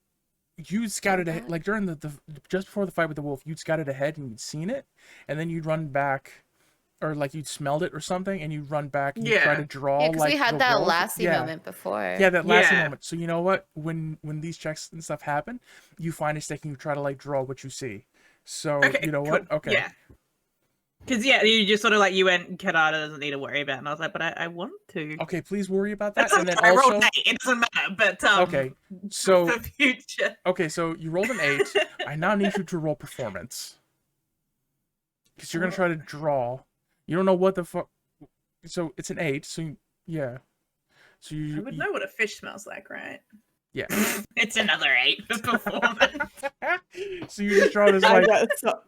You scouted ahead, like during the just before the fight with the wolf. You'd scouted ahead and you'd seen it, and then you'd run back, or like you'd smelled it or something, and you'd run back and you'd try Yeah. to draw. Yeah, because like we had the that wolf. lassie Yeah. moment before. Yeah, that last Yeah. moment. So you know what? When these checks and stuff happen, you find a stick and you try to like draw what you see. So Okay, you know what? cool. Okay. Yeah. Because, yeah, you just sort of, like, you went, Kadada doesn't need to worry about it. And I was like, but I want to. Okay, please worry about that. That's And then I rolled also, an 8. It doesn't matter, but, okay, so for future. okay, so you rolled an 8. I now need you to roll performance. Because you're gonna try to draw. You don't know what the fuck. So it's an 8. So yeah. So I you. would know what a fish smells like, right? Yeah. It's another 8 for performance. So you just draw this I like. got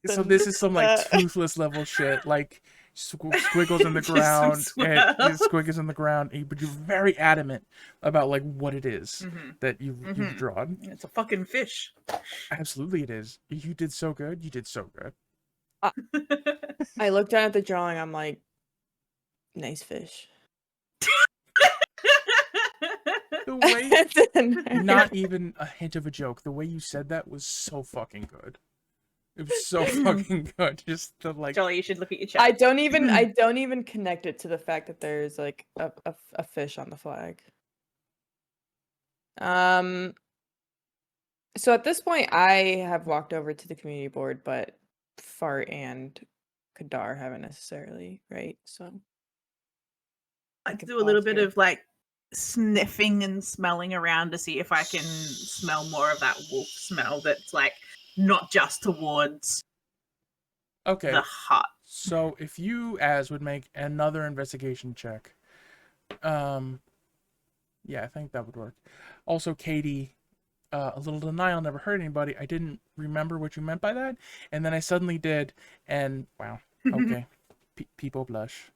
So this is some like Uh, toothless level shit, like squiggles in the Just some ground, and swirls. just squiggles in the ground. But you're very adamant about like what it is Mhm. that you've Mhm. drawn. It's a fucking fish. Absolutely, it is. You did so good. You did so good. I looked down at the drawing. I'm like, nice fish. The way, And then- not even a hint of a joke. The way you said that was so fucking good. It was so fucking good. Just the like. Jolly, you should look at your I chat. don't even connect it to the fact that there's like a fish on the flag. So at this point I have walked over to the community board, but Fart and Kadar haven't necessarily, right? So I could can do a little pause bit here. of like sniffing and smelling around to see if I can smell more of that wolf smell that's like not just towards Okay. the hut. So if you as would make another investigation check, yeah, I think that would work. Also, Katie, a little denial never hurt anybody. I didn't remember what you meant by that, and then I suddenly did, and wow, okay, people blush.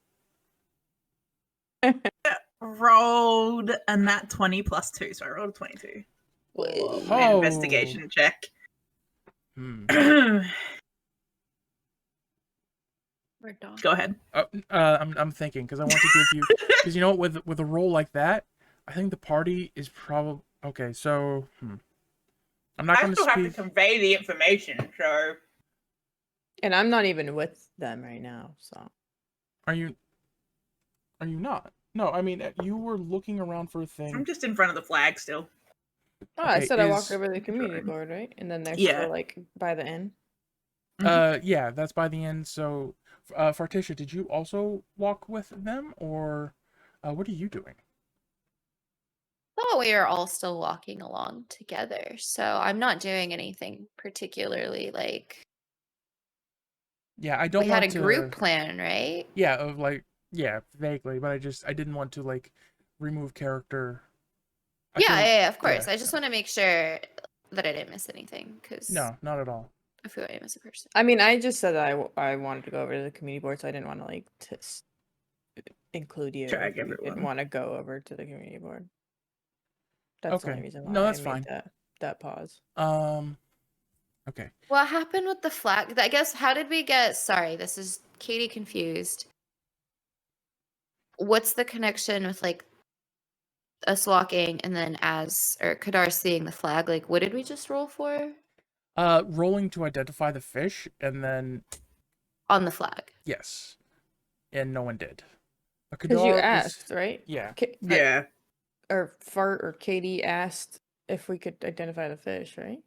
Rolled a nat 20 plus 2, so I rolled a 22. Whoa. My Oh. investigation check. Hmm. We're done. Go ahead. I'm thinking because I want to give you because you know what, with a roll like that, I think the party is probably okay. So I'm not I going to still have to speak. convey the information, so and I'm not even with them right now, so Are you not? No, I mean you were looking around for a I'm thing. just in front of the flag still. oh, I Okay, said I walked is- over to the community Sure. board, right? And then they're Yeah. still like by the inn. Yeah, that's by the end. So, Farticia, did you also walk with them, or what are you doing? thought we were all still walking along together, so I'm not doing anything particularly like. Yeah, I don't We had want a group to. plan, right? Yeah, vaguely, but I didn't want to like remove character. I feel- Yeah, of course. yeah, I just want to make sure that I didn't miss anything because No, not at all. I feel like I miss a person. I mean, I just said that I wanted to go over to the community board, so I didn't want to like include you Drag if you didn't everyone. want to go over to the community board. That's the Okay. only reason why No, that's I fine. made that pause. Okay. What happened with the flag? I guess, how did we get, sorry, this is Katie confused. What's the connection with like us walking and then or Kadar seeing the flag? Like, what did we just roll for? Rolling to identify the fish, and then On the flag. yes, and no one did. Because you Kadar was- asked, right? Yeah. Yeah. Or Fart or Katie asked if we could identify the fish, right?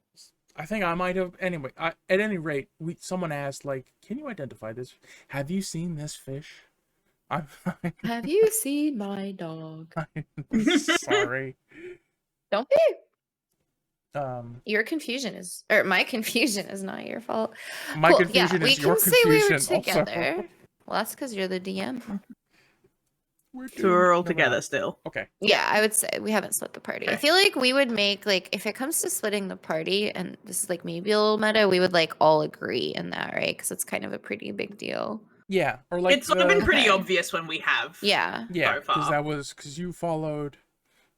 I think I might have. Anyway, at any rate, someone asked, like, "Can you identify this? Have you seen this fish?" Have you seen my dog? I'm sorry. Don't be. Your confusion is, or my confusion is not your fault. My Cool, confusion yeah, we is your can say we were confusion also. together. Well, that's because you're the DM. So we're all No, together not. still. Okay. Yeah, I would say we haven't split the party. I Okay. feel like we would make like if it comes to splitting the party, and this is like maybe a little meta, we would like all agree in that, right? Because it's kind of a pretty big deal. Yeah, or like It's sort of been pretty Okay. obvious when we have. Yeah. yeah, so far. because you followed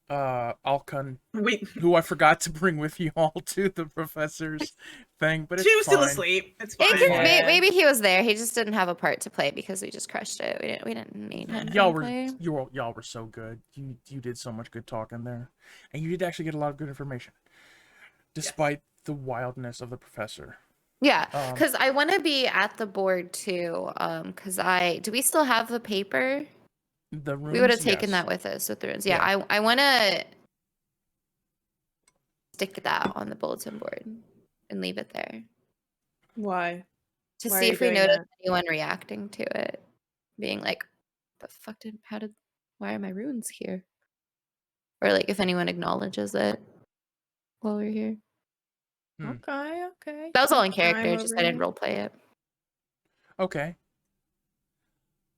Alkun, We who I forgot to bring with you all to the professor's thing, but it's she was still fine. asleep. It's It fine. can, fine. maybe he was there. He just didn't have a part to play because we just crushed it. We didn't need him. to Y'all play. were so good. You did so much good talking there, and you did actually get a lot of good information, despite the wildness of the professor. Yeah, because I want to be at the board too. Because do we still have the paper? The runes, We would have taken yes. that with us with the runes. Yeah, I want to stick that on the bulletin board and leave it there Why? to Why are see you if we doing notice that? anyone reacting to it, being like, "The fuck why are my runes here?" Or like if anyone acknowledges it while we're here. Okay. That was all in Take character. time Just over I didn't here. roleplay it. Okay.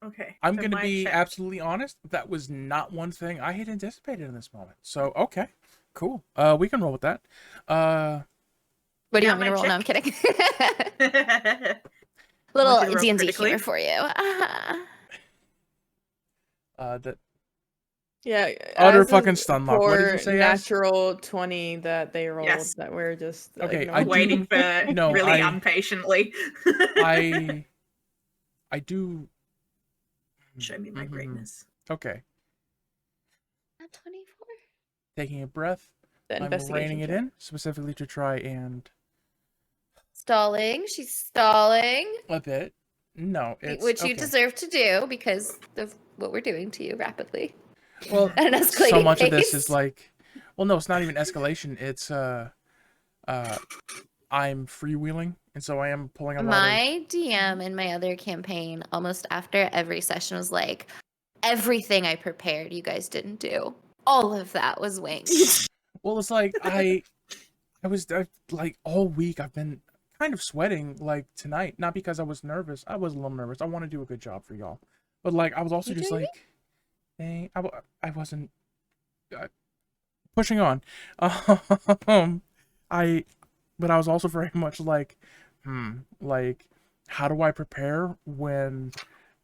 Okay. I'm so going to my be check- absolutely honest. That was not one thing I had anticipated in this moment. So, okay. Cool. We can roll with that. What do you Yeah, want me to my roll? No, I'm check- kidding. I want Little you to roll D&D critically. humor for you. That Yeah. Utter as fucking a stun lock. What did you poor say, Ash? natural 20 that they rolled Yes. that we're just Okay, ignoring. I do- Waiting for No, really I- impatiently. I do. Show me my Mhm. greatness. Okay. Not 24. Taking a breath. The I'm investigation reining it check. in specifically to try and Stalling. She's stalling. a bit. No, it's Which you okay. deserve to do because of what we're doing to you rapidly. Well, At an escalating so much of this pace. is like, well, no, it's not even escalation. It's I'm freewheeling, and so I am pulling a lot of. My DM in my other campaign, almost after every session, was like, everything I prepared, you guys didn't do. All of that was winged. Well, it's like I like all week I've been kind of sweating like tonight, not because I was nervous. I was a little nervous. I want to do a good job for y'all, but like I was also You just doing like, dang, I wasn't pushing on. But I was also very much like, like, how do I prepare when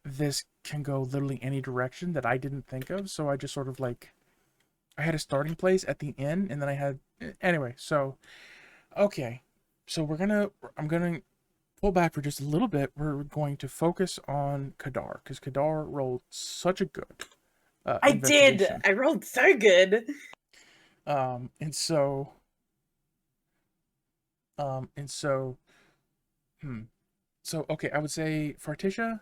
this can go literally any direction that I didn't think of? So I just sort of like, I had a starting place at the end, and then I had, anyway, so, okay. So I'm gonna pull back for just a little bit. We're going to focus on Kadar, because Kadar rolled such a good I did. investigation. I rolled so good. And so, so okay, I would say Fartisha,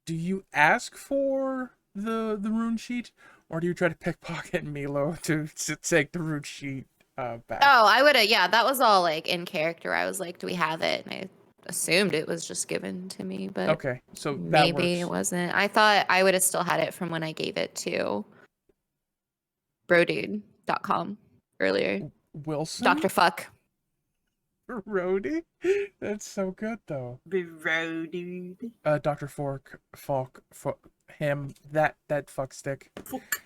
do you ask for the rune sheet, or do you try to pickpocket Milo to take the rune sheet back? Oh, I would have. Yeah, that was all like in character. I was like, do we have it? And I assumed it was just given to me, but Okay, so that maybe it works. wasn't. I thought I would have still had it from when I gave it to brodude.com earlier. Wilson? Dr. Fuck. Rhodey? That's so good, though. Bro, dude. Dr. Falk, him, that fuck stick. Fuck.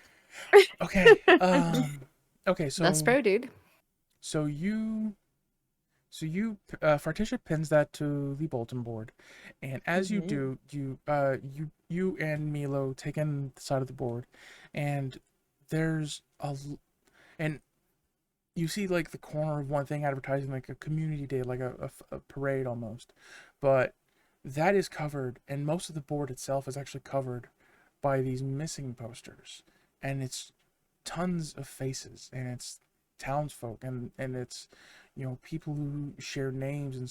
Okay, okay, so... That's Brodude. So you, Farticia pins that to the bulletin board, and as you do, you and Milo take in the side of the board, and there's and you see like the corner of one thing advertising like a community day, like a parade almost, but that is covered, and most of the board itself is actually covered by these missing posters, and it's tons of faces, and it's townsfolk, and it's, you know, people who share names, in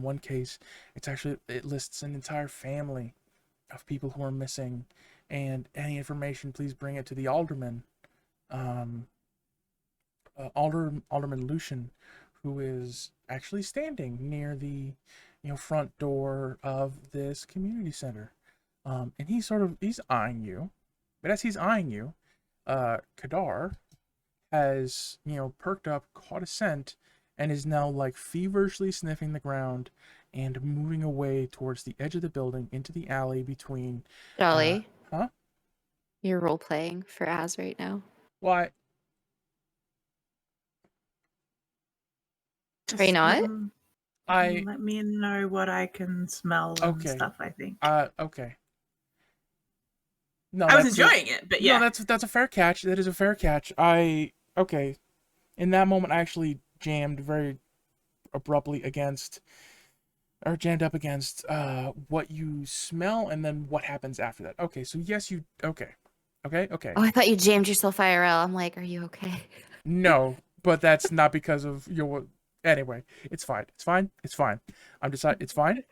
one case it lists an entire family of people who are missing, and any information, please bring it to the alderman, Alderman Lucian, who is actually standing near the, you know, front door of this community center, and he's eyeing you, but as he's eyeing you, Kadar has, you know, perked up, caught a scent, and is now like feverishly sniffing the ground and moving away towards the edge of the building into the alley between. Jolly. Huh? You're role playing for Az right now. Why? Are you not? Let me know what I can smell and Okay. stuff, I think. Okay. No, I was enjoying it, but yeah. No, that's a fair catch. That is a fair catch. Okay. In that moment, I actually jammed very abruptly jammed up against what you smell and then what happens after that. Okay, so yes, okay. Oh, I thought you jammed yourself IRL. I'm like, are you okay? No, but that's not because of your. Anyway, it's fine. It's fine.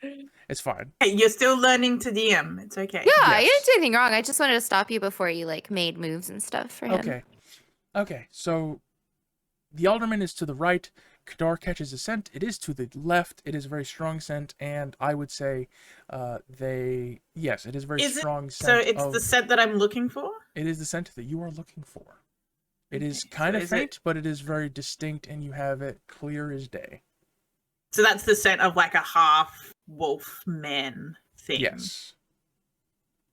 Hey, you're still learning to DM. It's okay. Yeah, you Yes. didn't do anything wrong. I just wanted to stop you before you like made moves and stuff for him. Okay. So the alderman is to the right. Kadar catches a scent. It is to the left. It is a very strong scent, and I would say, it is a very strong scent. So it's the scent that I'm looking for? It is the scent that you are looking for. It is kind of faint, but it is very distinct, and you have it clear as day. So that's the scent of like a half wolf man thing. Yes.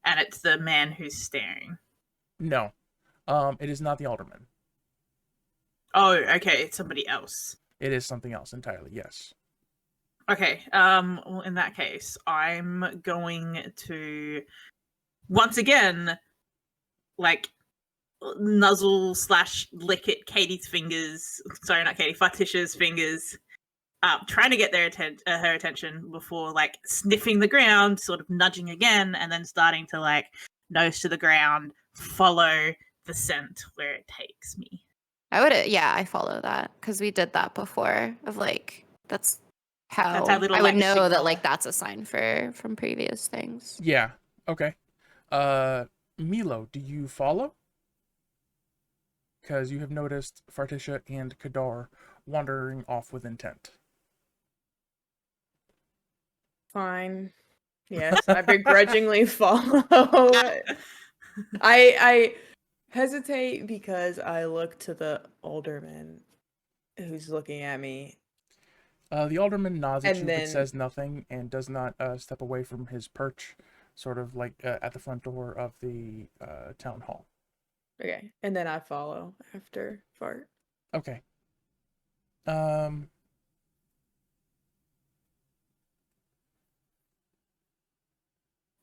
And it's the man who's staring. No. It is not the alderman. Oh, okay. It's somebody else. It is something else entirely, yes. Okay. Well, in that case, I'm going to once again, like, nuzzle / lick at Katie's fingers. Sorry, not Katie. Farticia's fingers. Trying to get her attention before like sniffing the ground, sort of nudging again, and then starting to like nose to the ground, follow the scent where it takes me. I follow that because we did that before. Of like, that's how our little, I would like, know that signal. like that's a sign from previous things. Yeah. Okay. Milo, do you follow? Because you have noticed Farticia and Kadar wandering off with intent. Fine. Yes, I begrudgingly follow. I hesitate because I look to the alderman who's looking at me. The alderman nods at And you then- but says nothing and does not step away from his perch, sort of like at the front door of the town hall. Okay, and then I follow after Fart. Okay.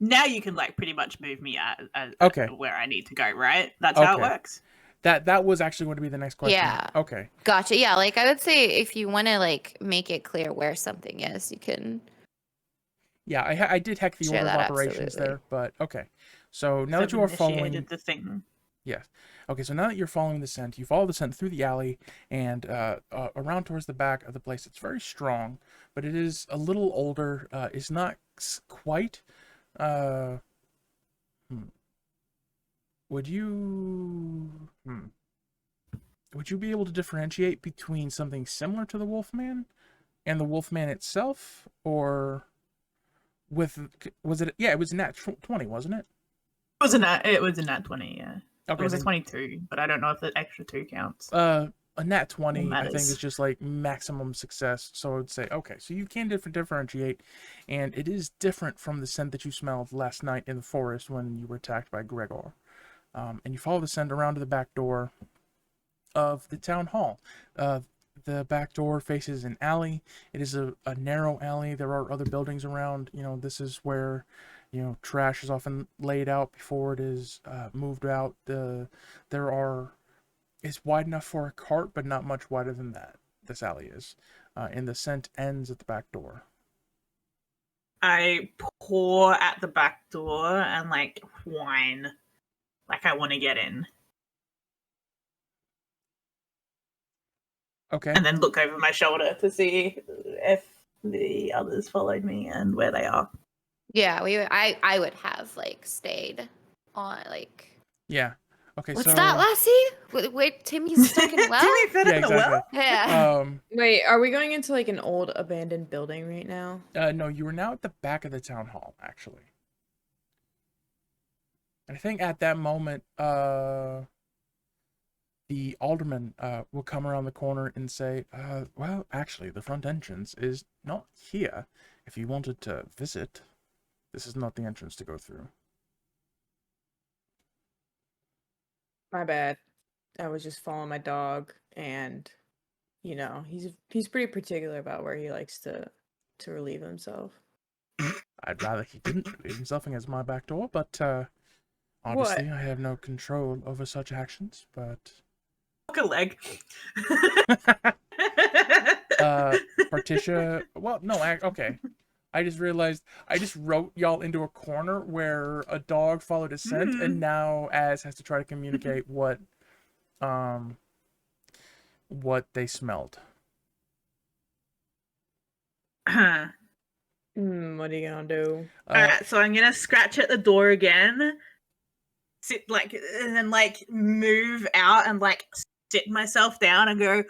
Now you can like pretty much move me Okay. where I need to go, right? That's how it Okay. works. That was actually going to be the next question. Yeah. Okay. Gotcha. Yeah, like I would say if you want to like make it clear where something is, you can. Yeah, I did heck the Share order of that, operations absolutely. there, but okay. So now that you are following the thing. Yes. Okay, so now that you're following the scent, you follow the scent through the alley and around towards the back of the place. It's very strong, but it is a little older. It's not quite. Would you be able to differentiate between something similar to the Wolfman and the Wolfman itself, or was it? Yeah, it was nat 20, wasn't it? It was a nat 20, yeah. It Okay, was a then, 22, but I don't know if the extra 2 counts. a nat 20, I think, matters. is just like maximum success. So I would say, okay, so you can differentiate, and it is different from the scent that you smelled last night in the forest when you were attacked by Gregor. And you follow the scent around to the back door of the town hall. The back door faces an alley. It is a narrow alley. There are other buildings around. This is where, trash is often laid out before it is moved out. It's wide enough for a cart, but not much wider than that. This alley is. And the scent ends at the back door. I pour at the back door and whine, like I want to get in, Okay. and then look over my shoulder to see if the others followed me and where they are. Yeah, I would have stayed on Yeah. Okay. What's so that, Lassie? Wait, Timmy's stuck in a well? Timmy fed Yeah, in the well. exactly. Yeah. Wait, are we going into an old abandoned building right now? No, you are now at the back of the town hall, actually. And I think at that moment, the alderman will come around the corner and say, well, actually, the front entrance is not here. If you wanted to visit, this is not the entrance to go through. My bad. I was just following my dog, and he's pretty particular about where he likes to relieve himself. I'd rather he didn't relieve himself against my back door, but obviously I have no control over such actions, but... Fuck a leg. Partitia... Well, no, okay. I just realized I just wrote y'all into a corner where a dog followed a scent, and now Az has to try to communicate what they smelled. What are you gonna do? Alright, so I'm gonna scratch at the door again, sit and then move out and sit myself down and go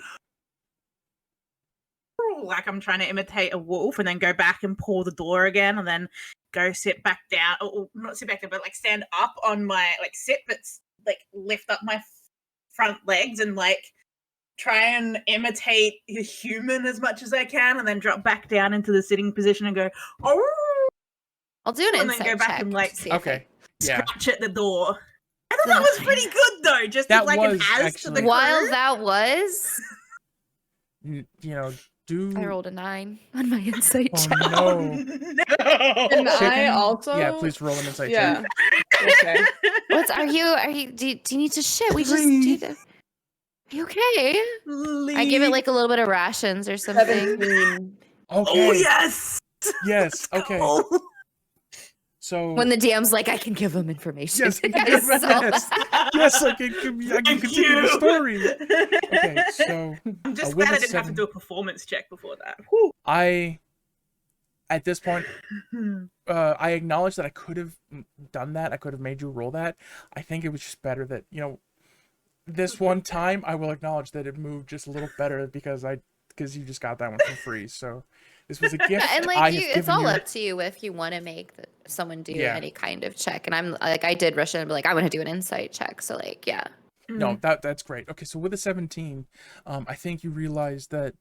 like I'm trying to imitate a wolf, and then go back and pull the door again, and then go sit back down, or not sit back down, but stand up on my sit, but lift up my front legs and try and imitate a human as much as I can, and then drop back down into the sitting position and go, oh. I'll do an And insight then go back check and to see if Okay, yeah. scratch at the door. I thought that was pretty good though. Just That as was an as to actually- the While crew. that was, Do... I rolled a 9 on my insight Oh, check. no. And No. I Chicken? also Yeah, please roll an insight yeah. check. Okay. Are you do you need to shit? We just do the. Are you okay? I give it a little bit of rations or something. 17. Okay. Oh yes. Yes, okay. Oh. So... When the DM's like, I can give them information. Yes, I saw yes. that. Yes, I can continue the story. Okay, so... I'm just with glad a I didn't have to 7 do a performance check before that. Whew. At this point, I acknowledge that I could have done that. I could have made you roll that. I think it was just better that, this one time I will acknowledge that it moved just a little better because you just got that one for free. So this was a gift. And I have it's given all you. up to you if you want to make someone do Yeah. any kind of check. And I'm I did rush in and be like, I want to do an insight check. So yeah. No, that's great. Okay, so with a 17, I think you realize that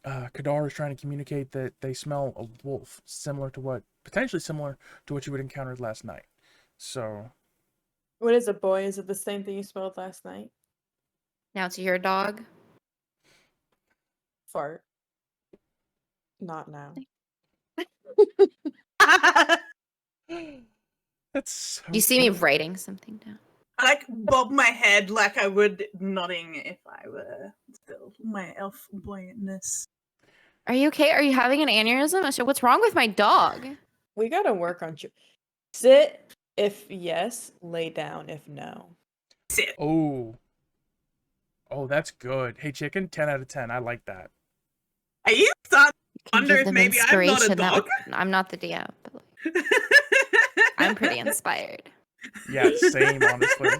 Kadar is trying to communicate that they smell a wolf, potentially similar to what you had encountered last night. So, What is it, boy? Is it the same thing you smelled last night? Now to your dog. Fart. Not now. that's so You see me good. writing something down. I bob my head like I would nodding if I were still my elf buoyantness. Are you okay? Are you having an aneurysm? What's wrong with my dog? We gotta work on you. Sit if yes, lay down if no. Sit. Oh, that's good. Hey, chicken, 10 out of 10. I like that. Are you starting to Can wonder give if them maybe I'm not a inspiration. dog? I'm not the DM, but I'm pretty inspired. Yeah, same, honestly.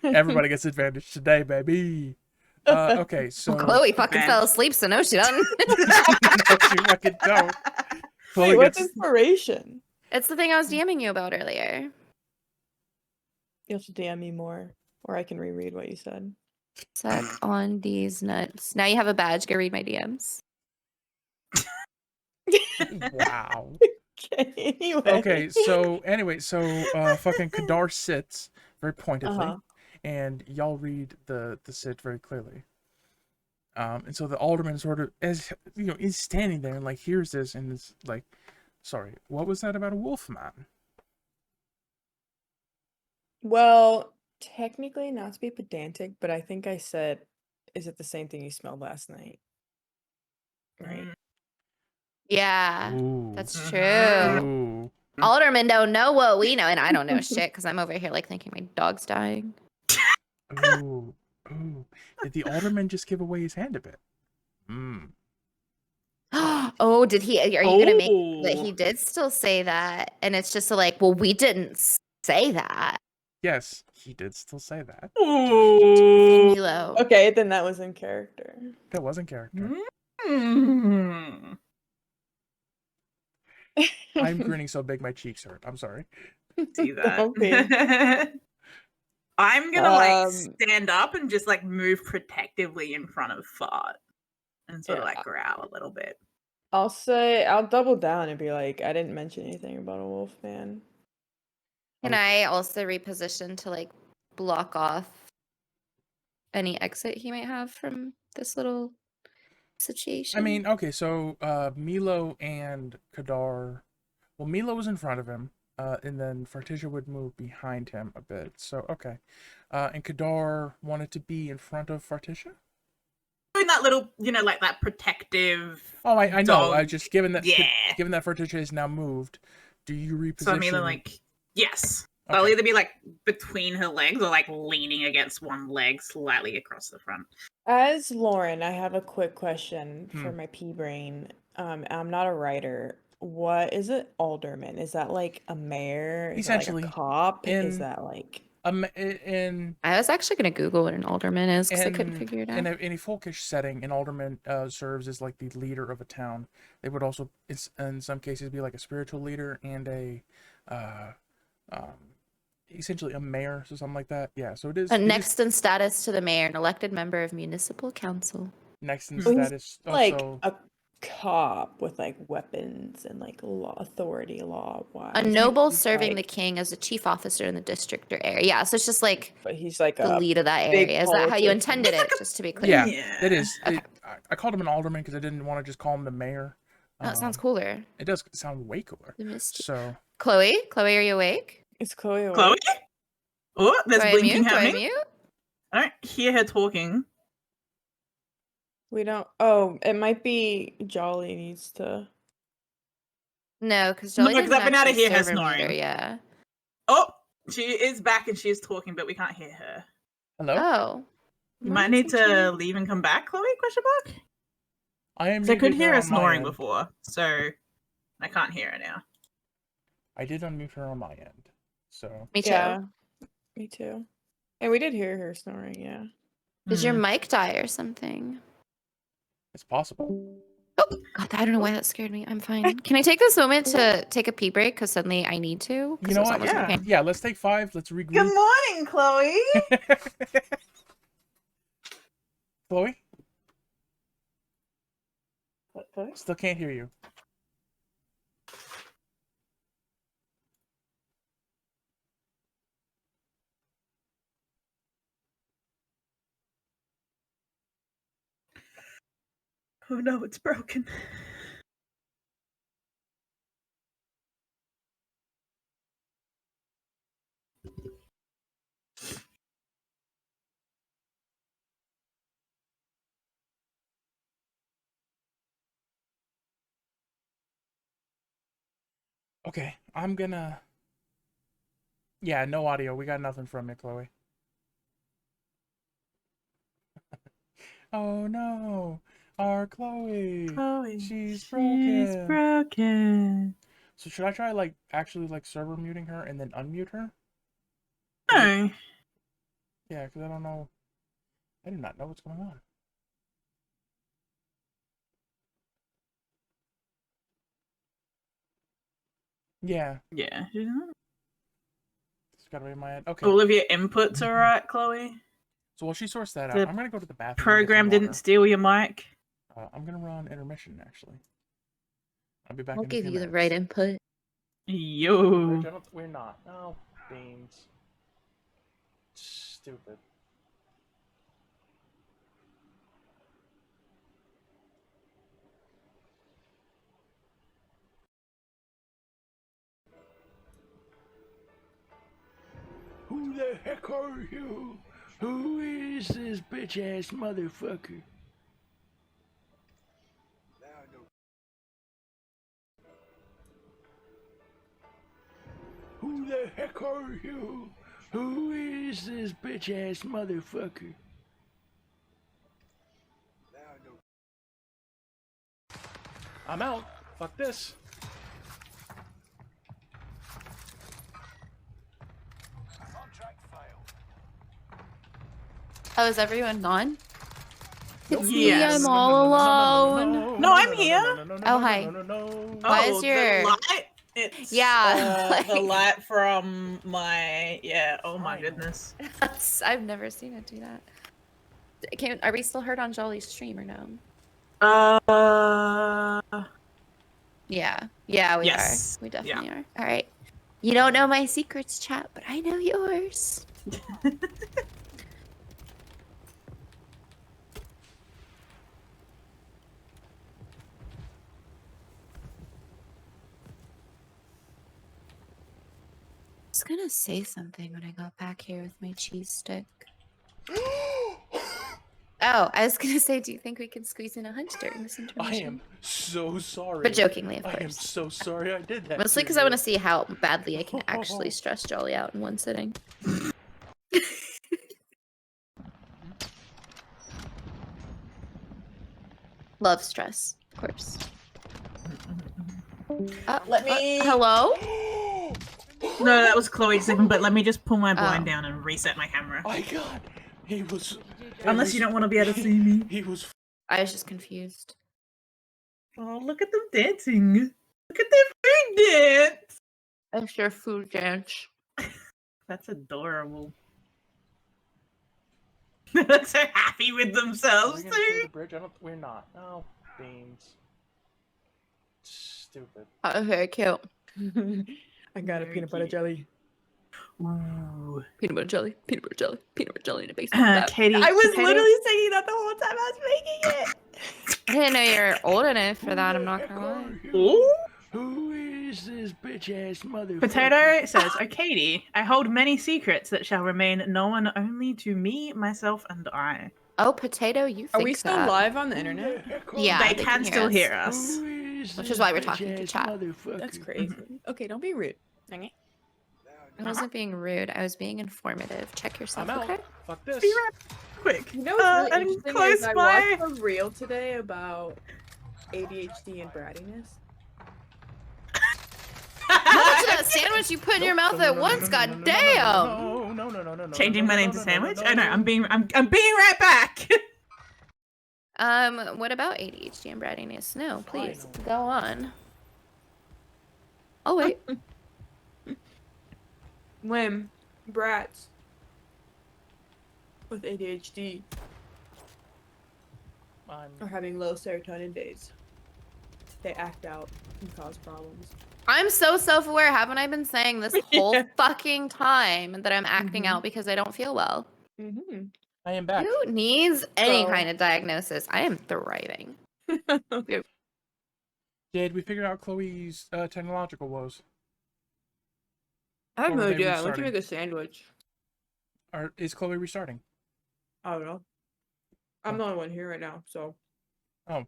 Everybody gets advantage today, baby. Okay, so... Well, Chloe fucking Man. fell asleep, so no, she doesn't. No, she fucking don't. Chloe Wait, what's gets... inspiration? It's the thing I was DMing you about earlier. You have to DM me more, or I can reread what you said. Suck on these nuts. Now you have a badge. Go read my DMs. Wow. Okay, anyway. Okay, so fucking Kadar sits very pointedly, and y'all read the sit very clearly. And so the alderman sort of, as you know, is standing there and like hears this and is like, "Sorry, what was that about a wolf man?" Well, technically, not to be pedantic, but I think I said, "Is it the same thing you smelled last night?" Right. Yeah, Ooh. that's Mhm. true. Ooh. Aldermen don't know what we know, and I don't know shit because I'm over here like thinking my dog's dying. Ooh. Ooh. Did the alderman just give away his hand a bit? Mm. Oh, did he? Are you gonna make that Oh. he did still say that? And it's just like, well, we didn't say that. Yes, he did still say that. Ooh. Milo. Okay, then that was in character. That wasn't character. Mm. I'm grinning so big my cheeks hurt. I'm sorry. See that. Don't be. I'm gonna like Um, stand up and just like move protectively in front of Fart and sort of Yeah. like growl a little bit. I'll double down and be like, I didn't mention anything about a wolf man. Can I also reposition to like block off any exit he might have from this little situation? I mean, okay, so Milo and Kadar. Well, Milo was in front of him, and then Farticia would move behind him a bit. So okay, and Kadar wanted to be in front of Farticia. Doing that little, like that protective. Oh, I know. I dog. just given that Yeah. given that Farticia is now moved, do you reposition? So I'm either like, yes. I'll Okay. either be like between her legs or like leaning against one leg slightly across the front. As Lauren, I have a quick question Hmm. for my pea brain. I'm not a writer. What is it, alderman? Is that like a mayor? Is that Essentially, like a cop? Is in- that like in I was actually gonna Google what an alderman is because I couldn't in figure it out. in a folkish setting, an alderman serves as like the leader of a town. They would also, in some cases, be like a spiritual leader and a, essentially a mayor, so something like that. Yeah. So it is Next in status to the mayor, an elected member of municipal council. next in So he's status. like Also, a cop with like weapons and like law authority law wise? A noble serving the king as a chief officer in the district or area. Yeah, so it's just like But he's like the a lead of that big area. Is that how you politician. intended it? Just to be clear. yeah, it is. Okay. I called him an alderman because I didn't want to just call him the mayor. Oh, it sounds cooler. It does sound way cooler. The misty. So Chloe, are you awake? Is Chloe awake? Chloe? Oh, there's Do I blinking mute? Do I happening. mute? I don't hear her talking. We don't. Oh, it might be Jolly needs to. No, because No, Jolly 'cause didn't I've been able to actually hear her server mute her, snoring. yeah. Oh, she is back and she is talking, but we can't hear her. hello. Oh. You might need to leave and come back, Chloe? Question mark? I am. 'Cause I could muted hear her on my snoring end. before, so I can't hear her now. I did unmute her on my end. So Me too. Yeah, me too. And we did hear her snoring. Yeah. Did your Hmm. mic die or something? it's possible. Oh, God, I don't know why that scared me. I'm fine. Can I take this moment to take a pee break? Because suddenly I need to. You 'cause know it was what? almost Yeah. okay. Yeah, let's take 5. Let's regroup. Good morning, Chloe. Chloe, What, Chloe? still can't hear you. Oh no, it's broken. Okay, I'm gonna. Yeah, no audio. We got nothing from you, Chloe. Oh no, our Chloe. Chloe. She's broken. broken. So should I try like actually like server muting her and then unmute her? No. Yeah, because I don't know. I do not know what's going on. Yeah. Yeah. gotta be in my head. Okay. All of your inputs are right, Chloe. So while she sorts that The out, I'm gonna go to the bathroom. and get Program some didn't water. steal your mic. I'm gonna run intermission actually. I'll be back I'll in a give few you the minutes. right input. Yo. We're not. No, beans. Stupid. Who the heck are you? Who is this bitch ass motherfucker? Who the heck are you? Who is this bitch ass motherfucker? I'm out. Fuck this. Oh, is everyone gone? It's me, Yes. I'm all alone. No, I'm here. Oh, hi. Why is Oh, your- the light? It's Yeah, the like- light from my Oh my Final. goodness. I've never seen it do that. Are we still heard on Jolly's stream or no? Yeah, we Yes. are. We definitely are. All right. You don't know my secrets, chat, but I know yours. I was gonna say something when I got back here with my cheese stick. Oh, I was gonna say, do you think we can squeeze in a hunch during this I intermission? am so sorry. But jokingly, of I am course. so sorry I did that. Mostly to because I want to you. see how badly I can actually stress Jolly out in one sitting. Love stress, of course. Let me- Hello? No, that was Chloe's segment, but let me just pull my blind Oh. down and reset my camera. My God, he was. Unless you don't want to be able to see me. He was. I was just confused. Oh, look at them dancing. Look at their food dance. That's your food dance. That's adorable. They're so happy with Are themselves, we gonna clear too. the bridge? We're not. No, beans. Stupid. Okay, cute. I got a Very peanut butter cute. jelly. Ooh. Peanut butter jelly, peanut butter jelly, peanut butter jelly in a basement. Katie, I was potato- literally singing that the whole time I was making it. I didn't know you were old enough for Who that, the I'm not heck gonna lie. are you? Ooh. Who is this bitch ass motherfucker? Potato says, "Oh, Katie, I hold many secrets that shall remain known only to me, myself, and I." Oh, Potato, you think Are we still that. live on the Who the internet? heck are Yeah, They they can can still hear hear you? us. Who is Which this is why we're talking to bitch-ass chat. motherfucker? That's crazy. Okay, don't be rude. Okay. I wasn't being rude, I was being informative. Check yourself, I'm out. okay? Fuck this. Be right quick. You know what's really and interesting close is I by. watched a reel today about ADHD and brattiness. How much of that sandwich you put in your mouth at once? God damn! No. Changing my name to Sandwich? Oh no, I'm being right back. What about ADHD and brattiness? No, please go on. Oh wait. When brats with ADHD are having low serotonin days, they act out and cause problems. I'm so self-aware. Haven't I been saying this whole Yeah. fucking time that I'm acting Mhm. out because I don't feel well? Mm-hmm. I am back. Who needs any So- kind of diagnosis? I am thriving. Jade, we figured out Chloe's technological woes. I have Or no were they idea. I went to restarting? make a sandwich. Is Chloe restarting? I don't know. I'm the only one here right now, so. Oh.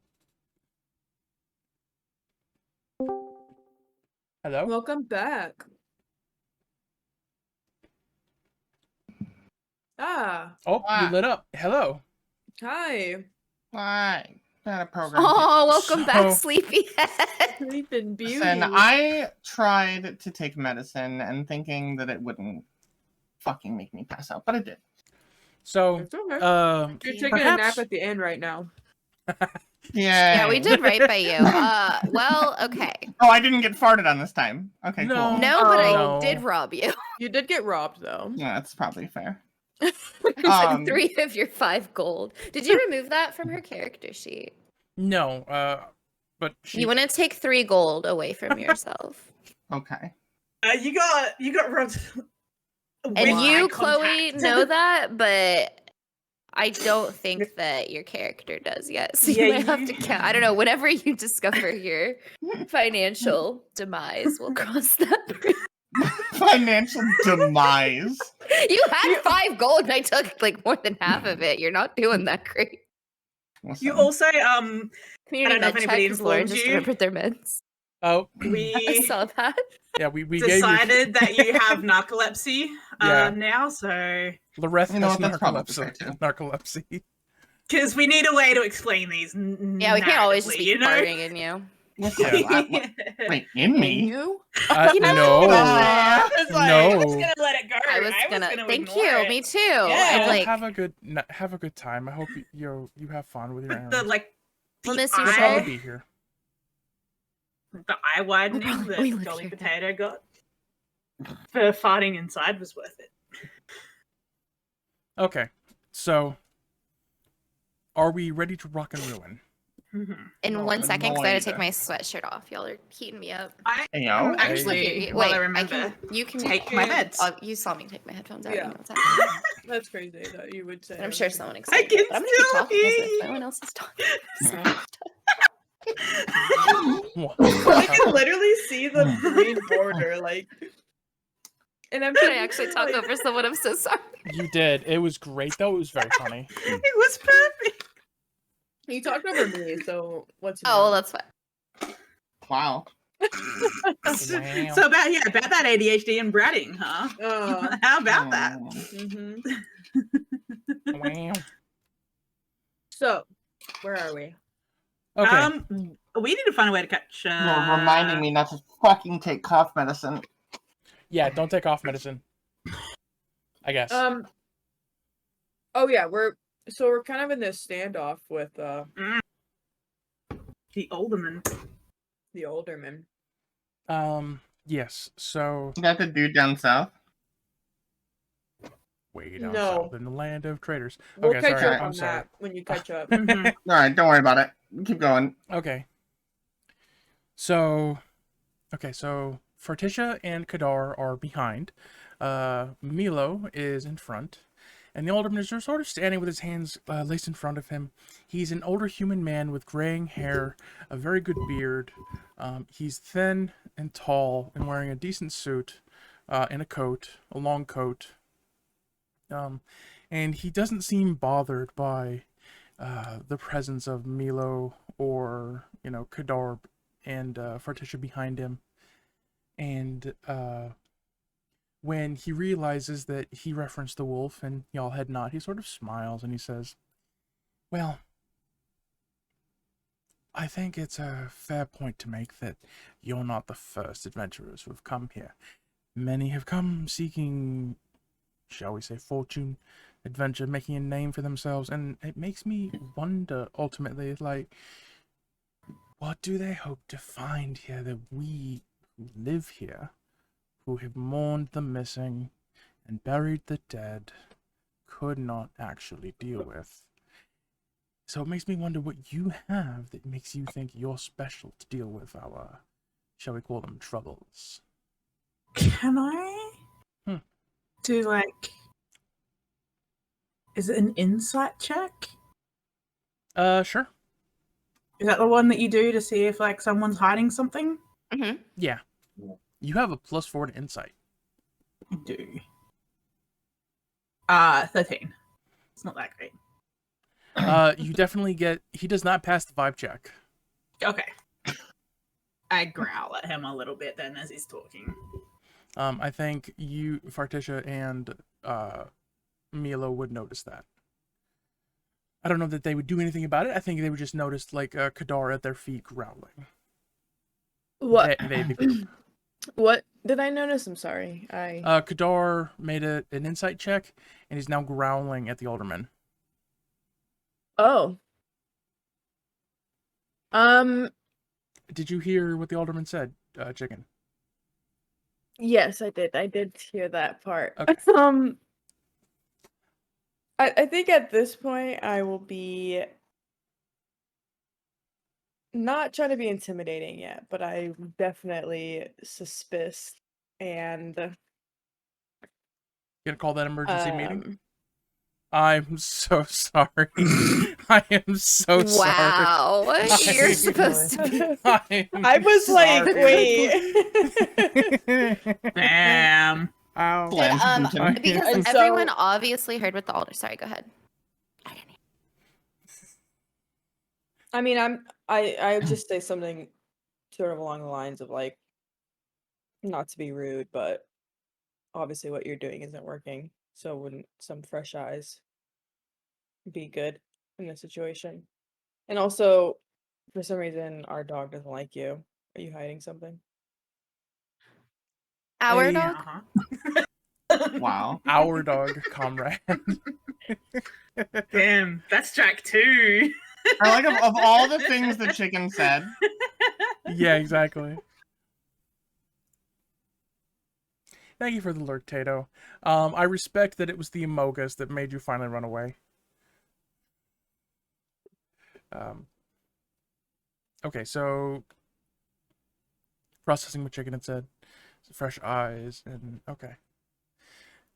Hello? Welcome back. Ah, Oh, you Ah. lit up. Hello. hi. Why? Got a program. Oh, welcome back, So- sleepyhead. Sleeping Beauty. Listen, I tried to take medicine and thinking that it wouldn't fucking make me pass out, but it did. So, It's okay. um, You're taking a perhaps- nap at the end right now. Yeah. Yeah, we did right by you. Well, okay. Oh, I didn't get farted on this time. Okay, No. cool. No, but No. I did rob you. You did get robbed though. Yeah, that's probably fair. For 3 of your 5 gold. Did you remove that from her character sheet? No, but she... You want to take 3 gold away from yourself. Okay. You got robbed. And with you, eye Chloe, contact. know that, but I don't think that your character does yet. So Yeah, you might have you- to count. I don't know. Whenever you discover your financial demise, we'll cross that bridge. Financial demise. You had 5 gold and I took like more than half of it. You're not doing that great. Listen. You also Community don't know if med check anybody because Lauren informed just you. remembered their meds. Oh, I we saw that. yeah, we gave decided that you have narcolepsy Yeah. now, so you... Loreth You know has what, that's probably fair, too. narcolepsy. because we need a way to explain these. Yeah, we can't always just narratively, be you know? farting in you. Listen, wait, in me? You? You know no. I was like, I was No. gonna let it go. I was gonna thank ignore you. it. Me too. Yeah. I'm like, have a good time. I hope you have fun with your But the errands. like we'll the miss you, We'll eye- Shay. probably be here. the eye widening We'll that probably live Jolly here. Potato got for farting inside was worth it. Okay, so are we ready to rock and ruin? in No, 1 second, because I had to annoyed. take my sweatshirt off. Y'all are heating me up. Hey, I'm yo. actually, Wait, well, I I remember. you can take my meds. You saw me take my headphones out. Yeah. You know what's happening. That's crazy that you would say. But I'm sure everything. someone I excited. can But I'm gonna keep still talking as hear if no you. one else is talking. I can literally see the green border, like. And I'm Can I actually talk over someone? I'm so sorry. You did. It was great, though. It was very funny. It was perfect. You talked over me, so what's Oh, well, that's fine. Wow. Wow. So about that ADHD and bratting, huh? How about that? hmm Wow. So, where are we? Okay. We need to find a way to catch. You're reminding me not to fucking take cough medicine. Yeah, don't take off medicine. I guess. Oh yeah, we're kind of in this standoff with the alderman. the alderman. Yes. So Is that the dude down south? way down No. south in the land of traitors. We'll Okay, catch sorry. up I'm on sorry. that when you catch up. Mhm. Alright, don't worry about it. Keep going. Okay. So Farticia and Kadar are behind. Milo is in front. And the alderman is just sort of standing with his hands laced in front of him. He's an older human man with graying hair, a very good beard. He's thin and tall and wearing a decent suit and a long coat. And he doesn't seem bothered by the presence of Milo or, Kadar and Farticia behind him. And when he realizes that he referenced the wolf and y'all had not, he sort of smiles and he says, well, I think it's a fair point to make that you're not the first adventurers who have come here. Many have come seeking, shall we say, fortune, adventure, making a name for themselves, and it makes me wonder, ultimately, like, what do they hope to find here that we who live here, who have mourned the missing and buried the dead, could not actually deal with? So it makes me wonder what you have that makes you think you're special to deal with our, shall we call them, troubles. Can I do like? Is it an insight check? Sure. Is that the one that you do to see if like someone's hiding something? Mm-hmm. Yeah. You have a +4 to insight. I do. 13. It's not that great. You definitely get... He does not pass the vibe check. Okay. I growl at him a little bit then as he's talking. I think you, Farticia, and Milo would notice that. I don't know that they would do anything about it. I think they would just notice, like, Kadar at their feet growling. What? They the group. What did I notice? I'm sorry. Kadar made an insight check, and he's now growling at the alderman. Oh. Did you hear what the alderman said, Chicken? Yes, I did. I did hear that part. Okay. I think at this point I will be not trying to be intimidating yet, but I'm definitely suspicious and Gonna call that emergency meeting? um I'm so sorry. I am so sorry. Wow. You're I- supposed to be. I was like, wait. Damn. Ow. Slam to Um, Putin. because And so- everyone obviously heard what the alder. Sorry, go ahead. I didn't. I mean, I would just say something sort of along the lines of like, not to be rude, but obviously what you're doing isn't working. So wouldn't some fresh eyes be good in this situation? And also, for some reason, our dog doesn't like you. Are you hiding something? Our Hey. dog? Wow. Our dog, comrade. Damn, that's Jack too. I like of all the things the chicken said. Yeah, exactly. Thank you for the lurk, Tato. I respect that it was the Amogus that made you finally run away. Okay, so processing what Chicken had said, fresh eyes, and okay.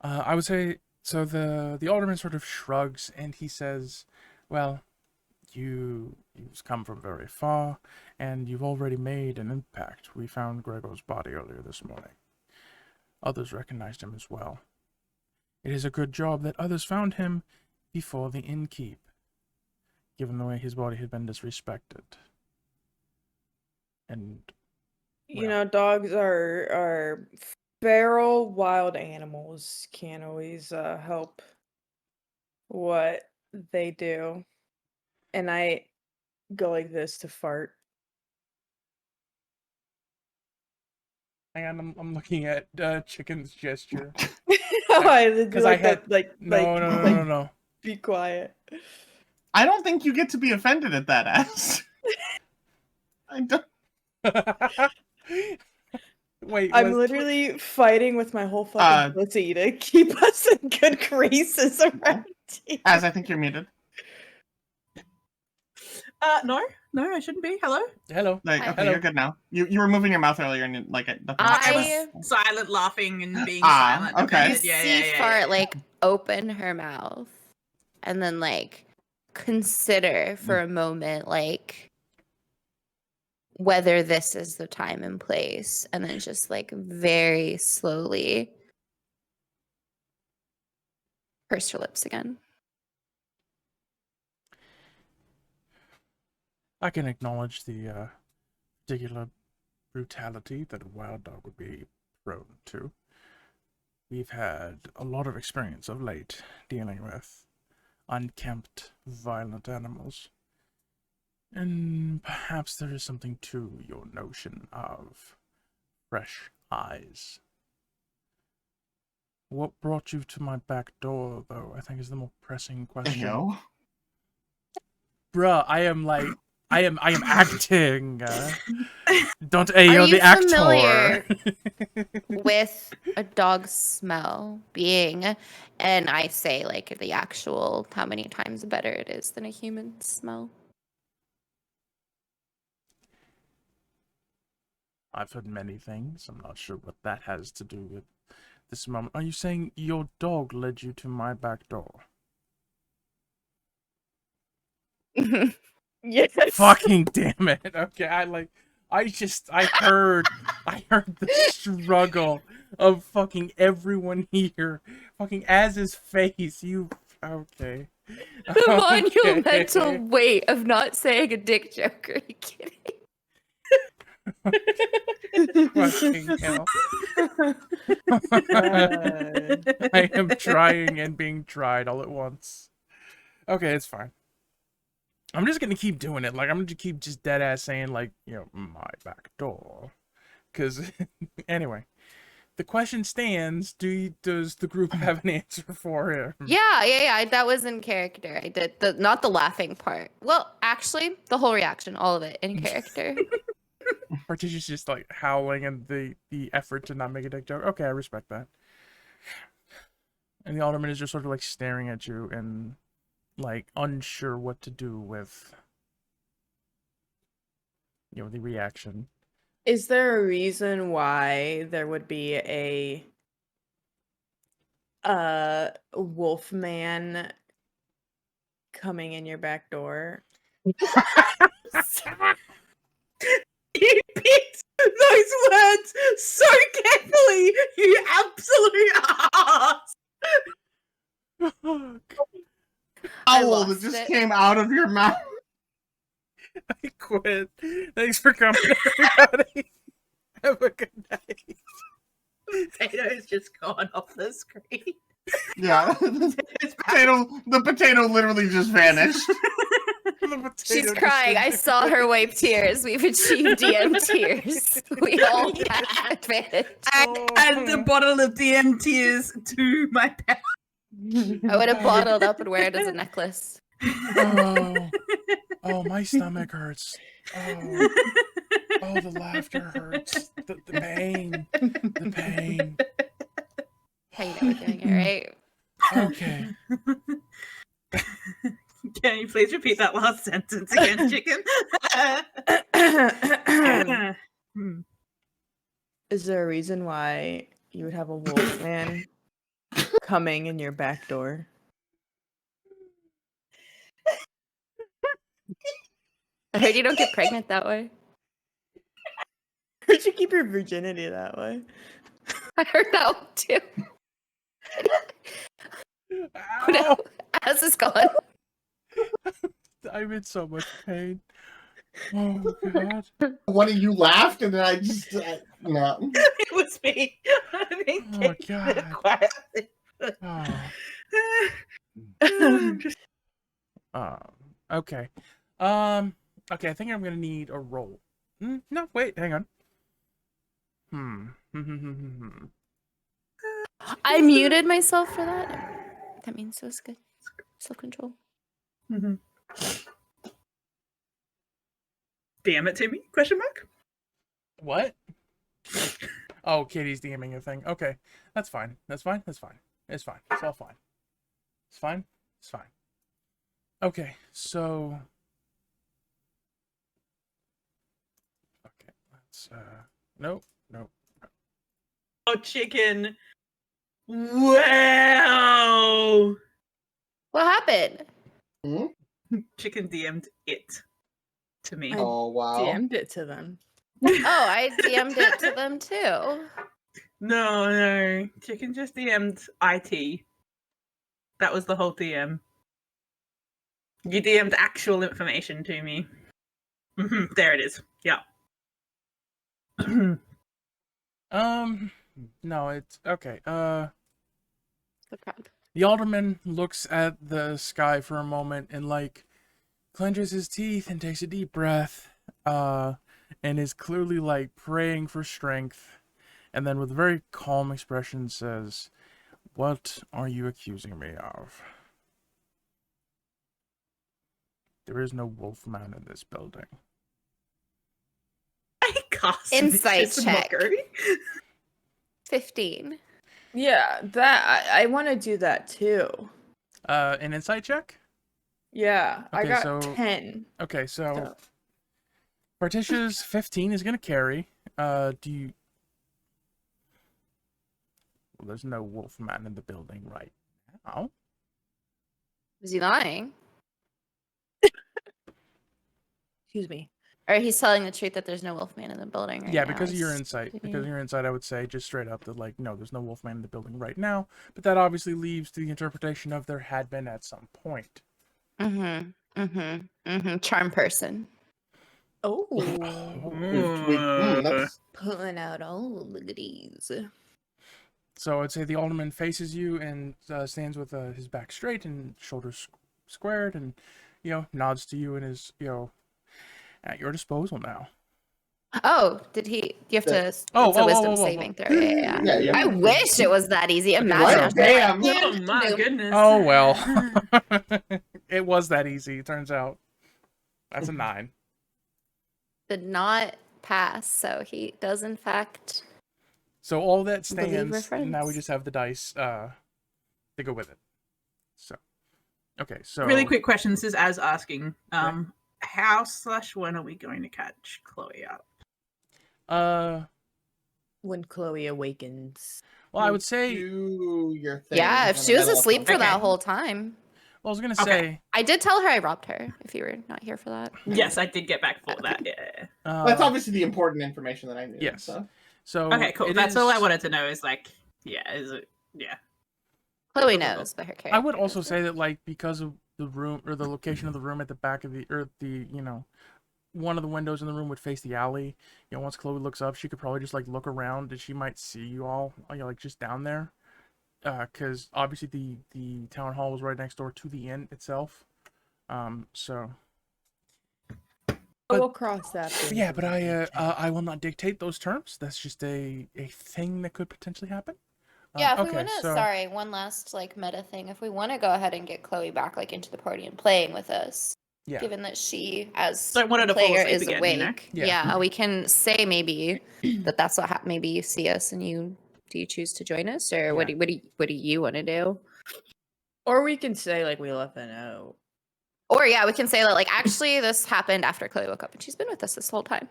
I would say so. The alderman sort of shrugs and he says, "Well, you've come from very far, and you've already made an impact. We found Gregor's body earlier this morning. Others recognized him as well. It is a good job that others found him before the innkeep, given the way his body had been disrespected. And You know, dogs are feral wild animals. Can't always help what they do. And I go like this to fart. hang on, I'm looking at Chicken's gesture. Because I had no. no. Be quiet. I don't think you get to be offended at that, ass. I don't. Wait, I'm literally fighting with my whole fucking pussy to keep us in good graces around here. As I think you're muted. No, I shouldn't be. Hello. Hello. Like, Hi. okay, Hello. you're good now. You were moving your mouth earlier and nothing. I was silent, laughing, and being silent. Okay. You see Fart like open her mouth and then like consider for a moment like whether this is the time and place, and then just like very slowly purse her lips again. I can acknowledge the particular brutality that a wild dog would be prone to. We've had a lot of experience of late dealing with unkempt, violent animals. And perhaps there is something to your notion of fresh eyes. What brought you to my back door, though, I think is the more pressing question. Yo. Bruh, I am acting. Don't Are you're you the actor. familiar with a dog's smell being, and I say like the actual how many times better it is than a human smell? I've heard many things. I'm not sure what that has to do with this moment. Are you saying your dog led you to my back door? Yes. Fucking damn it. Okay, I heard the struggle of fucking everyone here. Fucking Az's face. Okay. The monumental weight of not saying a dick joke. Are you kidding? Fucking hell. I am trying and being tried all at once. Okay, it's fine. I'm just gonna keep doing it. Like, I'm gonna keep just dead ass saying, like, my back door. Because, anyway. the question stands. Does the group have an answer for him? Yeah. That was in character. I did not the laughing part. Well, actually, the whole reaction, all of it in character. Partitia's just like howling and the effort to not make a dick joke. Okay, I respect that. And the alderman is just sort of like staring at you and like unsure what to do with, you know, the reaction. Is there a reason why there would be a wolfman coming in your back door? You picked those words so carefully, you absolute ass. I Owl that lost just it. came out of your mouth. I quit. Thanks for coming, everybody. Have a good night. Potato's just gone off the screen. Yeah. The potato literally just vanished. She's crying. I saw her wipe tears. We've achieved DM tears. We all got advantage. I add the bottle of DM tears to my pet. I would have bottled up and wear it as a necklace. Oh, my stomach hurts. Oh, the laughter hurts. The pain. The pain. How you know we're doing it right? Okay. Can you please repeat that last sentence again, chicken? Is there a reason why you would have a wolfman coming in your back door? I heard you don't get pregnant that way. Where'd you keep your virginity that way? I heard that one too. Oh, no. As is gone. I'm in so much pain. Oh, God. One of you laughed, and then I just no. It was me. I think Oh, God. Okay. Okay, I think I'm gonna need a roll. No, wait, hang on. I muted myself for that. That means it was good. Self-control. Damn it, Timmy? Question mark? What? Oh, Katie's DMing a thing. Okay, that's fine. That's fine. That's fine. It's fine. It's all fine. It's fine. It's fine. Okay, so. Okay, let's. Nope. Oh, chicken. Wow. What happened? Chicken DM'd it to me. Oh wow. DM'd it to them. Oh, I DM'd it to them too. No. Chicken just DM'd IT. That was the whole DM. You DM'd actual information to me. There it is. Yeah. No, it's okay. So proud. The alderman looks at the sky for a moment and like clenches his teeth and takes a deep breath, and is clearly like praying for strength, and then with a very calm expression says, "What are you accusing me of? There is no wolfman in this building." I cast Insight vicious check. mockery. 15. Yeah, that I want to do that too. An insight check? Yeah, I Okay, got so- 10. Okay, so So- Partitia's 15 is gonna carry. Do you? Well, there's no wolfman in the building right now. Was he lying? Excuse me. Or he's telling the truth that there's no wolfman in the building right Yeah, now. because of your He's- insight. Mhm. Because of your insight, I would say just straight up that like, no, there's no wolfman in the building right now. But that obviously leaves to the interpretation of there had been at some point. Charm person. Oh. That's Pulling out all the goodies. So I'd say the alderman faces you and stands with his back straight and shoulders squared, and nods to you and is at your disposal now. Oh, did he? You have to. It's Oh, a whoa, wisdom whoa, whoa, whoa. saving throw. Yeah. Yeah, you I have to- wish it was that easy. Okay, Imagine. so- I was like, Damn. "Yeah, Oh my nope." goodness. Oh well. It was that easy, it turns out. That's a 9. Did not pass, so he does in fact. So all that Believe we're stands, and now we friends. just have the dice to go with it. So, okay, so Really quick question. This is as asking. Okay. How/when are we going to catch Chloe up? When Chloe awakens. Well, I would say, Do your thing. Yeah, if in she the was middle of asleep for something. that Okay. whole time. well, I was gonna Okay. say, I did tell her I robbed her. If you were not here for that. Yes, I did get back for that. Yeah. That's obviously the important information that I knew. yes. So. So Okay, cool. it That's all I is- wanted to know. Is like, yeah, is it? Yeah. Chloe Cool, cool, cool. knows, but her character. I would also doesn't. say that, like, because of the room or the location of the room at the back of the one of the windows in the room would face the alley. You know, once Chloe looks up, she could probably just like look around and she might see you all, like just down there. Because obviously the town hall was right next door to the inn itself. So But we'll cross that. yeah, but I will not dictate those terms. That's just a thing that could potentially happen. Yeah, if we okay, want to, so sorry, one last like meta thing. If we want to go ahead and get Chloe back like into the party and playing with us, yeah, given that she, as Don't want her the to fall player, asleep is again, you know? awake, Yeah. yeah, we can say maybe that's what maybe you see us and do you choose to join us, or what Yeah. do you want to do? Or we can say like we left a note. Or yeah, we can say that like actually this happened after Chloe woke up and she's been with us this whole time.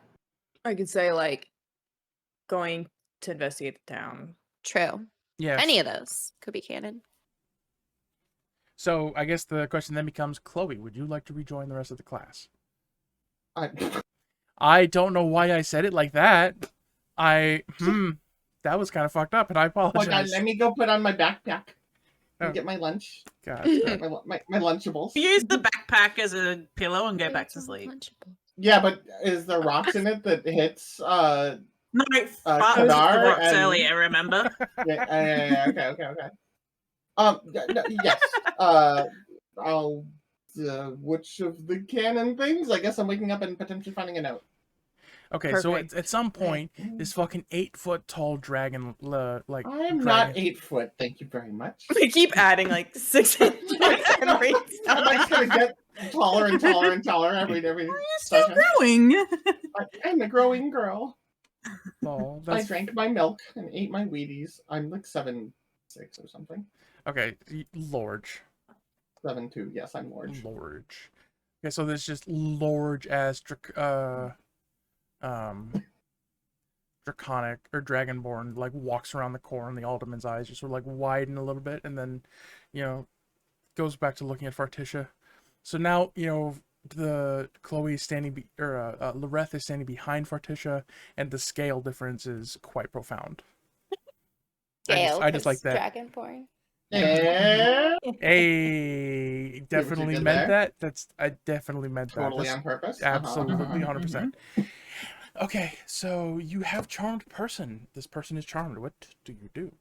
I could say like going to investigate the town. True. yes. Any of those could be canon. So I guess the question then becomes, Chloe, would you like to rejoin the rest of the class? I don't know why I said it like that. That was kind of fucked up, and I Oh my god, apologize. let me go put on my backpack and Oh. get my lunch. God. My Lunchables. Use the backpack as a pillow and go back to sleep. Yeah, but is there rocks in it that hits No, Fart was Kadar the rocks and- earlier. Remember? yeah, okay. Yes. I'll which of the canon things? I guess I'm waking up and potentially finding a note. Okay, so Perfect. at some point, this fucking 8-foot tall dragon, like I'm dragon, not 8 foot, thank you very much. We keep adding like 6 inches every I'm like time. gonna get taller and taller and taller every Still session. growing. I'm a growing girl. Oh, I that's drank my milk and ate my Wheaties. I'm like 7'6" or something. okay. Large. 7'2". Yes, I'm large. Large. Okay, so there's just large as draconic or dragonborn like walks around the corner and the alderman's eyes just sort of like widen a little bit and then goes back to looking at Farticia. So now the Chloe is standing Loreth is standing behind Farticia, and the scale difference is quite profound. I just like that. Dragonborn. Yeah, Hey, definitely did meant there? that. I definitely meant that. totally That's on purpose. absolutely Mhm, 100%. Okay, so you have charmed person. This person is charmed. What do you do?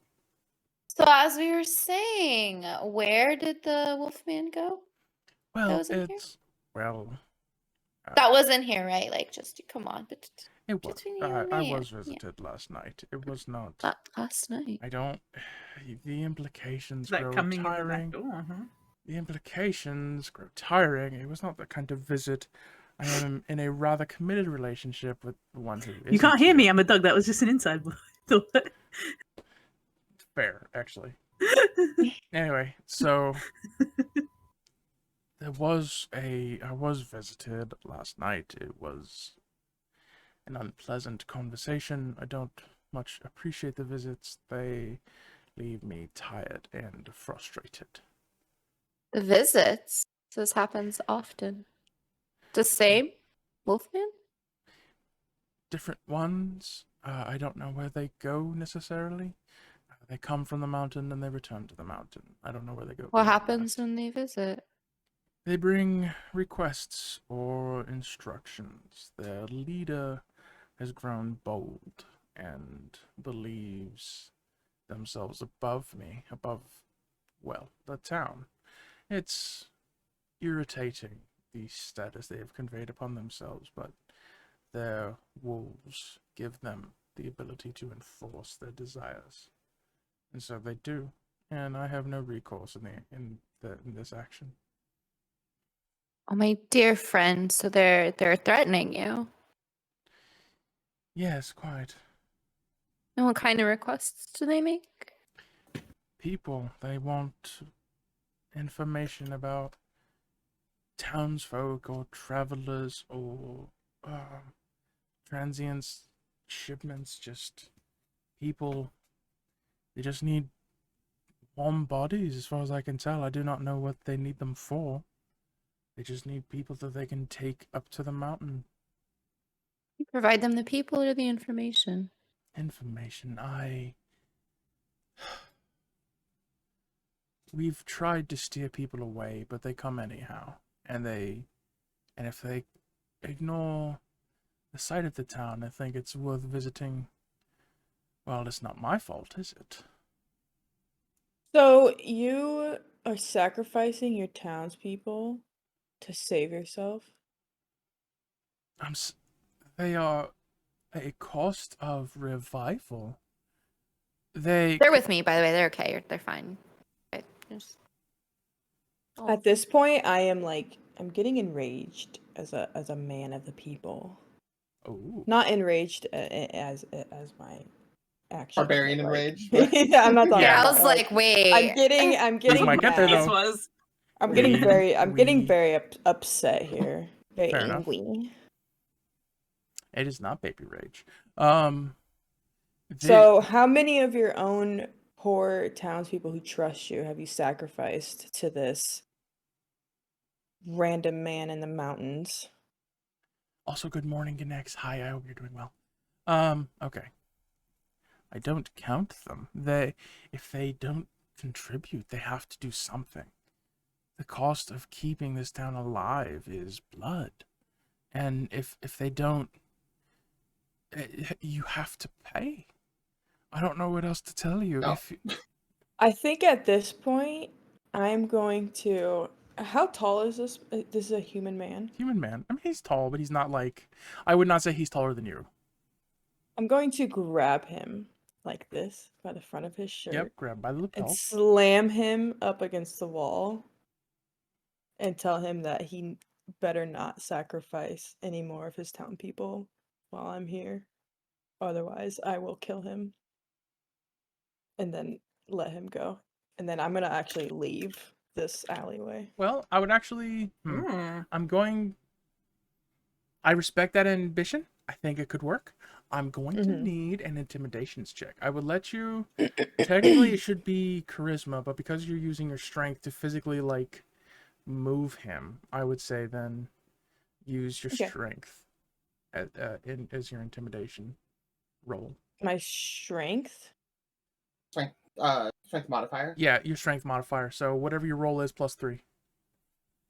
So as we were saying, where did the Wolfman go? Well, was in here? That was in here, right? Like, just come on, but it was. between you and I me, was yeah. visited last night. It was not. Last night. I don't. The implications Like grow coming in the tiring. back door. Huh? The implications grow tiring. It was not that kind of visit. I am in a rather committed relationship with the one who You can't isn't hear here. me. I'm a dog. That was just an inside thought. Fair, actually. Anyway, so I was visited last night. It was an unpleasant conversation. I don't much appreciate the visits. They leave me tired and frustrated. The visits. This happens often. The same Wolfman? Different ones. I don't know where they go necessarily. They come from the mountain and they return to the mountain. I don't know where they go. What beyond happens that. when they visit? They bring requests or instructions. Their leader has grown bold and believes themselves above me, above, well, the town. It's irritating, the status they have conveyed upon themselves, but their wolves give them the ability to enforce their desires. And so they do. And I have no recourse in this action. Oh, my dear friend, so they're threatening you. Yes, quite. And what kind of requests do they make? People, they want information about townsfolk or travelers or transients, shipments, just people. They just need warm bodies, as far as I can tell. I do not know what they need them for. They just need people that they can take up to the mountain. You provide them the people or the information? Information. We've tried to steer people away, but they come anyhow. And if they ignore the sight of the town, I think it's worth visiting. Well, it's not my fault, is it? So you are sacrificing your townspeople to save yourself? They are a cost of revival. They're with me, by the way. They're okay. They're fine. Okay, At this point, I'm getting enraged as a man of the people. Oh. Not enraged as my action. Barbarian but, enraged. Yeah, I'm not talking Yeah, I about was that. like, wait. I'm getting might get there, mad. though. was I'm getting We- very upset here. Very Fair enough. angry. It is not baby rage. So, how many of your own poor townspeople who trust you have you sacrificed to this random man in the mountains? Also, good morning, Ganex. Hi, I hope you're doing well. Okay. I don't count them. If they don't contribute, they have to do something. The cost of keeping this town alive is blood. And if they don't, you have to pay. I don't know what else to tell you. No. I think at this point, I'm going to. How tall is this? This is a human man. Human man. I mean, he's tall, but he's not like. I would not say he's taller than you. I'm going to grab him like this by the front of his shirt. Yep, grab by the lapel. And slam him up against the wall and tell him that he better not sacrifice any more of his town people while I'm here. Otherwise, I will kill him. And then let him go. And then I'm going to actually leave this alleyway. Well, I would actually. I respect that ambition. I think it could work. I'm going to need an intimidations check. I would let you. Technically, it should be charisma, but because you're using your strength to physically, move him, I would say then use your strength as your intimidation roll. My strength? Strength modifier? Yeah, your strength modifier. So whatever your roll is, +3.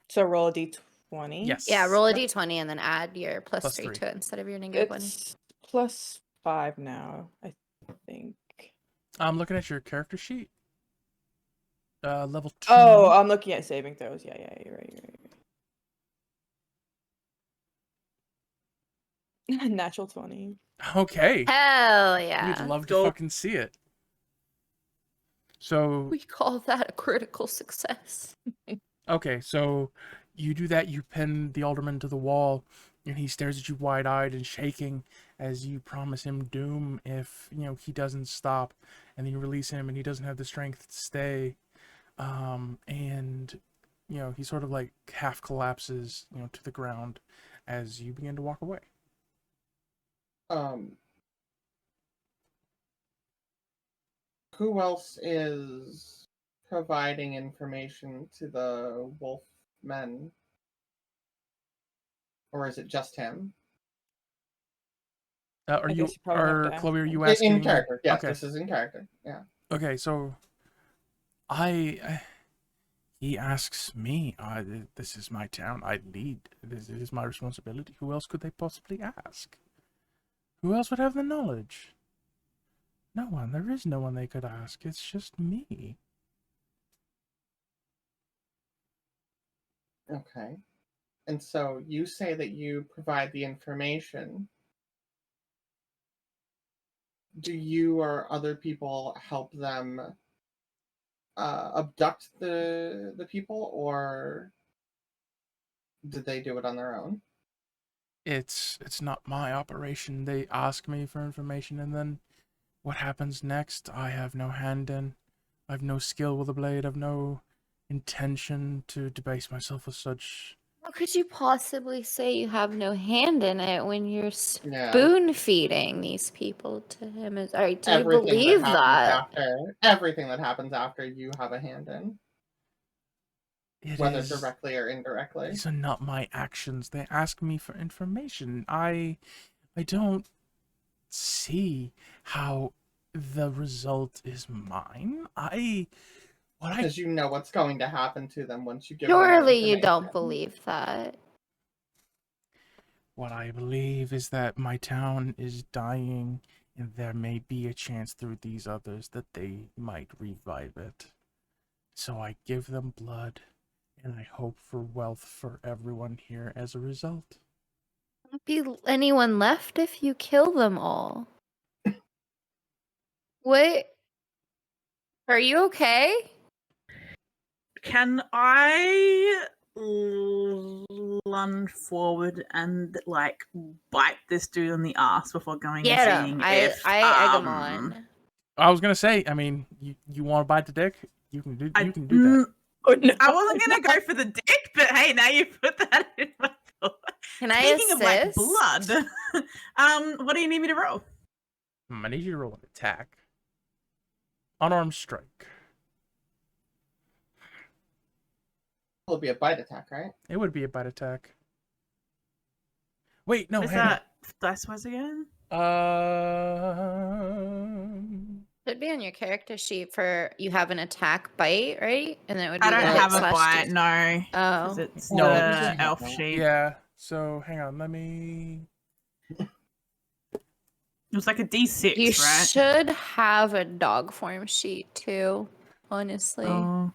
So roll a d20? Yes. Yeah, roll a d20 and then add your plus Plus 3 3. to it instead of your negative 1. It's +5 now, I think. I'm looking at your character sheet. Level 2. Oh, I'm looking at saving throws. Yeah, you're right. Natural 20. Okay. Hell yeah. We'd love to fucking see it. So We call that a critical success. okay, so you do that, you pin the alderman to the wall, and he stares at you wide-eyed and shaking as you promise him doom if, he doesn't stop, and then you release him and he doesn't have the strength to stay. And he sort of half collapses, to the ground as you begin to walk away. Who else is providing information to the wolf men? Or is it just him? Chloe, are you In asking? character, yes, Okay. this is in character, yeah. Okay, so he asks me, this is my town, I lead, this is my responsibility. Who else could they possibly ask? Who else would have the knowledge? No one. There is no one they could ask. It's just me. Okay. And so you say that you provide the information. do you or other people help them abduct the people, or did they do it on their own? It's not my operation. They ask me for information, and then what happens next, I have no hand in. I have no skill with a blade. I have no intention to debase myself with such. How could you possibly say you have no hand in it when you're Yeah. spoon feeding these people to him? Do you Everything believe that happens that? after, everything that happens after, you have a hand in, It whether is. directly or indirectly. These are not my actions. They ask me for information. I don't see how the result is mine. Because you know what's going to happen to them once you give them that Surely you don't information. believe that. What I believe is that my town is dying, and there may be a chance through these others that they might revive it. So I give them blood, and I hope for wealth for everyone here as a result. Won't be anyone left if you kill them all. What? Are you okay? Can I lunge forward and like bite this dude on the ass before going Get and him. seeing I if egg him on. I was gonna say, I mean, you want to bite the dick? You can do that. Oh, no. I wasn't gonna go for the dick, but hey, now you put that in my thought. Can I Speaking of like assist? blood, what do you need me to roll? I need you to roll an attack. Unarmed strike. It'll be a bite attack, right? It would be a bite attack. Wait, no, What's hang on. that dice was again? Should be on your character sheet for you have an attack bite, right? And then it would be I don't the have a slash bite, D- no. Oh. Because it's No, the usually have elf that. sheet. Yeah. So hang on, let me. It was like a D6, You right? should have a dog form sheet too, honestly. Oh.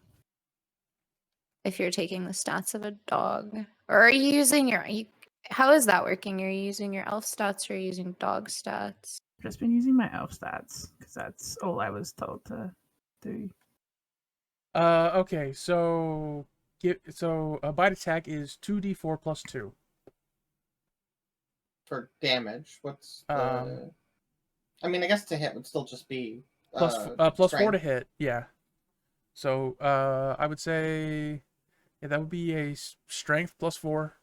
If you're taking the stats of a dog. Or are you using your how is that working? Are you using your elf stats or are you using dog stats? I've just been using my elf stats because that's all I was told to do. Okay, so a bite attack is 2d4 plus 2. For damage, what's the? I mean, I guess to hit would still just be Plus 4 strength. to hit, yeah. So I would say, yeah, that would be a strength plus 4.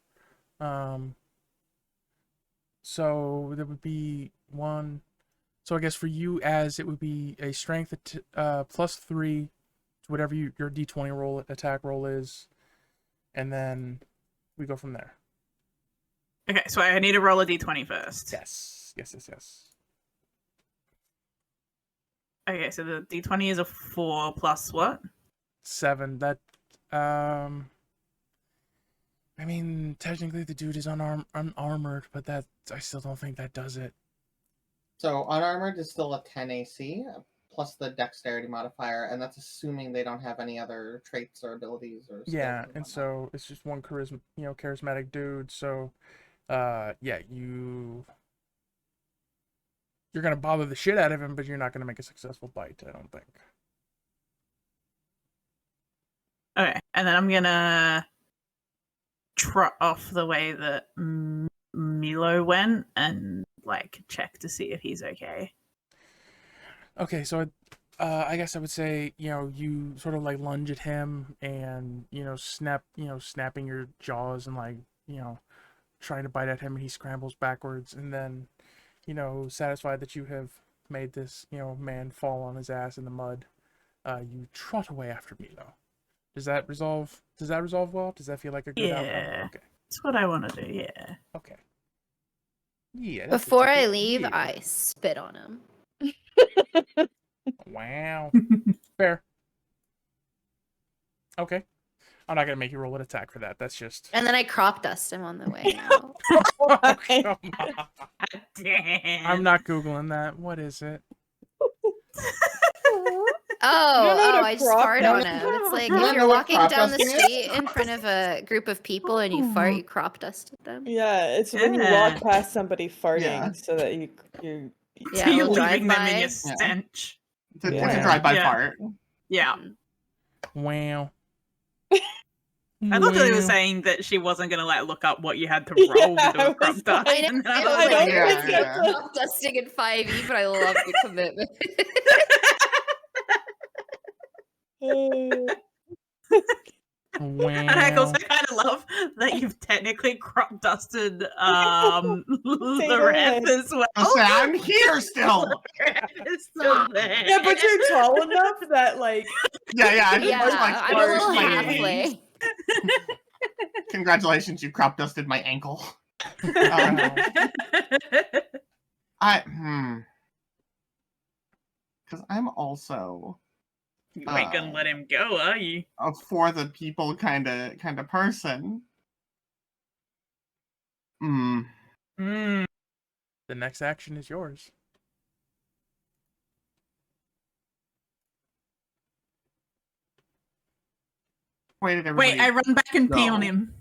So there would be 1. So I guess for you, as it would be a strength plus 3 to whatever your d20 attack roll is, and then we go from there. Okay, so I need to roll a d20 first. Yes. Okay, so the d20 is a 4 plus what? 7. That I mean, technically the dude is unarmored, but that I still don't think that does it. So unarmored is still a 10 AC plus the dexterity modifier, and that's assuming they don't have any other traits or abilities or skills. Yeah, or and whatnot. so it's just one charismatic dude. So, yeah, you're gonna bother the shit out of him, but you're not gonna make a successful bite, I don't think. Okay, and then I'm gonna trot off the way that Milo went and like check to see if he's okay. Okay, so I guess I would say, you sort of like lunge at him and, snapping your jaws and like, trying to bite at him, and he scrambles backwards, and then, satisfied that you have made this, man fall on his ass in the mud, you trot away after Milo. Does that resolve well? Does that feel like a good outcome? Okay. That's what I want to do, yeah. Okay. Yeah. Before I leave, I spit on him. Wow. Fair. Okay. I'm not gonna make you roll an attack for that. That's just. And then I crop dust him on the way out. Oh, come on. Damn. I'm not Googling that. What is it? I just crop fart on dust? him. It's like You if don't you're know what walking crop down the dusting is? street in front of a group of people and you fart, you crop dusted them. Yeah, it's when you Yeah. walk past somebody farting Yeah. so that you Yeah, So you're we'll drive leaving them in by. your stench. It's a Yeah. drive-by Yeah. fart. Yeah. Wow. I thought that he was Wow. saying that she wasn't going to like look up what you had to roll Yeah, to do I a was crop dust. like- And then I I don't was I like, don't yeah, think yeah. that's Crop dusting in 5e, but I love the commitment. and I also Wow. kind of love that you've technically crop dusted the Potato ref head. as well. I'll say, I'm here still. It's still there. Yeah, but you're tall enough that like Yeah, I just Yeah, pushed my I'm a little push my halfway. knees. Congratulations, you crop dusted my ankle. Wow. Because I'm also You ain't gonna let him go, are you? a for the people kind of person. Mm. The next action is yours. Wait, did everybody? Wait, I run back and pee on go? him.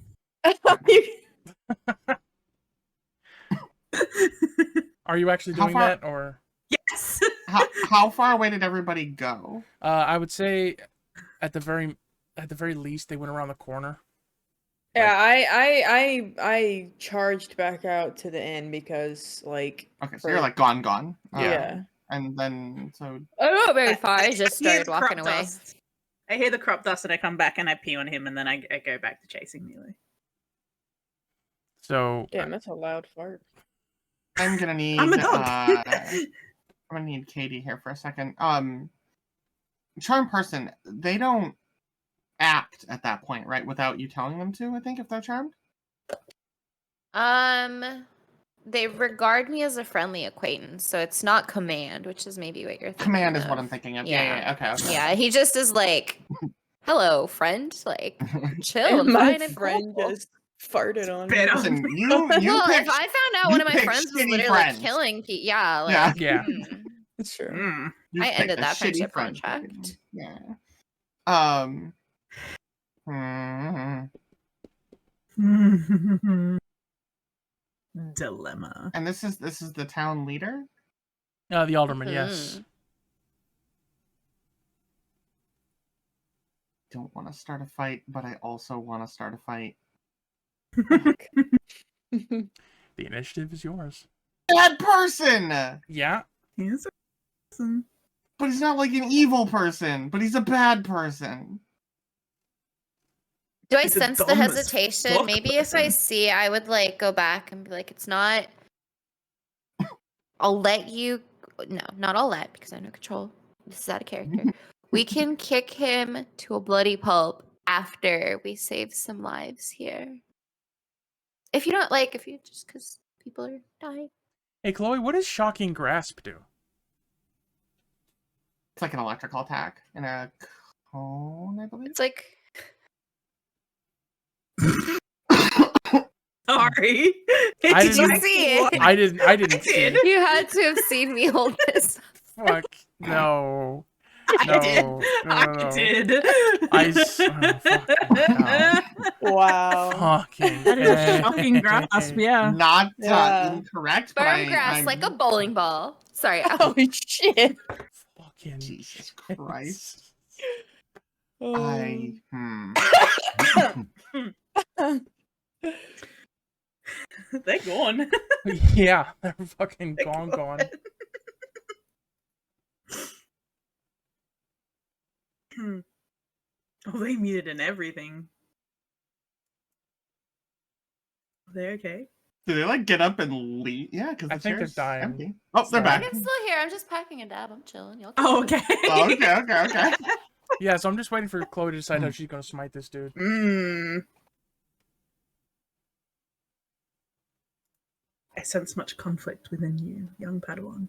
Are you actually How doing far- that, or Yes. how far away did everybody go? I would say at the very least they went around the corner. Yeah, I charged back out to the inn because like Okay, so you're like gone. yeah. And then so I don't know very far. I just hear started the walking crop away. dust. I hear the crop dust and I come back and I pee on him and then I go back to chasing Melee. So Damn, that's a loud fart. I'm gonna need I'm a dog. I'm gonna need Katie here for a second. Charm person, they don't act at that point, right? Without you telling them to, I think, if they're charmed. They regard me as a friendly acquaintance, so it's not command, which is maybe what you're thinking. Command is of. what I'm thinking of. Yeah. Yeah. Okay. Yeah, he just is like, "Hello, friend. Like, chill. And I'm my fine and friend cool." just farted on Spit me. on Listen, you Well, picked. if I found out you one of my picked friends was shitty literally friends. killing people, yeah, like, Yeah. Yeah. It's true. Mm. You I picked ended a that shitty friendship friend, contract. Katie. Yeah. Dilemma. And this is the town leader. the alderman, yes. Don't want to start a fight, but I also want to start a fight. The initiative is yours. Bad person. Yeah. He's a person. But he's not like an evil person. But he's a bad person. Do I He's a sense the dumb as hesitation? fuck Maybe if I person. see, I would like go back and be like, "It's not. I'll let you. No, not I'll let because I have no control. This is out of character. We can kick him to a bloody pulp after we save some lives here. If you don't like, if you just because people are dying. Hey, Chloe, what does shocking grasp do? It's like an electrical attack in a cone, I believe. It's like Sorry. I Did you didn't- see it. I didn't see it. You had to have seen me hold this. Fuck. No. I No. did. No, I no. did. Wow. Fucking That is a shocking grasp, yeah. Not Yeah. incorrect, but Firm grass I'm like a bowling ball. Sorry. Holy shit. Fucking Jesus Christ. Um, They're gone. Yeah, they're fucking gone. Oh, they muted and everything. Are they okay? Do they like get up and leave? Yeah, because I think they're dying. empty. Oh, they're I'm back. still here. I'm just packing a dab. I'm chilling. Y'all Oh, keep okay. Oh, okay. Yeah, so I'm just waiting for Chloe to decide how she's gonna smite this dude. I sense much conflict within you, young Padawan.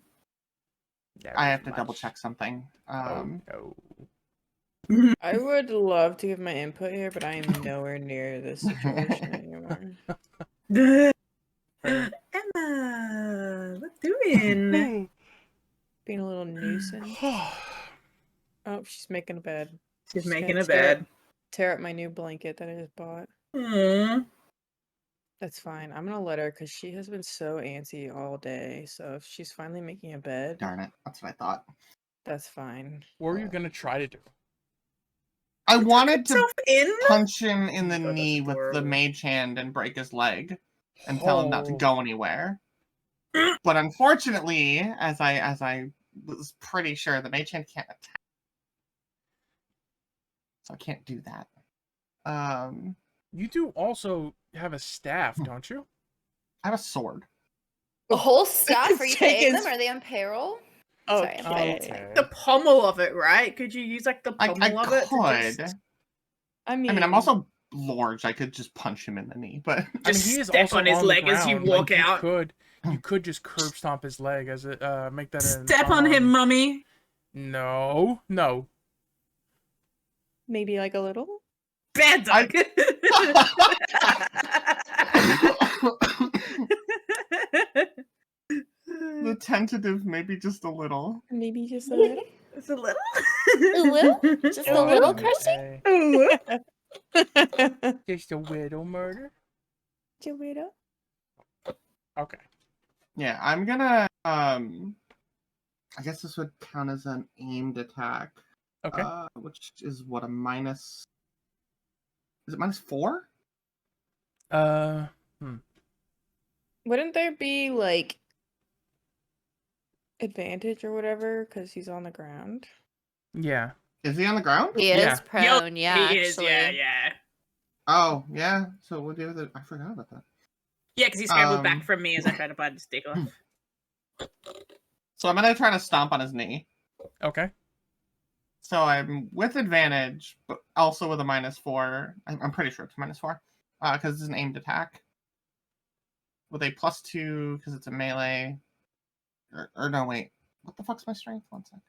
I have to double check something. No. I would love to give my input here, but I am nowhere near this situation anymore. Emma, what doing? Being a little nuisance. Oh, she's making a bed. She's Just making gonna a bed. Tear up my new blanket that I just bought. Aww. That's fine. I'm gonna let her because she has been so antsy all day. So if she's finally making a bed, Darn it. That's what I thought. that's fine. What were you gonna try to do? I wanted to Himself in? punch him in the Oh, that's knee with the adorable. mage hand and break his leg and tell him not to Oh. go anywhere. But unfortunately, as I was pretty sure, the mage hand can't attack. So I can't do that. You do also have a staff, don't you? I have a sword. The whole staff? Are you Take paying his- them? Are they on payroll? Sorry, I'm Okay. kidding. The pommel of it, right? Could you use like the I pommel of it? To could. just, I mean, I mean, I'm also large. I could just punch him in the knee, but I mean, just he is step also on his the leg as you ground, walk like, out. You could just curb stomp his leg as it make that an Step on him, mummy. No. maybe like a little. Bad dog. the tentative, maybe just a little. Maybe just a little. It's a little. A little? Just a little, Chrissy? Just a widow murder. Joetta? Okay. Yeah, I'm gonna. I guess this would count as an aimed attack. Okay. Which is what, a minus? Is it -4? Wouldn't there be like advantage or whatever because he's on the ground? Yeah. Is he on the ground? He is Yeah. prone, yeah, he actually. is, yeah. Oh, yeah. So we'll do the. I forgot about that. Yeah, because he scrambled back Um, from me as I tried to bite his stick off. So I'm gonna try to stomp on his knee. Okay. So I'm with advantage, but also with a -4. I'm pretty sure it's -4, because it's an aimed attack. With a +2 because it's a melee. Or no, wait. What the fuck's my strength? One sec.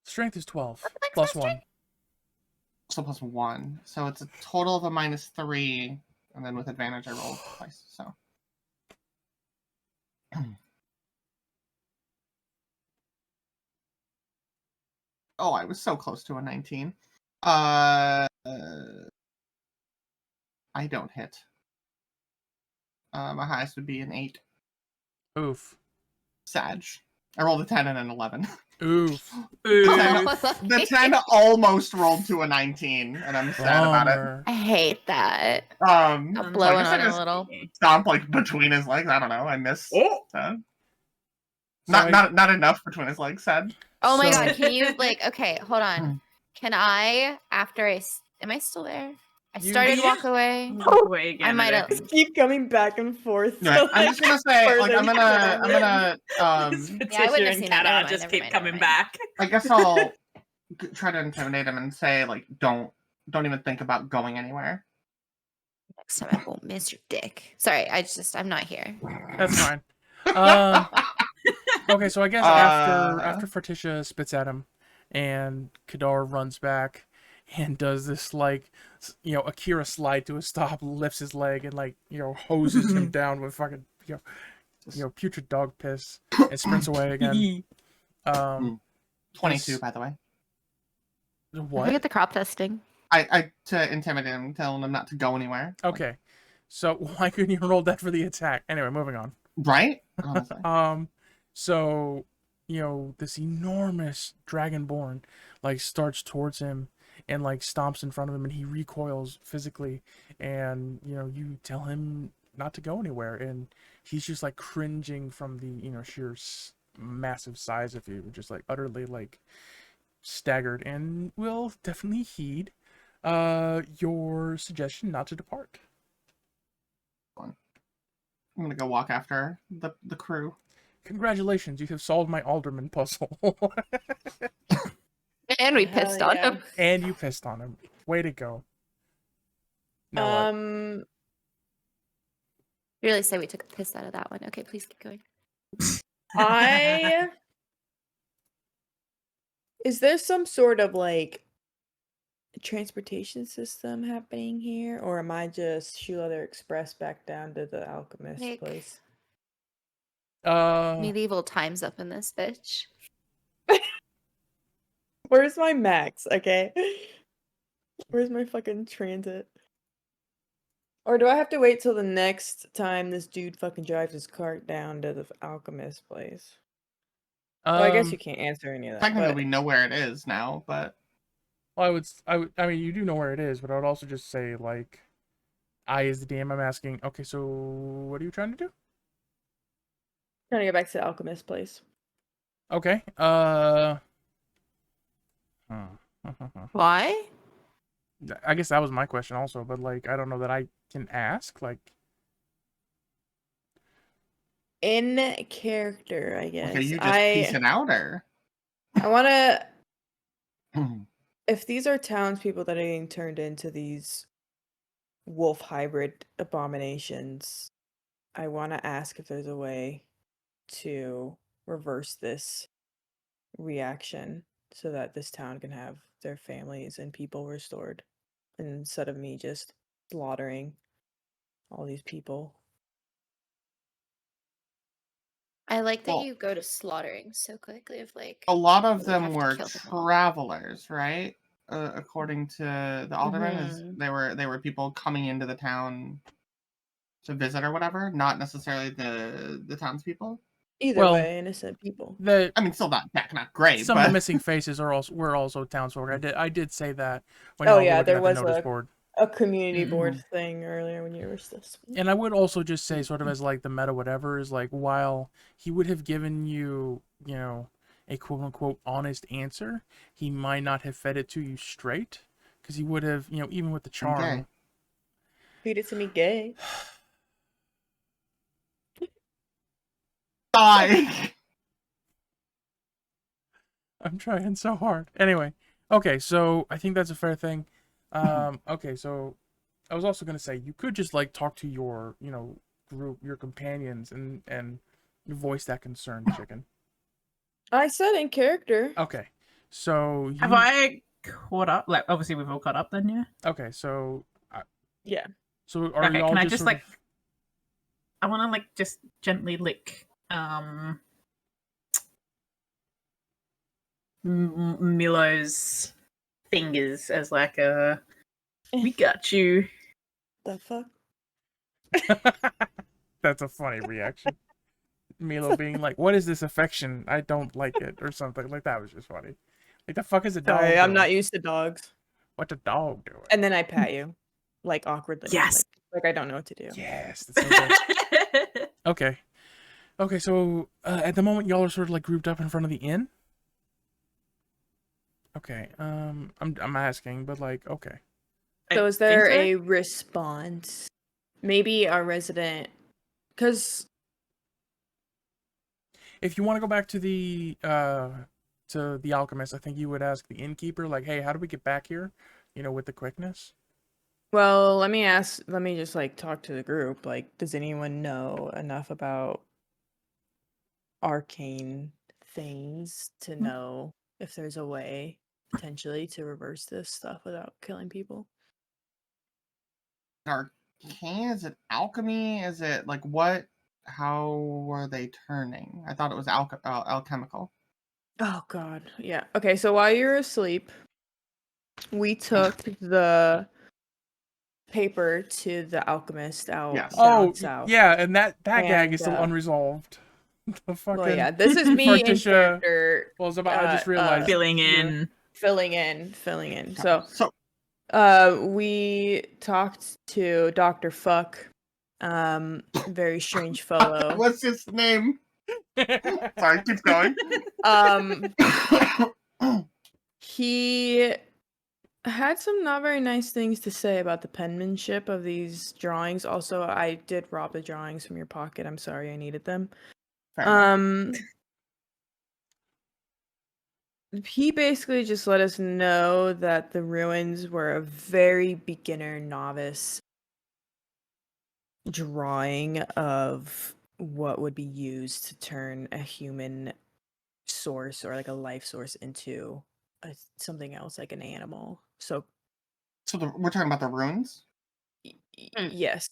Strength is 12 What the heck's plus my 1. So +1. So it's a total of a -3, and then with advantage I rolled twice. So. Oh, I was so close to a 19. I don't hit. My highest would be an 8. Oof. Sag. I rolled a 10 and an 11. Oof. The 10 almost rolled to a 19, and I'm sad about it. Bummer. I hate that. I'm I'm blowing on it a just little. stomp like between his legs. I don't know. I missed. Oh! Not enough between his legs. Sad. Oh my So- god, can you like okay, hold on. Can I after am I still there? I You- started Yeah. walk away. Walk away again, I might have Just keep coming back and forth. Right. to, I'm just gonna say, like, further I'm gonna Yeah, I wouldn't Patricia have and seen that. Kata Never mind, just never keep mind, coming never mind. back. I guess I'll try to intimidate him and say, like, don't even think about going anywhere. Next time I won't miss your dick. Sorry, I'm not here. That's fine. Okay, so I guess after Ferticia spits at him, and Kadar runs back and does this like, Akira slide to a stop, lifts his leg, and hoses him down with fucking putrid dog piss, and sprints away again. 22, by the way. I What? get the crop testing. I to intimidate him, telling him not to go anywhere. Okay, so why couldn't you roll that for the attack? Anyway, moving on. Right? Honestly. So, this enormous dragonborn, starts towards him and, stomps in front of him, and he recoils physically, and, you tell him not to go anywhere, and he's just, cringing from the, sheer massive size of you, just, utterly, staggered, and will definitely heed, your suggestion not to depart. I'm gonna go walk after the crew. Congratulations, you have solved my alderman puzzle. And we Hell pissed on yeah. him. And you pissed on him. Way to go. Now what? Really say we took a piss out of that one. Okay, please keep going. Is there some sort of transportation system happening here, or am I just shoe leather express back down to the alchemist Nick. place? Medieval times up in this bitch. Where's my max? Okay, where's my fucking transit? Or do I have to wait till the next time this dude fucking drives his cart down to the alchemist place? Well, I guess you can't answer any of that. Technically, But we know where it is now, but Well, I mean, you do know where it is, but I would also just say, like, I, as the DM, I'm asking, okay, so what are you trying to do? trying to get back to the alchemist place. Okay, Why? I guess that was my question also, but, like, I don't know that I can ask, like... In character, I guess. okay, you just piecing out, or I want to. If these are townspeople that are getting turned into these wolf hybrid abominations, I want to ask if there's a way to reverse this reaction so that this town can have their families and people restored instead of me just slaughtering all these people. I like that Well- you go to slaughtering so quickly. Of like, a lot of we them have to were kill them all. travelers, right? According to the alderman, is Mhm. they were people coming into the town to visit or whatever, not necessarily the townspeople. Either Well, way, innocent people. The I mean, still not great, some but of the missing faces were also townsfolk. I did say that when Oh y'all were yeah, looking there at the was notice board. a community Mhm. board thing earlier when you were still speaking. And I would also just say, sort of as like the meta whatever, is like, while he would have given you, you know, a quote unquote honest answer, he might not have fed it to you straight, because he would have, you know, even with the I'm gay. charm. Feed it to me gay. Die. I'm trying so hard. Anyway, okay, so I think that's a fair thing. Okay, so I was also gonna say you could just like talk to your, you know, group, your companions, and voice that concern, chicken. I said in character. Okay, so Have I caught up? Like, obviously, we've all caught up then, yeah? Okay, so Yeah. so are Okay, y'all can I just just, sort like, I want to, like, just gently lick, Milo's fingers as, like, we got you. The fuck? That's a funny reaction. Milo being like, "What is this affection? I don't like it," or something like that was just funny. Like, the fuck is a dog? Sorry, I'm doing? not used to dogs. What's a dog doing? And then I pat you, like awkwardly. Yes. Like I don't know what to do. Yes, that's so good. Okay, okay. So at the moment, y'all are sort of like grouped up in front of the inn. Okay. I'm asking, but like, okay. So I is there think so. a response? Maybe our resident, because If you want to go back to the alchemist, I think you would ask the innkeeper, like, "Hey, how do we get back here?" You know, with the quickness. well, let me just like talk to the group. Like, does anyone know enough about arcane things to know if there's a way potentially to reverse this stuff without killing people? Arcane? Is it alchemy? Is it like what? How were they turning? I thought it was alchemical. Oh god. Yeah. Okay, so while you're asleep, we took the paper to the alchemist out Yes. down Oh, south. yeah, and that gag is And, still unresolved. The fucking Well, yeah, this is me in Fartisha- character. Well, I just realized. Filling yeah. in. Filling in. So, So we talked to Dr. Fuck, very strange fellow. what's his name? Sorry, keep going. He had some not very nice things to say about the penmanship of these drawings. Also, I did rob the drawings from your pocket. I'm sorry, I needed them. Fair enough. He basically just let us know that the ruins were a very beginner novice drawing of what would be used to turn a human source or like a life source into something else, like an animal. So We're talking about the runes? yes.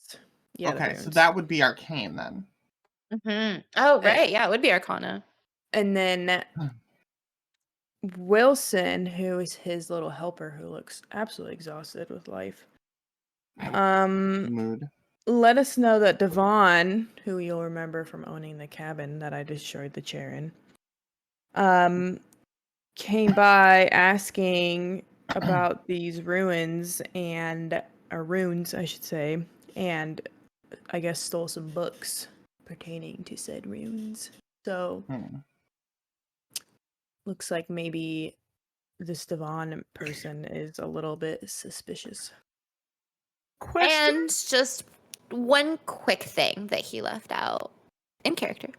Yeah, the Okay, so runes. that would be arcane then. Mm-hmm. Oh, right. Yeah, it would be Arcana. And then Wilson, who is his little helper who looks absolutely exhausted with life, Mood. Let us know that Devon, who you'll remember from owning the cabin that I destroyed the chair in, came by asking about these ruins or runes, I should say, and I guess stole some books pertaining to said runes. So, looks like maybe this Devon person is a little bit suspicious. And just one quick thing that he left out in character.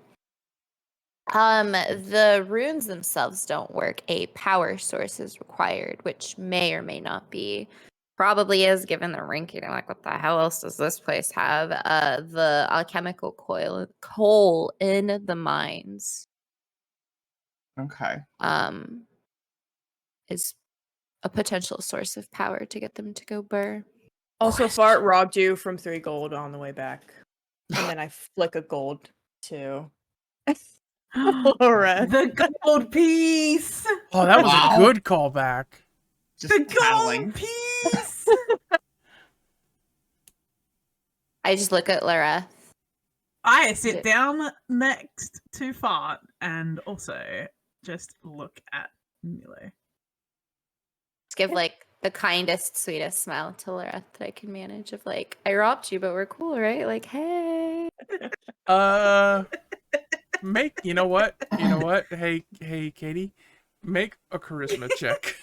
The runes themselves don't work. A power source is required, which may or may not be. Probably is, given the ranking. I'm like, what the hell else does this place have? The alchemical coal in the mines. Okay. Is a potential source of power to get them to go burr. Also, Fart robbed you from 3 gold on the way back. And then I flick a gold to Laura. The gold piece. Oh, that was Wow. a good callback. Just The tattling. gold piece. I just look at Laura. I sit down next to Fart and also just look at Milo. Just give like the kindest, sweetest smile to Laura that I can manage of like, I robbed you, but we're cool, right? Like, hey. You know what? Hey, Katie, make a charisma check.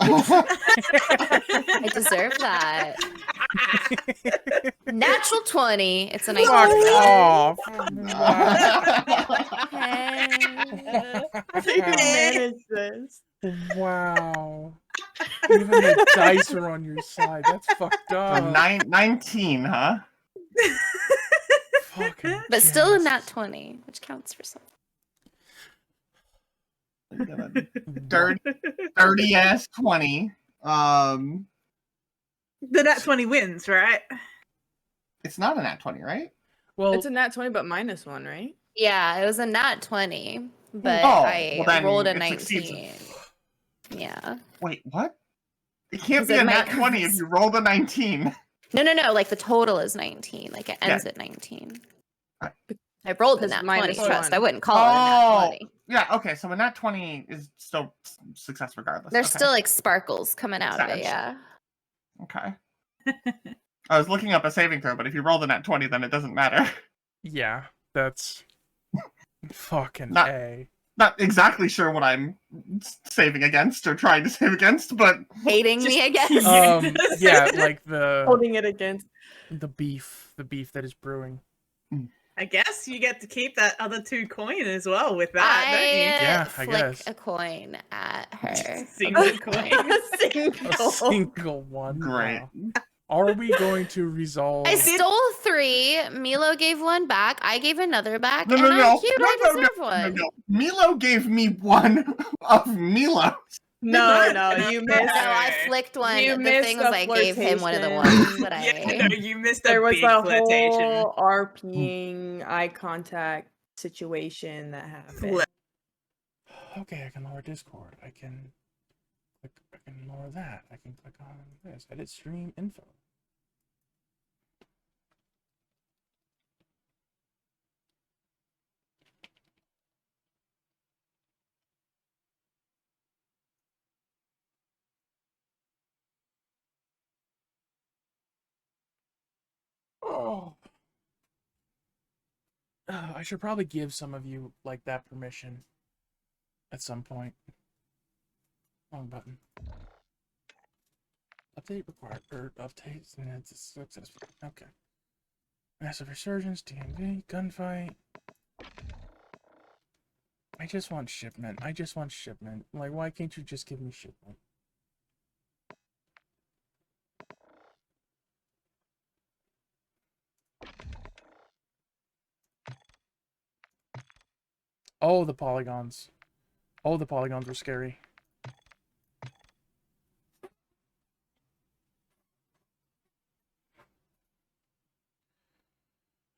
I deserve that. Natural 20. It's a nice Fuck off. I think you manage this. Wow. Even the dice are on your side. That's fucked up. 19, huh? Fucking But still a Jesus. nat 20, which counts for something. Dirty ass 20. The nat 20 wins, right? It's not a nat 20, right? Well, It's a nat 20, but -1, right? Yeah, it was a nat 20, but Oh, I well then rolled a it succeeds. 19. Yeah. Wait, what? It can't 'Cause be it a might nat 20 if you rolled a 19. No, like the total is 19. Like it ends at 19. Right. I rolled a It's nat 20, -1. trust. I wouldn't call it a nat 20. Yeah, okay, so a nat 20 is still success regardless. There's okay. still like sparkles coming out of it, yeah. Okay. I was looking up a saving throw, but if you roll the nat 20, then it doesn't matter. yeah, that's fucking Not- A. Not exactly sure what I'm saving against or trying to save against, but Hating me again. Yeah, like the Holding it against. beef that is brewing. I guess you get to keep that other 2 coin as well with that, I don't you? Yeah, I flick guess. a coin at her. Single A coin. A single one. great. Wow. Are we going to resolve? I stole 3. Milo gave 1 back. I gave another back. No, and no, I'm no. cute. No, I no, deserve no, one. no. Milo gave me 1 of Milo. No, You you missed. missed. No, I flicked one. You The missed thing was the I gave him one of the flirtation. ones that Yeah, no, you missed There a was big a flirtation. whole RPing eye contact situation that happened. Okay, I can lower Discord. I can lower that. I can click on this. Edit stream info. Oh. I should probably give some of you like that permission at some point. Wrong button. Update required. Updates and it's successful. Okay. Massive resurgence, DMV, gunfight. I just want shipment. Like, why can't you just give me shipment? Oh, the polygons. Oh, the polygons were scary.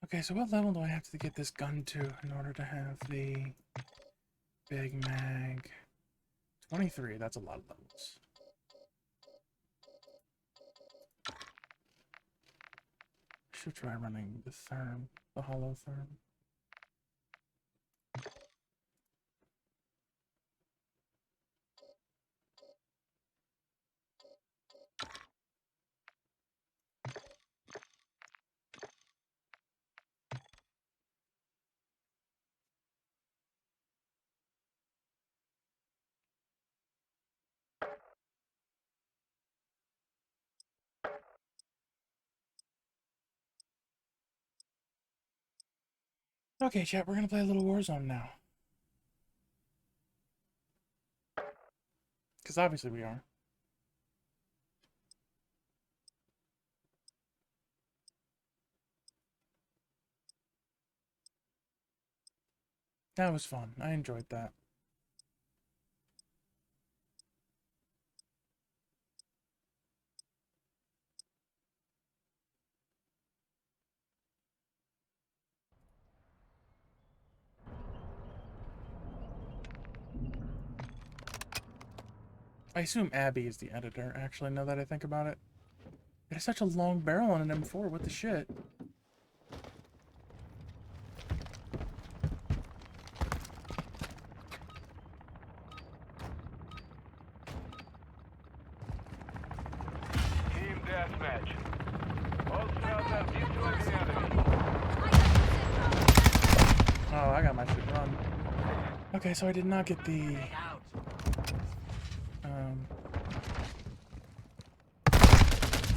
Okay, so what level do I have to get this gun to in order to have the big mag? 23, that's a lot of levels. should try running the therm, the hollow therm. Okay, chat, we're gonna play a little Warzone now. Because obviously we are. That was fun. I enjoyed that. I assume Abby is the editor, actually, now that I think about it. It has such a long barrel on an M4, what the shit? Team deathmatch. All squads have destroyed the enemy. Oh, I got my shit run. Okay, so I did not get the...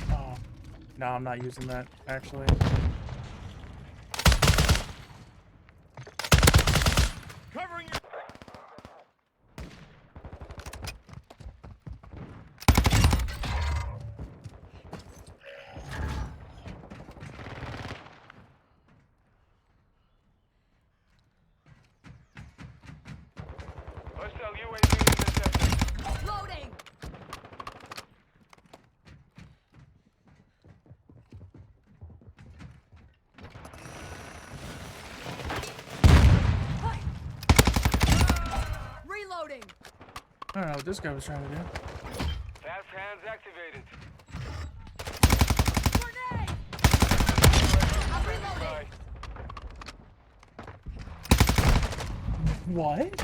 Oh. No, I'm not using that, actually. Covering your... Hostile UAV intercepted. Loading! Reloading! I don't know what this guy was trying to do. Fast hands activated. Grenade! I'm reloading! What?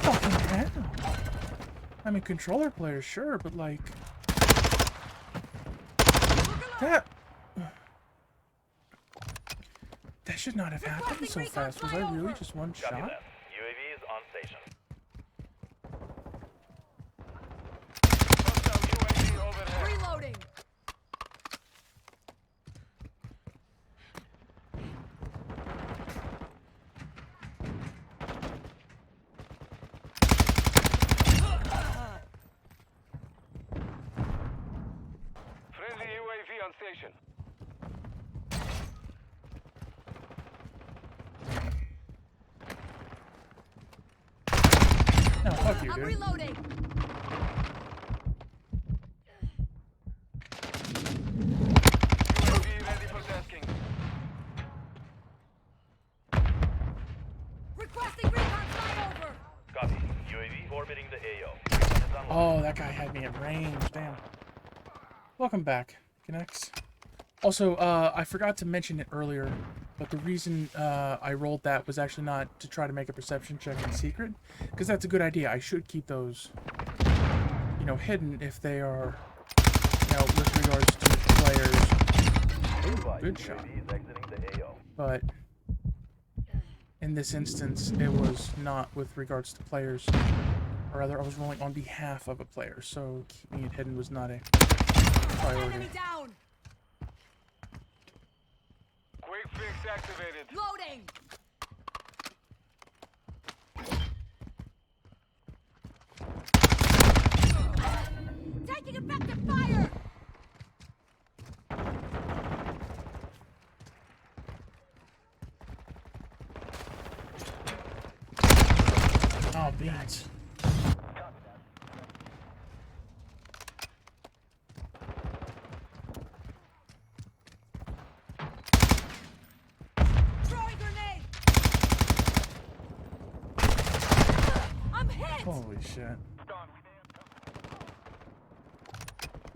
Fucking hell. I mean, controller players, sure, but like... That... That should not have happened so fast. Was I really just one shot? UAV is on station. Hostile UAV overhead. Reloading! Friendly UAV on station. No, fuck you, I'm dude. reloading! UAV ready for tasking. Requesting recon flyover! Copy. UAV orbiting the AO. Oh, that guy had me at range. Damn. Welcome back, Kinex. Also, I forgot to mention it earlier, but the reason I rolled that was actually not to try to make a perception check in secret, because that's a good idea. I should keep those, you know, hidden if they are, you know, with regards to players. Ooh, good shot. But in this instance, it was not with regards to players. Or rather, I was rolling on behalf of a player, so keeping it hidden was not a priority. Enemy down! Quick fix activated. Loading! Taking effective fire! Oh, beans. Throwing grenade! I'm hit! Holy shit.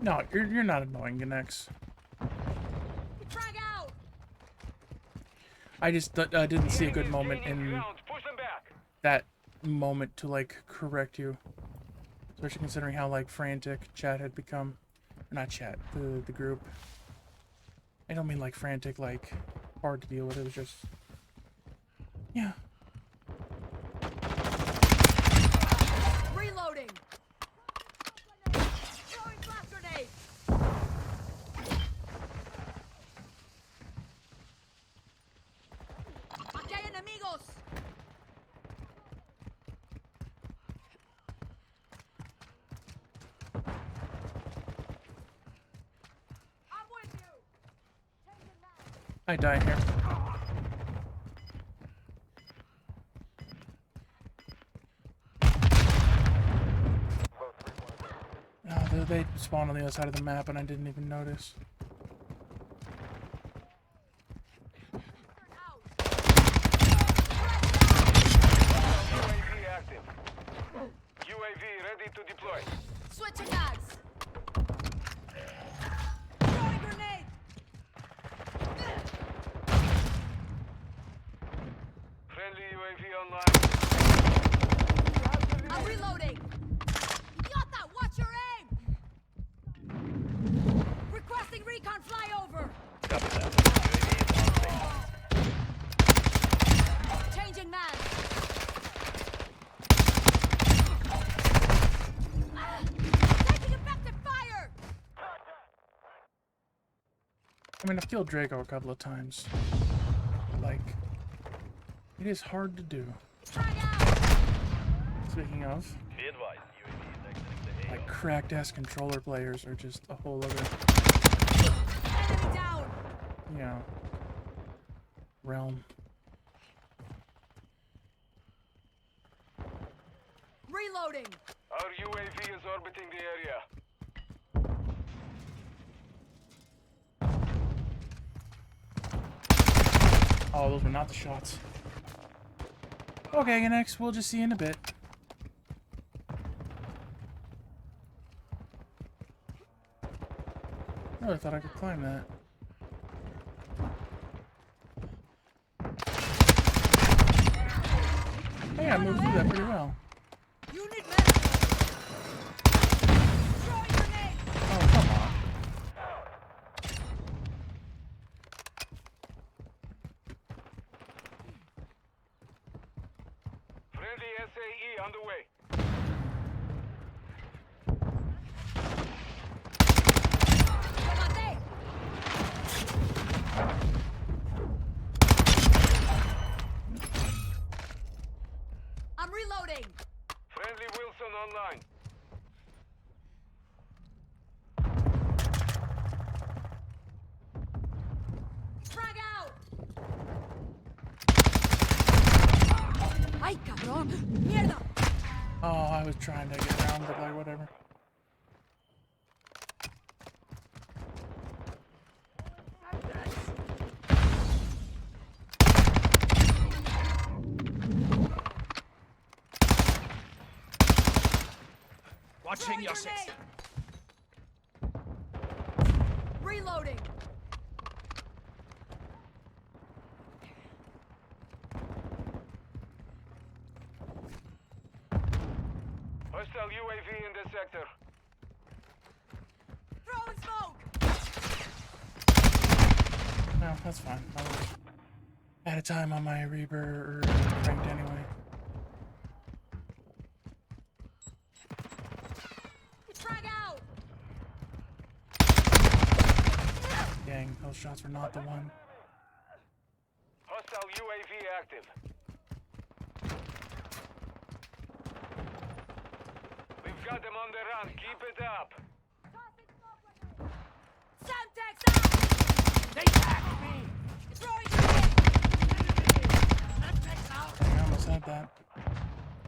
No, you're not annoying, Ganex. Frag I just didn't see a good Enemies moment gaining in ground. Push them back. that moment to like correct you, especially considering how like frantic chat had become. Or not chat, the group. I don't mean like frantic, like hard to deal with. It was just, yeah. Reloading. Throwing blast grenade. Aquí hay enemigos. I'm with you. I die here. Oh, they spawned on the other side of the map and I didn't even notice. UAV active. UAV ready to deploy. Switching mags. Throwing grenade. Friendly UAV online. I'm reloading. Idiota, watch your aim. Requesting recon flyover. Copy that. UAV is on station. Changing mag. Taking effective fire. I mean, I've killed Draco a couple of times. Like, it is hard to do. Frag out. Speaking of, Be advised, UAV is exiting the AO. like, cracked-ass controller players are just a whole other, Enemy down. you know, realm. Reloading. Our UAV is orbiting the area. Oh, those were not the shots. Okay, next, we'll just see you in a bit. I really thought I could climb that. Hey, I moved through that pretty well. Unit medical. Throwing grenade. Oh, come on. Friendly SAE on the way. Comandé. I'm reloading. Friendly Wilson online. Frag out. Ay, cabrón. Mierda. Oh, I was trying to get around, but like, whatever. Watching your six. Reloading. Hostile UAV in the sector. Throwing smoke. No, that's fine. I was at a time on my Reaper or ranked anyway. Frag out. Dang, those shots were not the one. Hostile UAV active. We've got them on the run. Keep it up. Semtex out. They tagged me. Throwing grenade. Semtex out. I almost had that.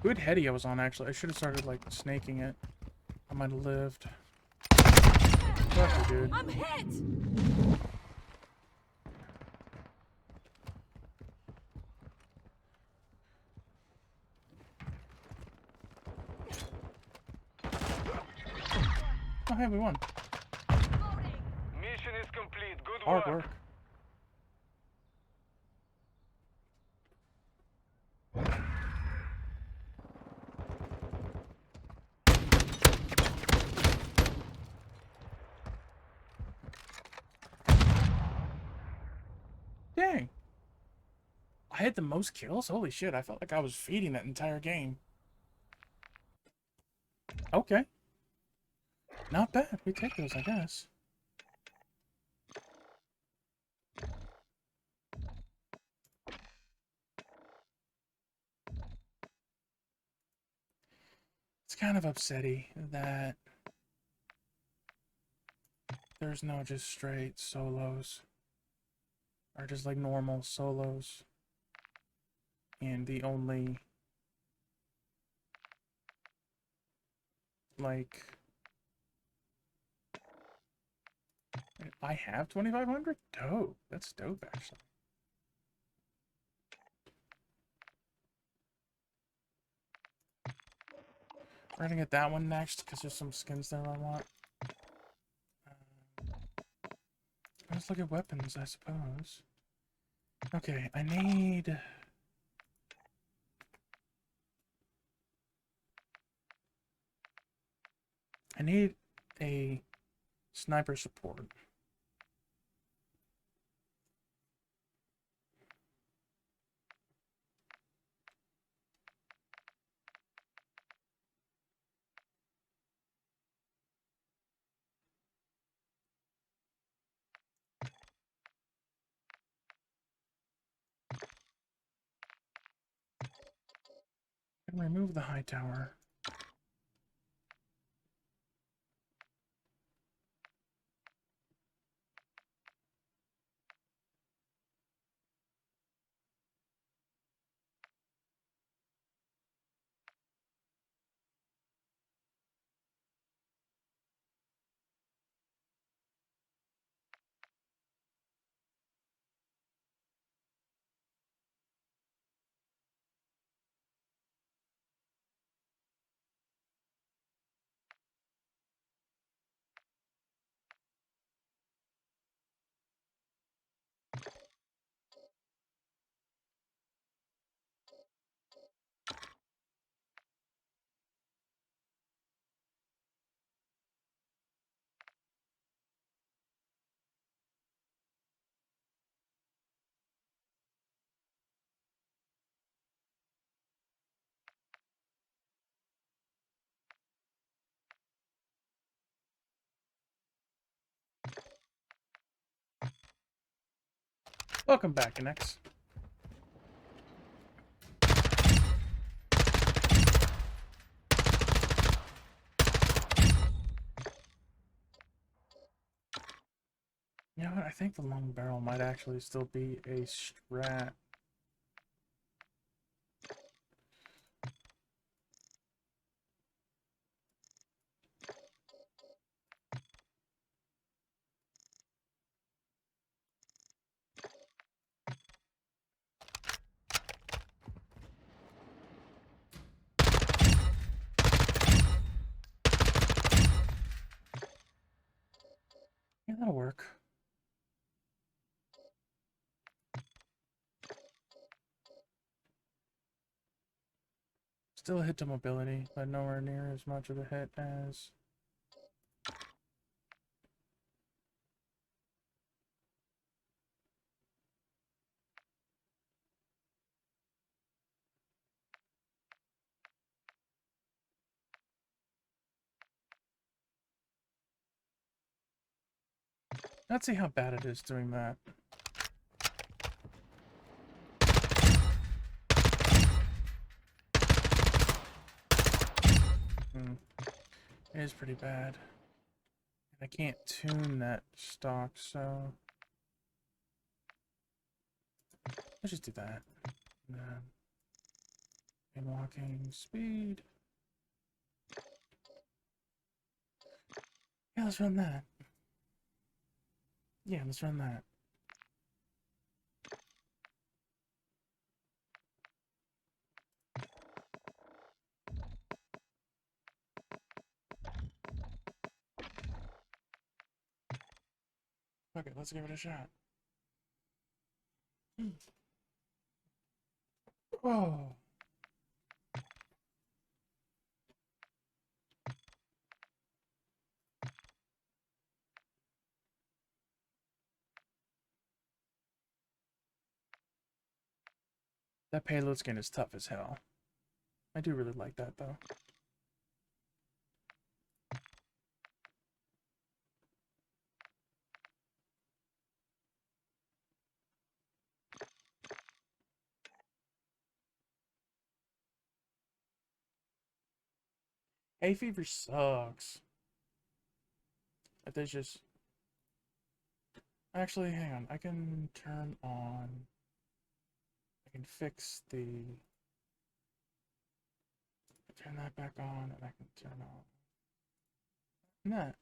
Good heady I was on, actually. I should have started, like, snaking it. I might have lived. Fuck you, dude. I'm hit. Oh, hey, we won. Mission is complete. Good Hard work. work. had the most kills? Holy shit, I felt like I was feeding that entire game. Okay. Not bad. We take those, I guess. It's kind of upsetty that there's no just straight solos. Or just like normal solos. And the only like I have 2,500? Dope. That's dope actually. We're gonna get that one next because there's some skins there I want. Let's look at weapons, I suppose. Okay, I need a sniper support. And remove the high tower. Welcome back, Nex. You know what? I think the long barrel might actually still be a strat. Yeah, that'll work. Still a hit to mobility, but nowhere near as much of a hit as... Let's see how bad it is doing that. It is pretty bad. And I can't tune that stock, so... Let's just do that. And then... walking speed... Yeah, let's run that. Yeah, let's run that. Okay, let's give it a shot. Oh. That payload skin is tough as hell. I do really like that, though. Hay fever sucks. But there's just... Actually, hang on. I can turn on... I can fix the... Turn that back on, and I can turn on... That.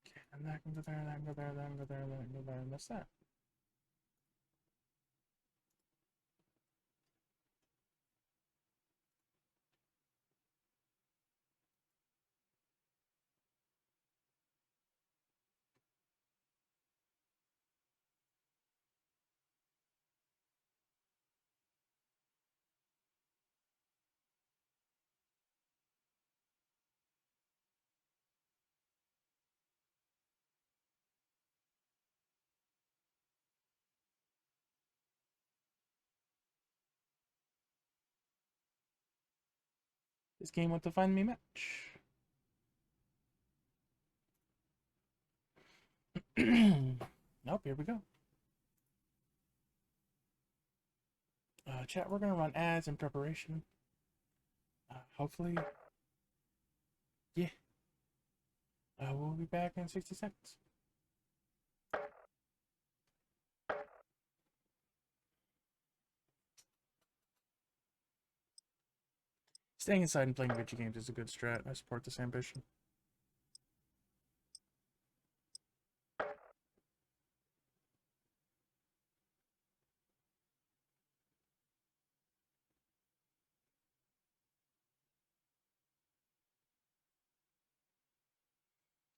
Okay, and that can go there, that can go there, that can go there, that can go there, and that's that. This game went to find me match. Nope, here we go. Chat, we're gonna run ads in preparation. Hopefully, yeah. We'll be back in 60 seconds. Staying inside and playing video games is a good strat. I support this ambition.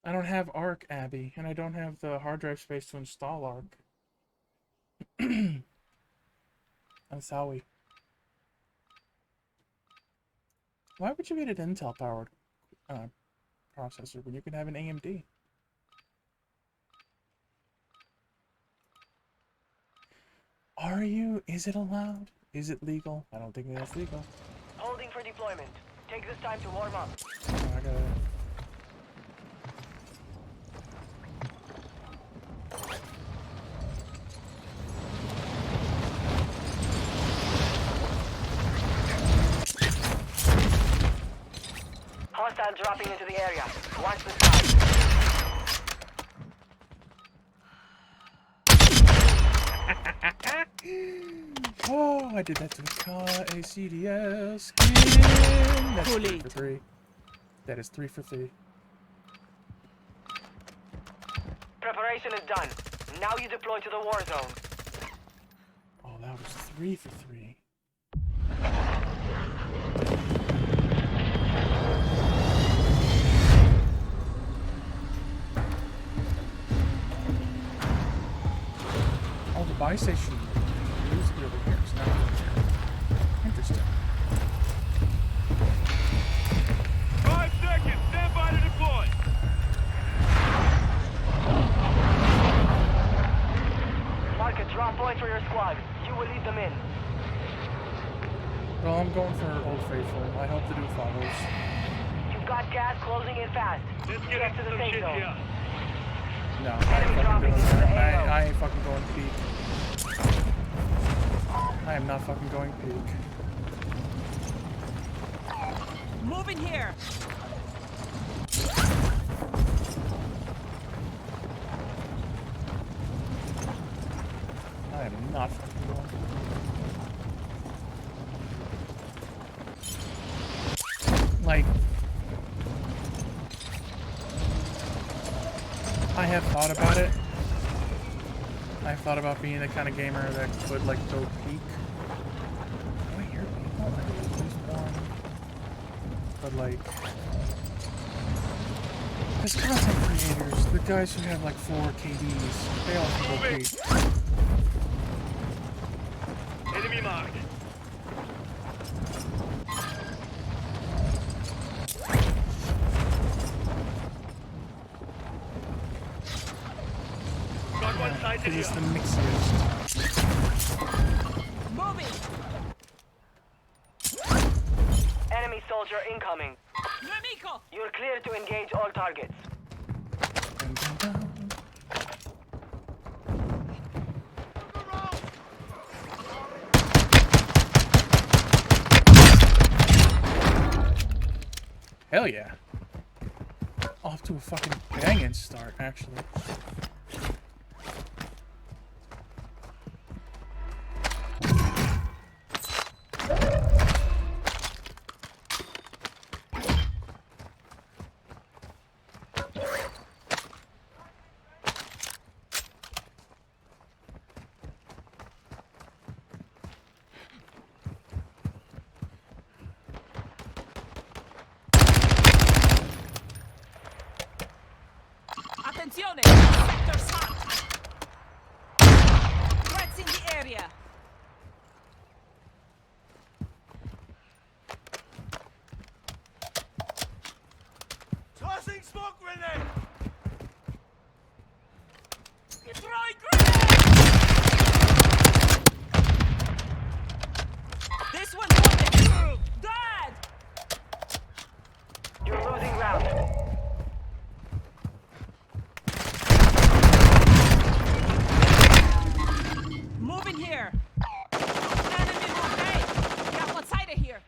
I don't have Arc, Abby, and I don't have the hard drive space to install Arc. I'm sorry. Why would you get an Intel-powered processor when you can have an AMD? Are you? Is it allowed? Is it legal? I don't think that's legal. Holding for deployment. Take this time to warm up. I gotta... Hostile dropping into the area. Watch the sky. Oh, I did that to a CDS skin. That's 3 for 3. That is 3 for 3. Preparation is done. Now you deploy to the war zone. Oh, that was 3 for 3. Oh, the buy station used to be over here. It's not over here. Interesting. 5 seconds. Stand by to deploy. Mark a drop point for your squad. You will lead them in. Well, I'm going for Old Faithful. I hope to do follows. You've got gas closing in fast. Let's get into to the some safe shit zone. here. No, I ain't fucking doing that. I ain't fucking going peak. I am not fucking going peak. Moving here. I am not fucking going. Like, I have thought about it. I've thought about being the kind of gamer that could, like, go peak. Do I hear people? I think there's at least one. But, like, there's content creators, the guys who have, like, 4 KDs, they all can go peak. Enemy marked. Got one side Because it's here. the mixiest. Moving! Enemy soldier incoming. Nemico! You're clear to engage all targets. Dun, dun, dun. Hell yeah. Off to a fucking banging start, actually. Attenzione! Sector's hot! Threats in the area! Tossing smoke grenade! Throwing grenade! This one's on dead! You're losing ground. Moving here! Enemy move! Hey! Get outside of here!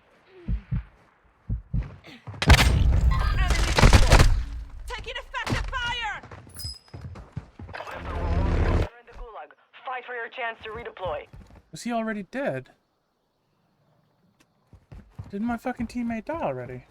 Enemy visual! Taking effective fire! You're in the gulag. Fight for your chance to redeploy. Was he already dead? Didn't my fucking teammate die already?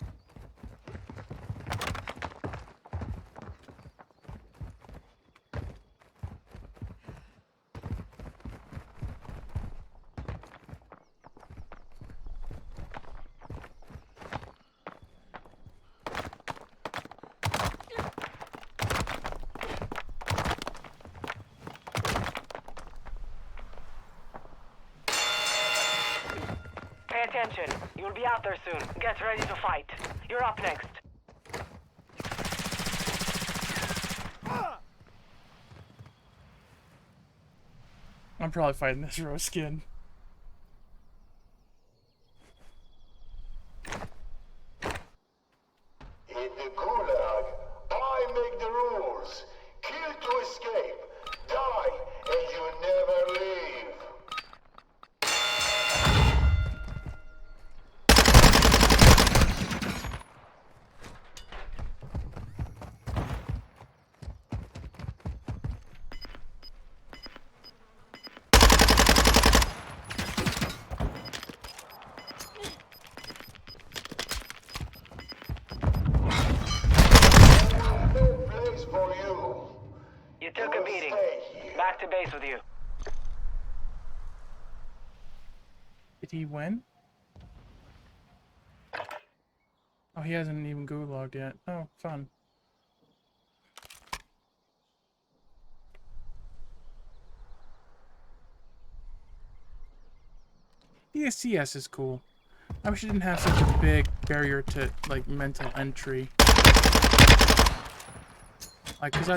Pay attention. You'll be out there soon. Get ready to fight. You're up next. I'm probably fighting this rose skin. In the gulag, I make the rules. Kill to escape. Die, and you never leave. No place for you. You took a beating. Stay here. Back to base with you. Did he win? Oh, he hasn't even gulagged yet. Oh, fun. The CS is cool. I wish it didn't have such a big barrier to, like, mental entry. Like, cause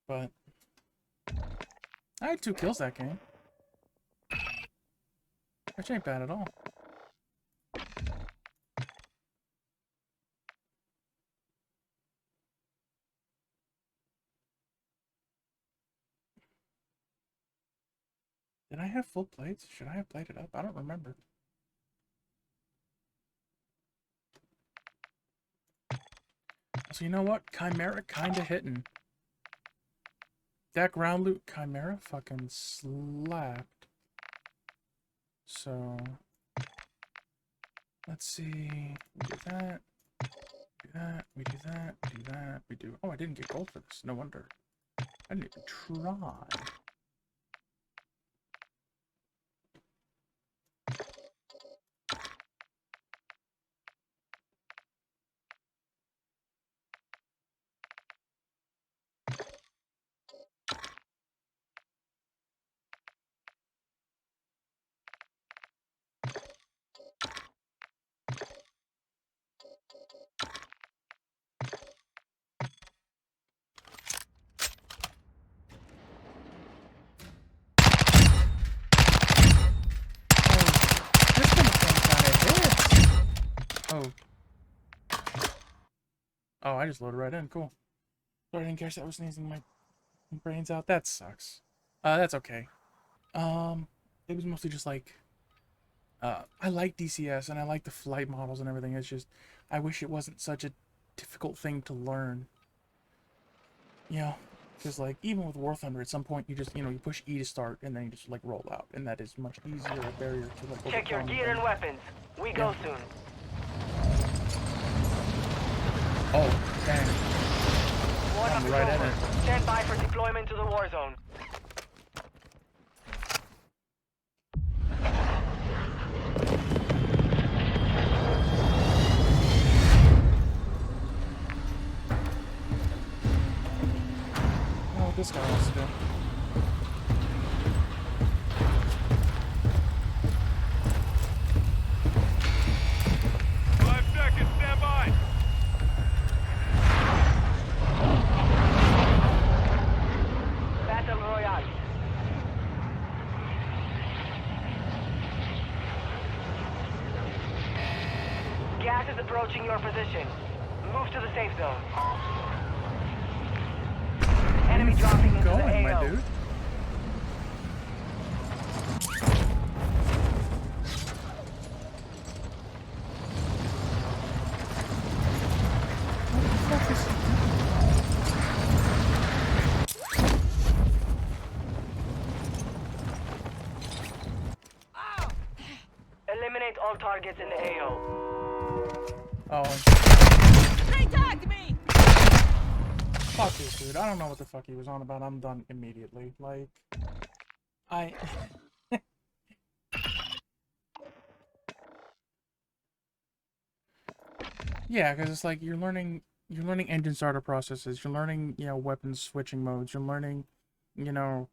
But I had 2 kills that game. Which ain't bad at all. Did I have full plates? Should I have plated up? I don't remember. So you know what? Chimera kinda hitting. That ground loot Chimera fucking slapped. So let's see. We do that. Do that. We do that. We do that. We do. Oh, I didn't get gold for this. No wonder. I didn't even try. Oh, I just loaded right in. Cool. Sorry, I didn't catch that. I was sneezing my brains out. That sucks. That's okay. It was mostly just like, I like DCS and I like the flight models and everything. It's just, I wish it wasn't such a difficult thing to learn. You know, because like even with War Thunder, at some point you just, you know, you push E to start and then you just like roll out, and that is much easier a barrier to like Check your overcome gear than- and weapons. We go soon. Oh, dang. One I'm up is right in over. it. Stand by for deployment to the war zone. Oh, what this guy wants to do. 5 seconds, stand by. Battle Royale. Gas is approaching your position. Move to the safe zone. Enemy dropping into the Going, my AO. dude. What the fuck is he doing? Eliminate all targets in the AO. Oh, They tagged me! fuck this dude. I don't know what the fuck he was on about. I'm done immediately. Like, I... Yeah, because it's like you're learning engine starter processes, you're learning, you know, weapon switching modes, you're learning, you know,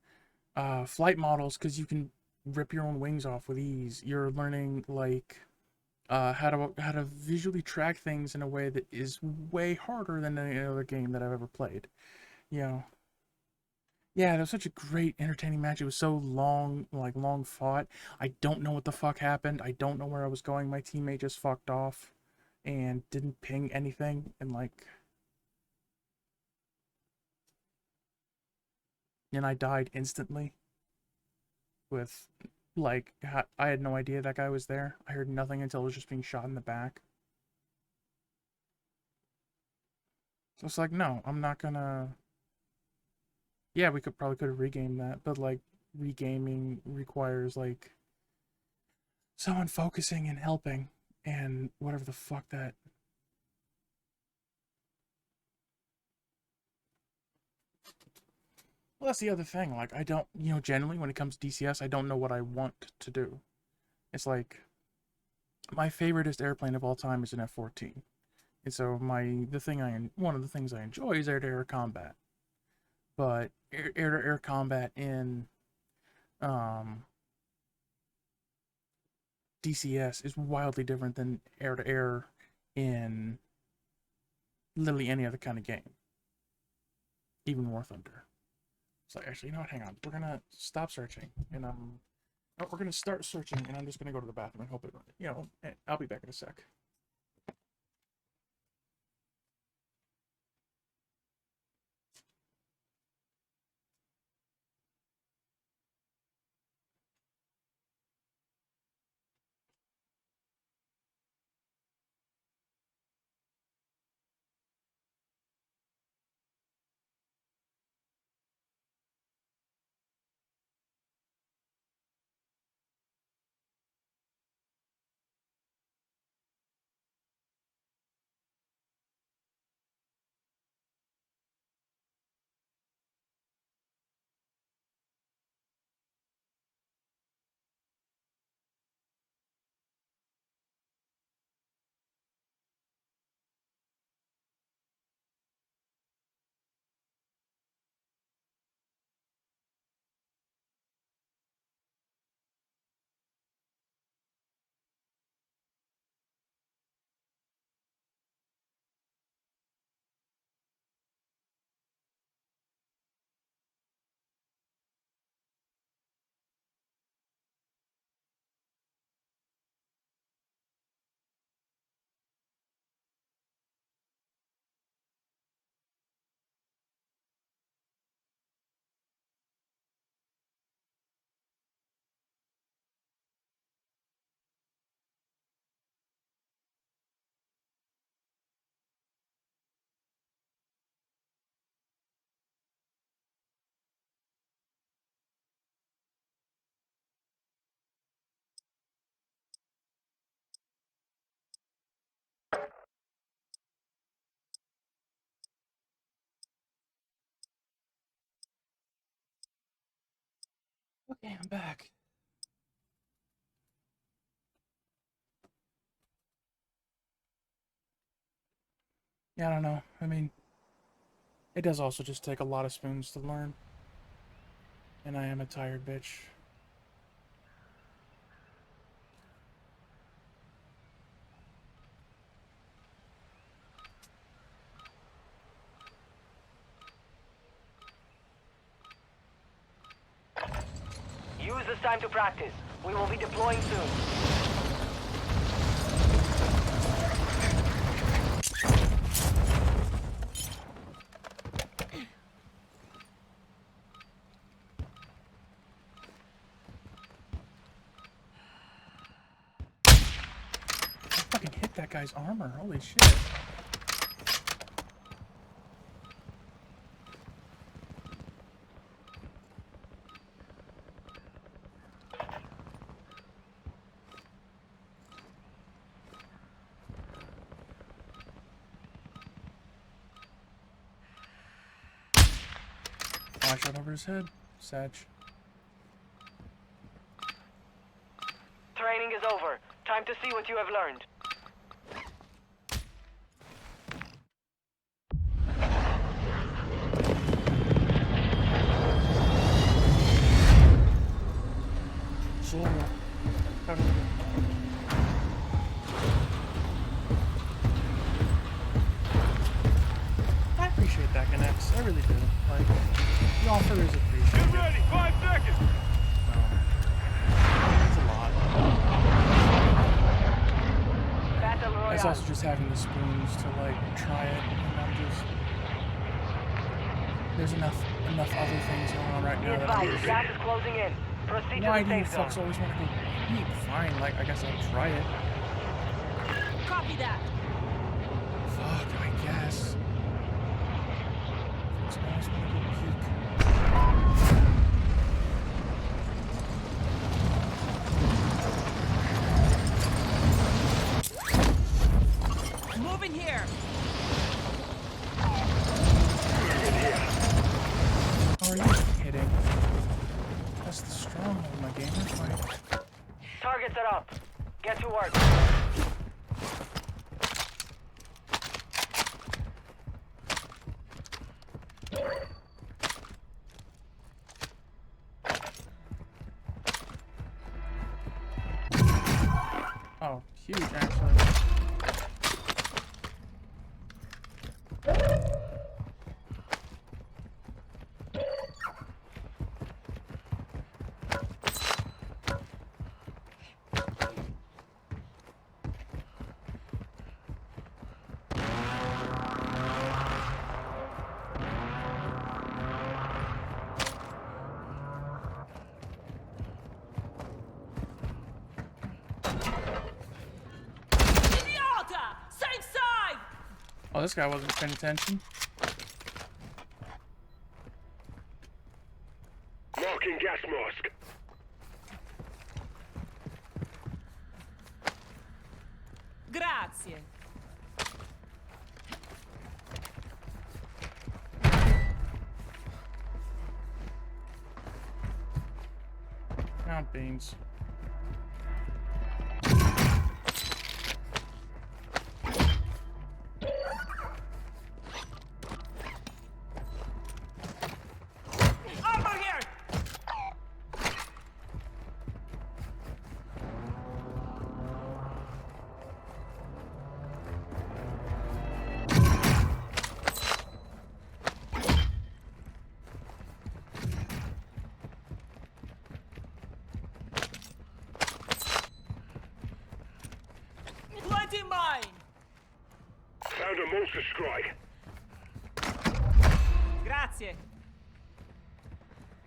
flight models because you can rip your own wings off with ease. You're learning like how to visually track things in a way that is way harder than any other game that I've ever played. You know. Yeah, that was such a great, entertaining match. It was so long, like long fought. I don't know what the fuck happened. I don't know where I was going. My teammate just fucked off and didn't ping anything, and like, and I died instantly with, like, I had no idea that guy was there. I heard nothing until I was just being shot in the back. So it's like, no, I'm not gonna... Yeah, we could have regamed that, but like, regaming requires like someone focusing and helping, and whatever the fuck that... Well, that's the other thing. Like, I don't, you know, generally when it comes to DCS, I don't know what I want to do. It's like, my favoriteest airplane of all time is an F-14. And so one of the things I enjoy is air-to-air combat. But air-to-air combat in DCS is wildly different than air-to-air in literally any other kind of game. Even War Thunder. So actually, you know what? Hang on. We're gonna stop searching, and we're gonna start searching, and I'm just gonna go to the bathroom and hope it, you know, I'll be back in a sec. Okay, I'm back. Yeah, I don't know. I mean, it does also just take a lot of spoons to learn. And I am a tired bitch. Use this time to practice. We will be deploying soon. I fucking hit that guy's armor. Holy shit. Oh, I shot over his head. Sag. Training is over. Time to see what you have learned. I appreciate that, Connects. I really do. Like, the offer is appreciated. Get ready, 5 seconds! It's a lot. Battle Royale. It's also just having the spoons to, like, try it, and I'm just... There's enough other things going on right Be now that I'm advised, just... gas is closing in. Proceed Why to do the you safe zone. fucks always want to go peek? Fine, like, I guess I'll try it. Copy that. Fuck, I guess. It's always want to go peek. Moving here. How are you hitting? That's the stronghold, my gamers. Like, Targets are up. Get to work. oh, huge, actually. Idiota! Same side! Oh, this guy wasn't paying attention. Marking gas mask. Grazie. Not beans. Over here! Lighting mine! Found a monster strike. Grazie.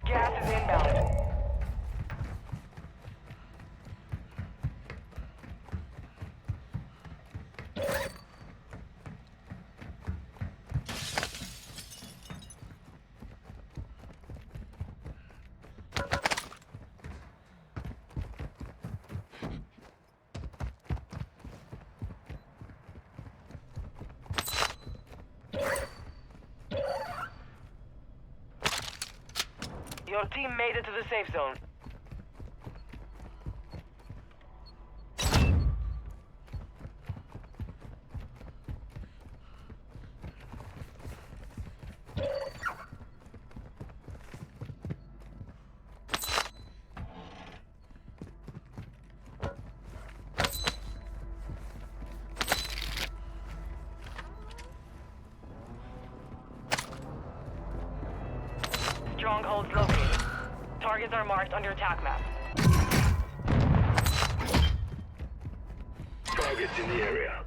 Gas is inbound. Your team made it to the safe zone. targets are marked on your attack map. Targets in the area.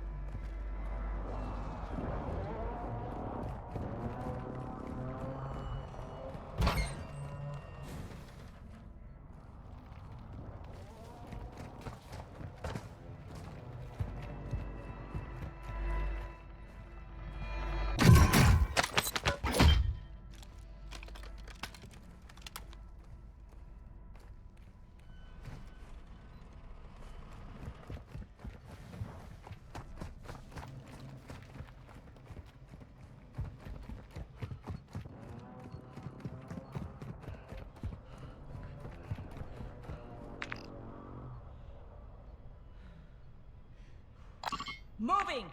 Moving!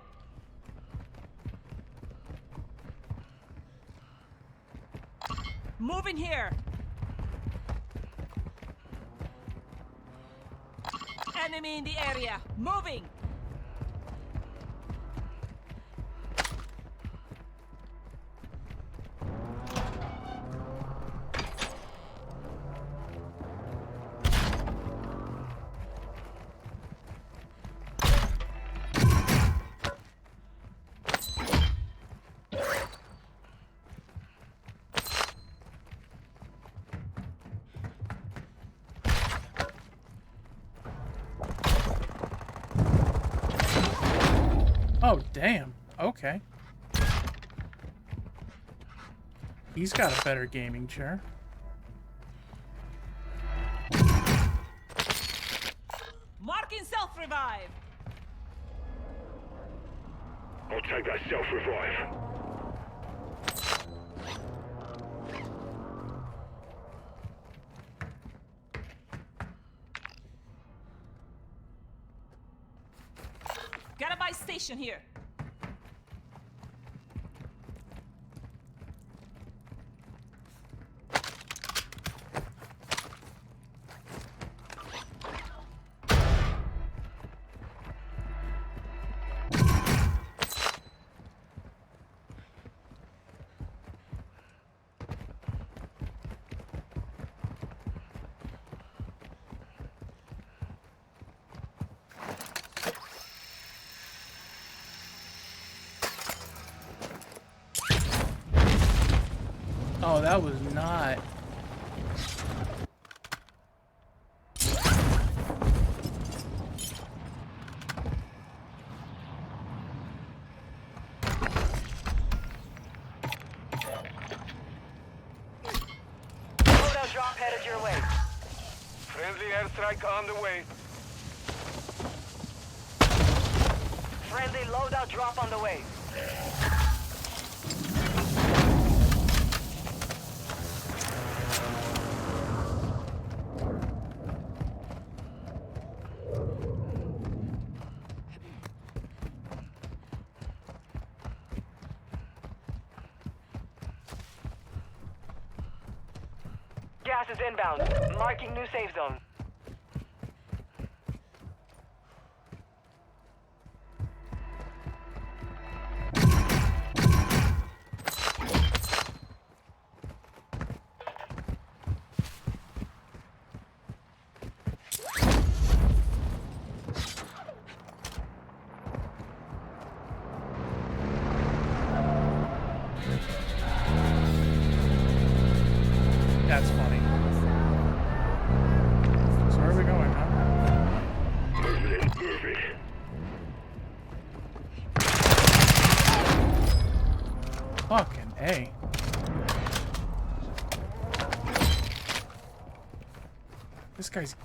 Moving here! Enemy in the area! Moving! Oh, damn. Okay. He's got a better gaming chair. Marking self-revive! I'll take that self-revive. Got a buy station here. Oh, that was not... Loadout drop headed your way. Friendly airstrike on the way. Friendly loadout drop on the way. Gas is inbound. Marking new safe zone. That's funny. So where are we going, huh? Move it, move it. Fucking A. This guy's...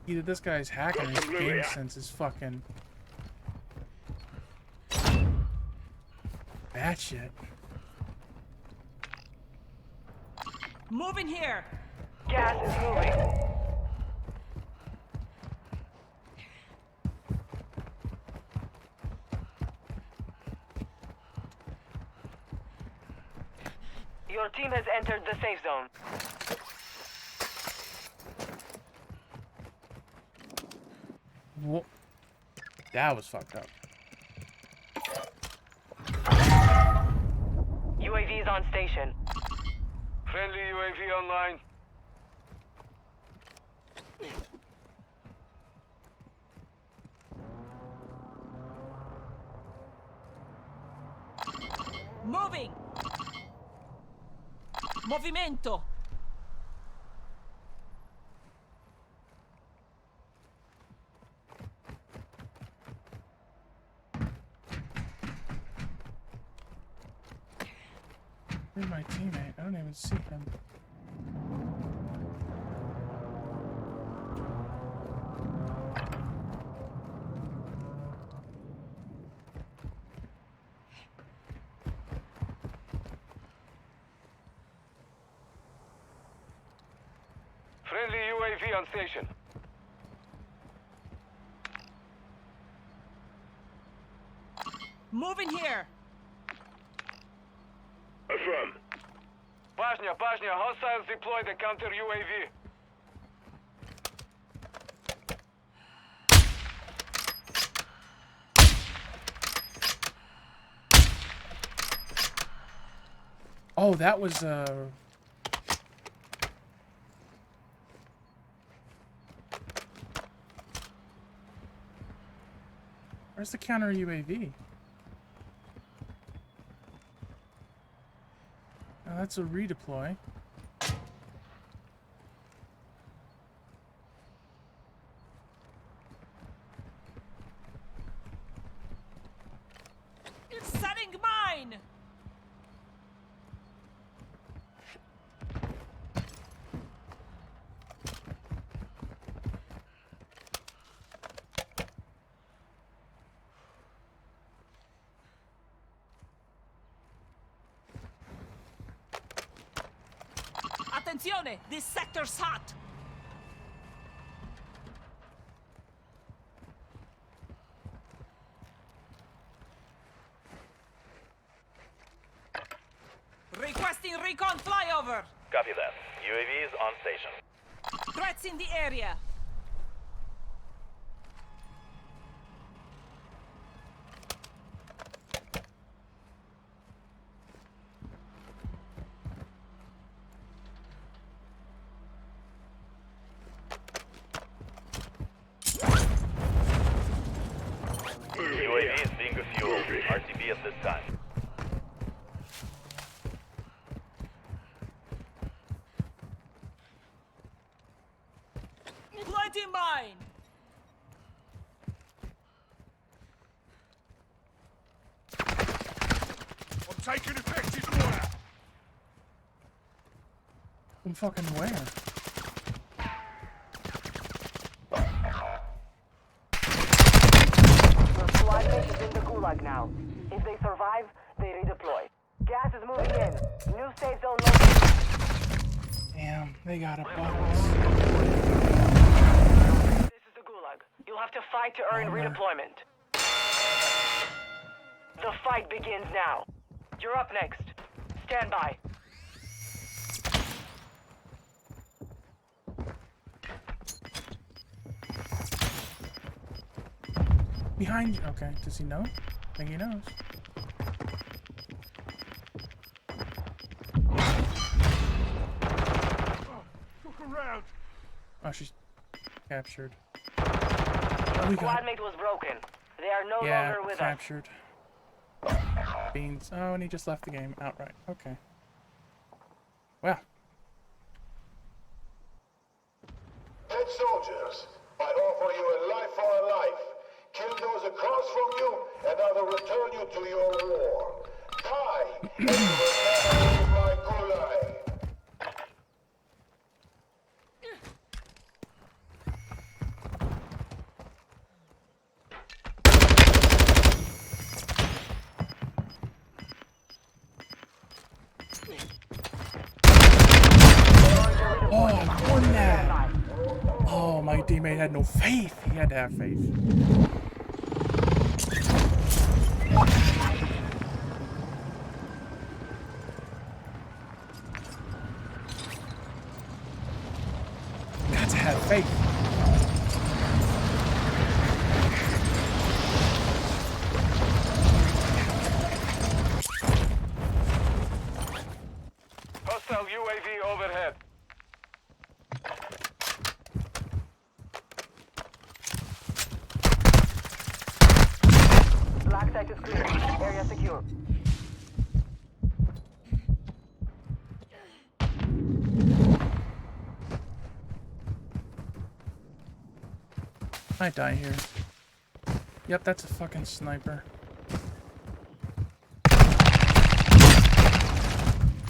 Either this guy's hacking his game sense is fucking... bad shit. Moving here! Gas is moving. Your team has entered the safe zone. Wha- That was fucked up. UAV is on station. Friendly UAV online. Moving! Movimento! Where's my teammate? I don't even see him. Friendly UAV on station. Moving here! Affirm. Bashня, hostiles deploy the counter UAV. Oh, that was Where's the counter UAV? Oh, that's a redeploy. Setting mine! Attenzione! This sector's hot! Requesting recon flyover! Copy that. UAV is on station. Threats in the area! UAV is being refueled. RTB at this time. Planting mine! I'm taking effective fire. From fucking where? Your squad mate is in the gulag now. If they survive, they redeploy. Gas is moving in. New safe zone located. Damn, they got a box. This is the gulag. You'll have to fight to earn redeployment. The fight begins now. You're up next. Stand by. Behind you. Okay, does he know? I think he knows. Look around. Oh, she's captured. Oh, we got Squad mate was broken. They are no yeah, longer with us. captured. Beans. Oh, and he just left the game outright. Okay. Well. Dead soldiers, I offer you a life for a life. Kill those across from you, and I will return you to your war. Die, and you will never leave my gulag. Oh, I won that! Oh, my teammate had no faith. He had to have faith. Got to have faith. Hostile UAV overhead. Black site is clear. Area secure. I die here. Yep, that's a fucking sniper.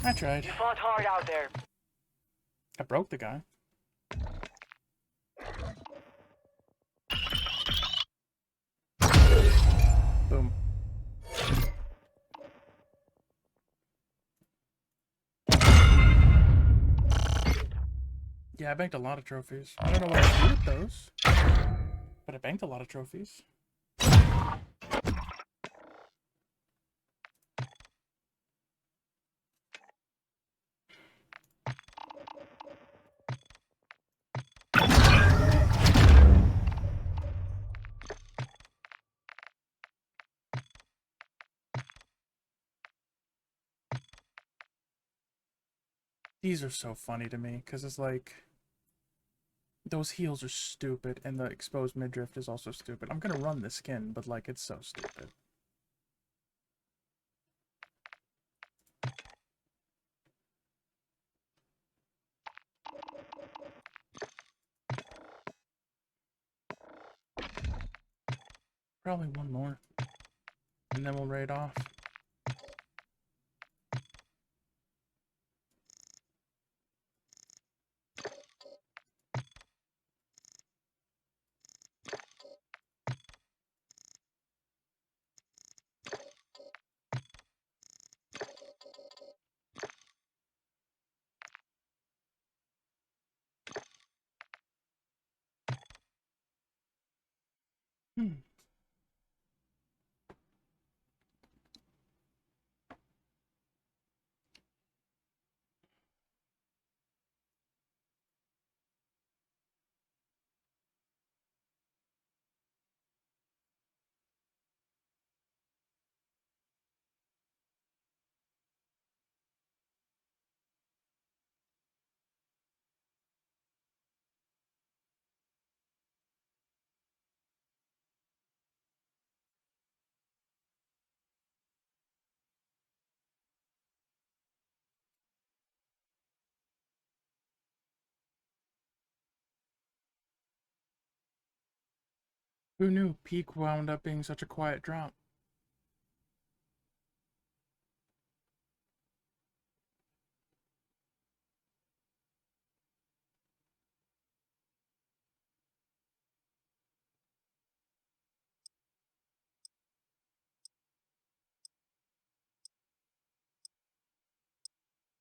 I tried. You fought hard out there. I broke the guy. Boom. Yeah, I banked a lot of trophies. I don't know what I do with those, but I banked a lot of trophies. These are so funny to me, because it's like, those heals are stupid, and the exposed midriff is also stupid. I'm gonna run the skin, but like, it's so stupid. Probably one more, and then we'll raid off. Who knew Peak wound up being such a quiet drop?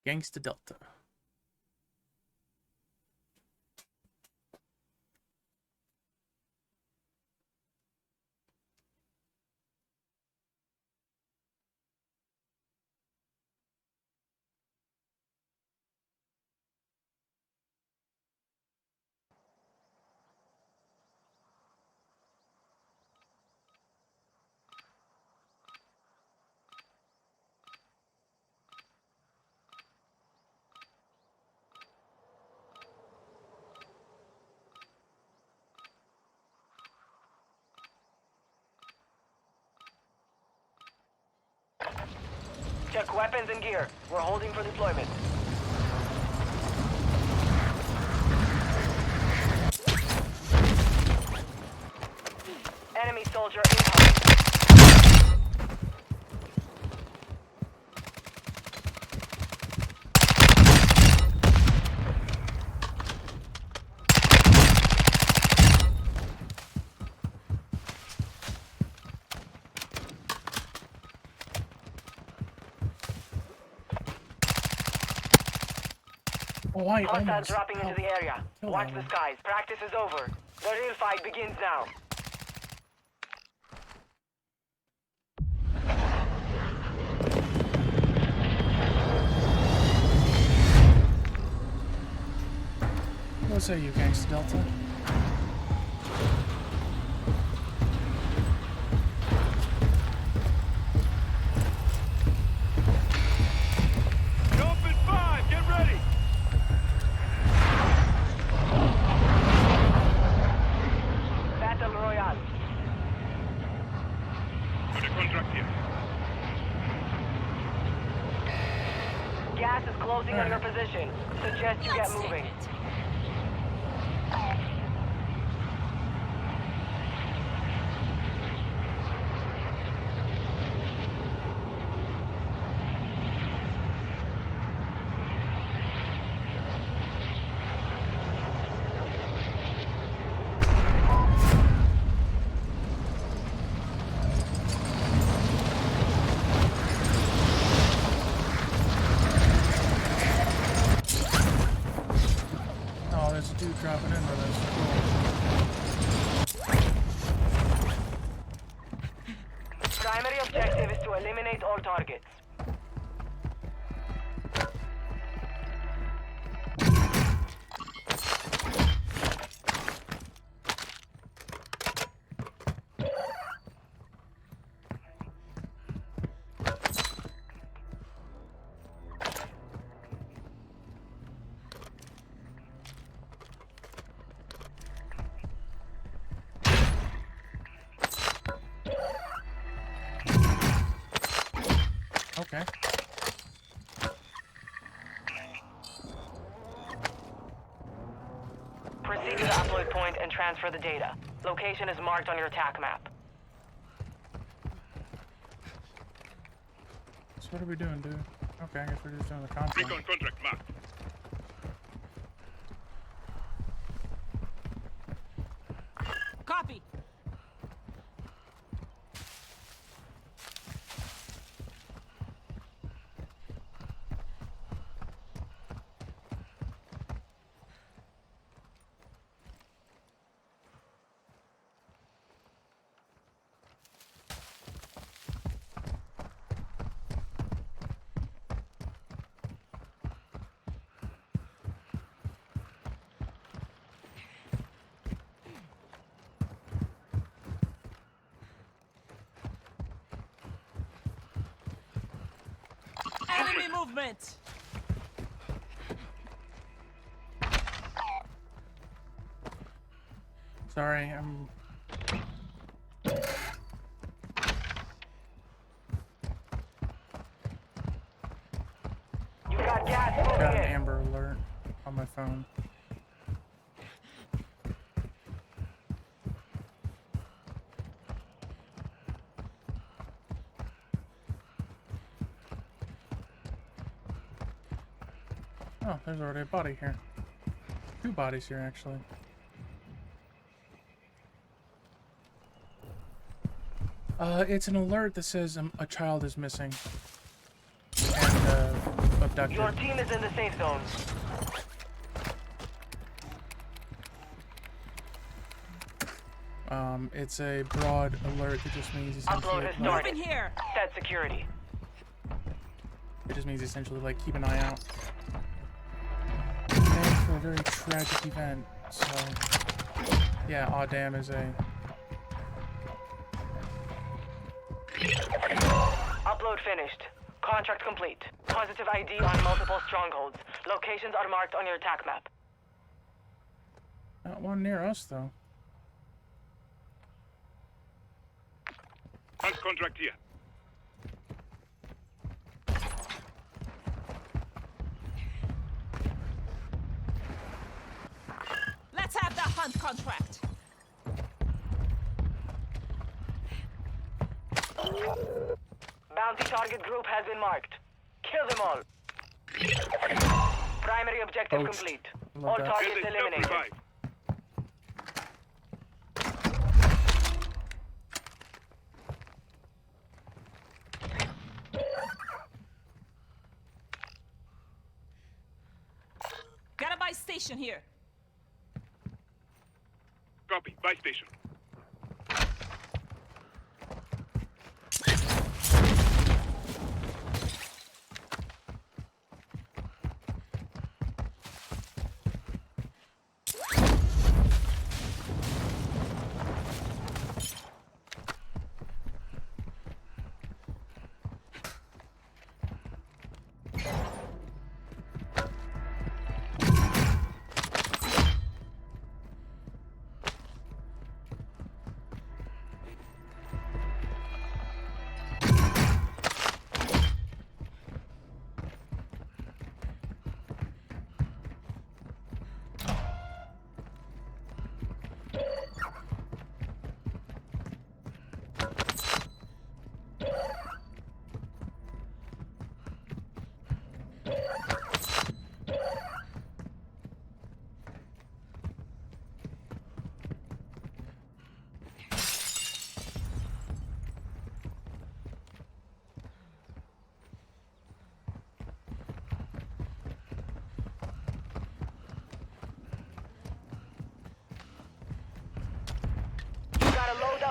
Gangsta Delta. Check weapons and gear. We're holding for deployment. Enemy soldier incoming. Oh, I Hostiles almost... dropping into the area. Kill Watch that the one. skies. Practice is over. The real fight begins now. What say you, Gangsta Delta? Jump in 5, get ready! Battle Royale. Under contract here. Gas is closing on your position. Suggest you get moving. loot dropping in with us. Primary objective is to eliminate all targets. Okay. Proceed to the upload point and transfer the data. Location is marked on your attack map. So what are we doing, dude? Okay, I guess we're just doing the contract. Recon contract marked. Copy. Enemy movement. Sorry, I'm... You got gas got moving an in. Amber Alert on my phone. Oh, there's already a body here. 2 bodies here, actually. It's an alert that says a child is missing. And, abducted. Your team is in the safe zone. It's a broad alert that just means essentially... Upload has started. Moving here. Set security. It just means essentially, like, keep an eye out. And for a very tragic event, so... Yeah, aw damn is a... Upload finished. Contract complete. Positive ID on multiple strongholds. Locations are marked on your attack map. Not one near us, though. Hunt contract here. Let's have the hunt contract. Bounty target group has been marked. Kill them all. Primary objective Poached. complete. Love All that. targets Building eliminated. self-revive. Got a buy station here. Copy. Buy station.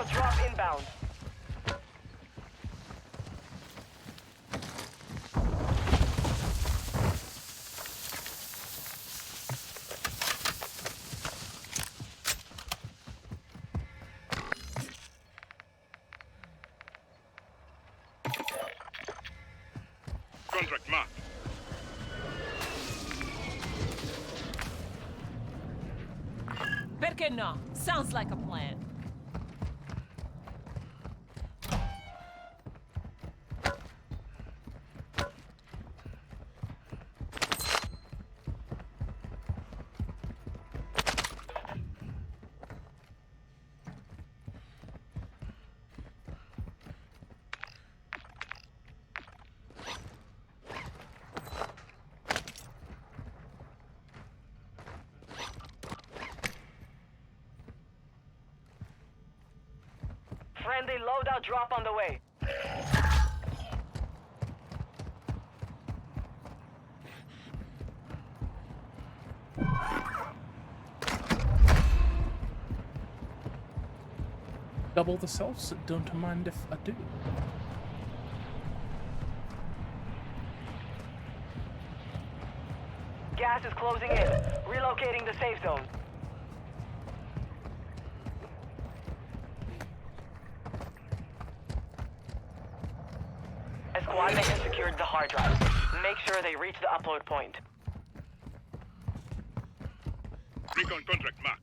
loadout drop inbound. Contract marked. Perché no? Sounds like a plan. Friendly loadout drop on the way. Double the selves, don't mind if I do. Gas is closing in. Relocating the safe zone. A squad mate has secured the hard drive. Make sure they reach the upload point. Recon contract marked.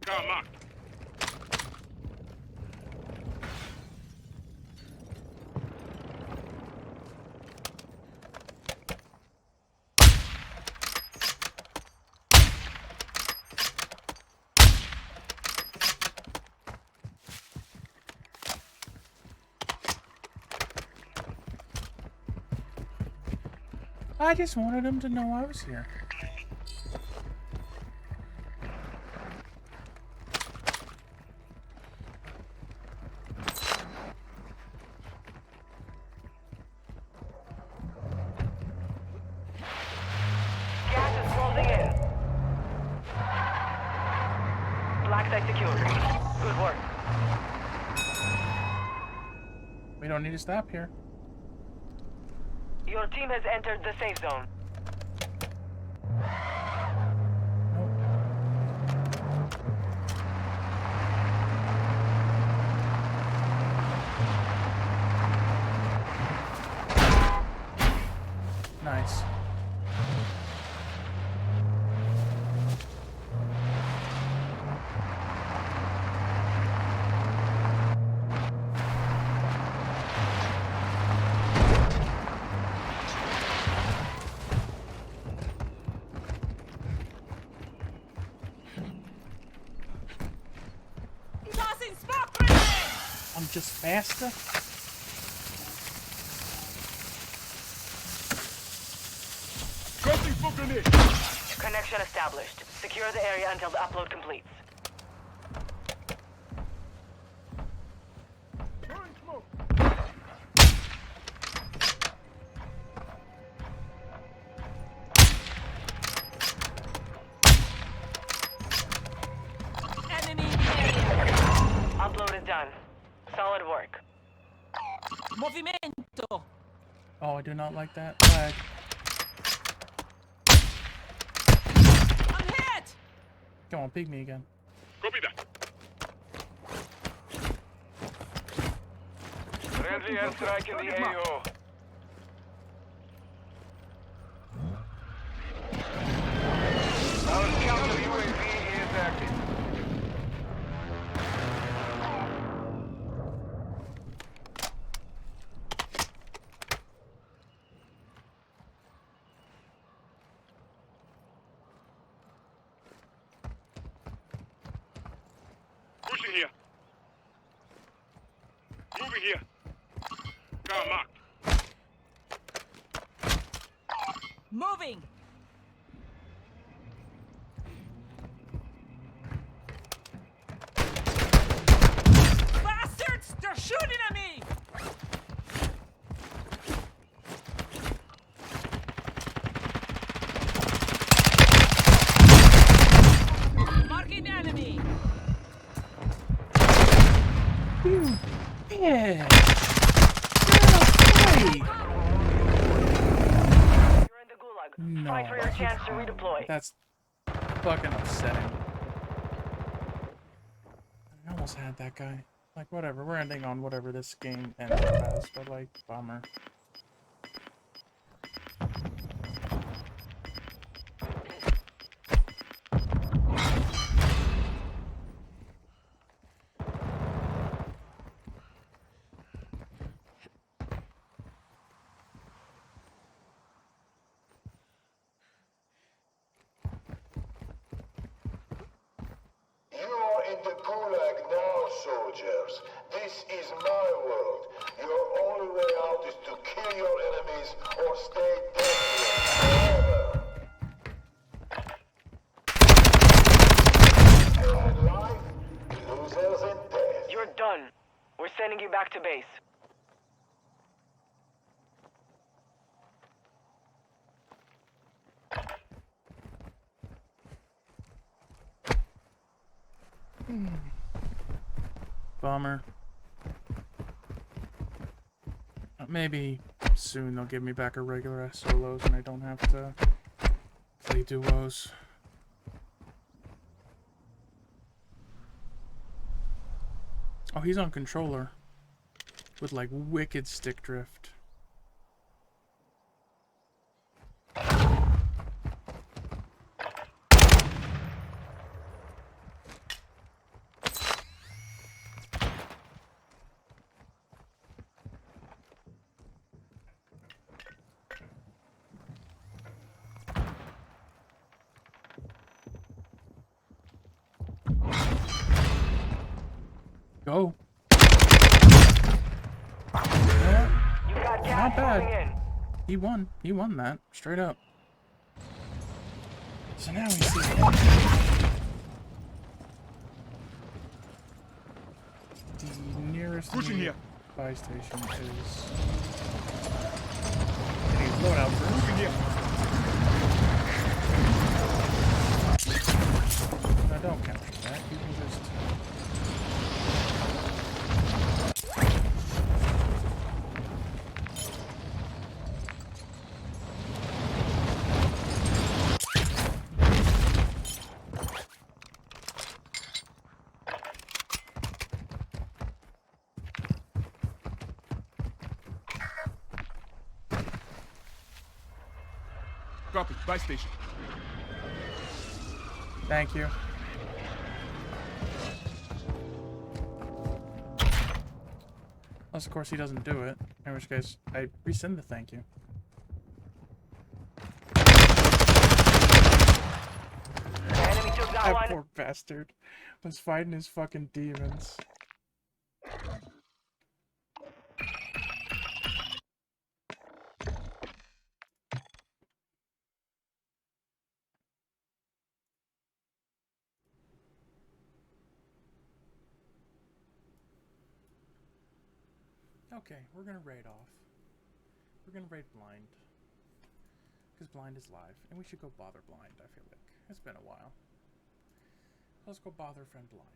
Car marked. I just wanted him to know I was here. Gas is closing in. Black site secured. Good work. We don't need to stop here. Your team has entered the safe zone. Nice. Tossing smoke grenade! I'm just faster. Connection established. Secure the area until the upload completes. Enemy in the area. Upload is done. Solid work. Movimento. Oh, I do not like that flag. I'm hit! Come on, pig me again. Copy that. Friendly airstrike in the AO. Our counter UAV is active. Pushing here. Moving here. Car marked. Moving. Bastards! They're shooting at me! Marking enemy. Yeah. You're in the gulag. No. Fight for your chance to redeploy. That's fucking upsetting. I almost had that guy. Like, whatever. We're ending on whatever this game ends up as, but, like, bummer. You're in the gulag now, soldiers. This is my world. Your only way out is to kill your enemies or stay dead here forever. In life, losers in death. You're done. We're sending you back to base. Bummer. Maybe soon they'll give me back a regular ass solos and I don't have to play duos. Oh, he's on controller with like wicked stick drift. Go. Yeah, You got gas not bad. moving in. He won. He won that. Straight up. So now we see. The nearest buy station is. Loadout moving here. No, don't capture that. You can just. Copy. Buy station. Thank you. Unless, of course, he doesn't do it. In which case, I rescind the thank you. Enemy took that That one. poor bastard was fighting his fucking demons. Okay, we're gonna raid off. We're gonna raid blind. Because blind is live. And we should go bother blind, I feel like. It's been a while. Let's go bother friend blind.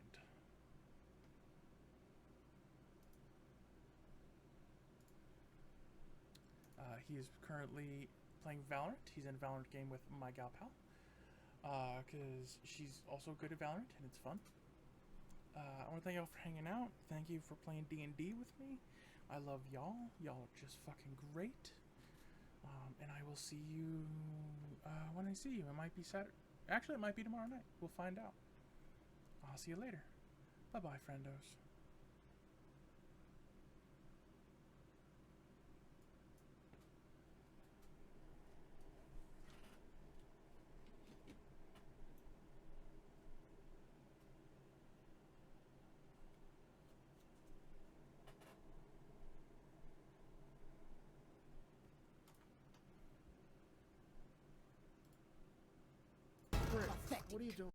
He is currently playing Valorant. He's in a Valorant game with my gal pal. Because she's also good at Valorant and it's fun. I want to thank y'all for hanging out. Thank you for playing D&D with me. I love y'all. Y'all are just fucking great. And I will see you when I see you. It might be Saturday. Actually, it might be tomorrow night. We'll find out. I'll see you later. Bye-bye, friendos. What are you doing?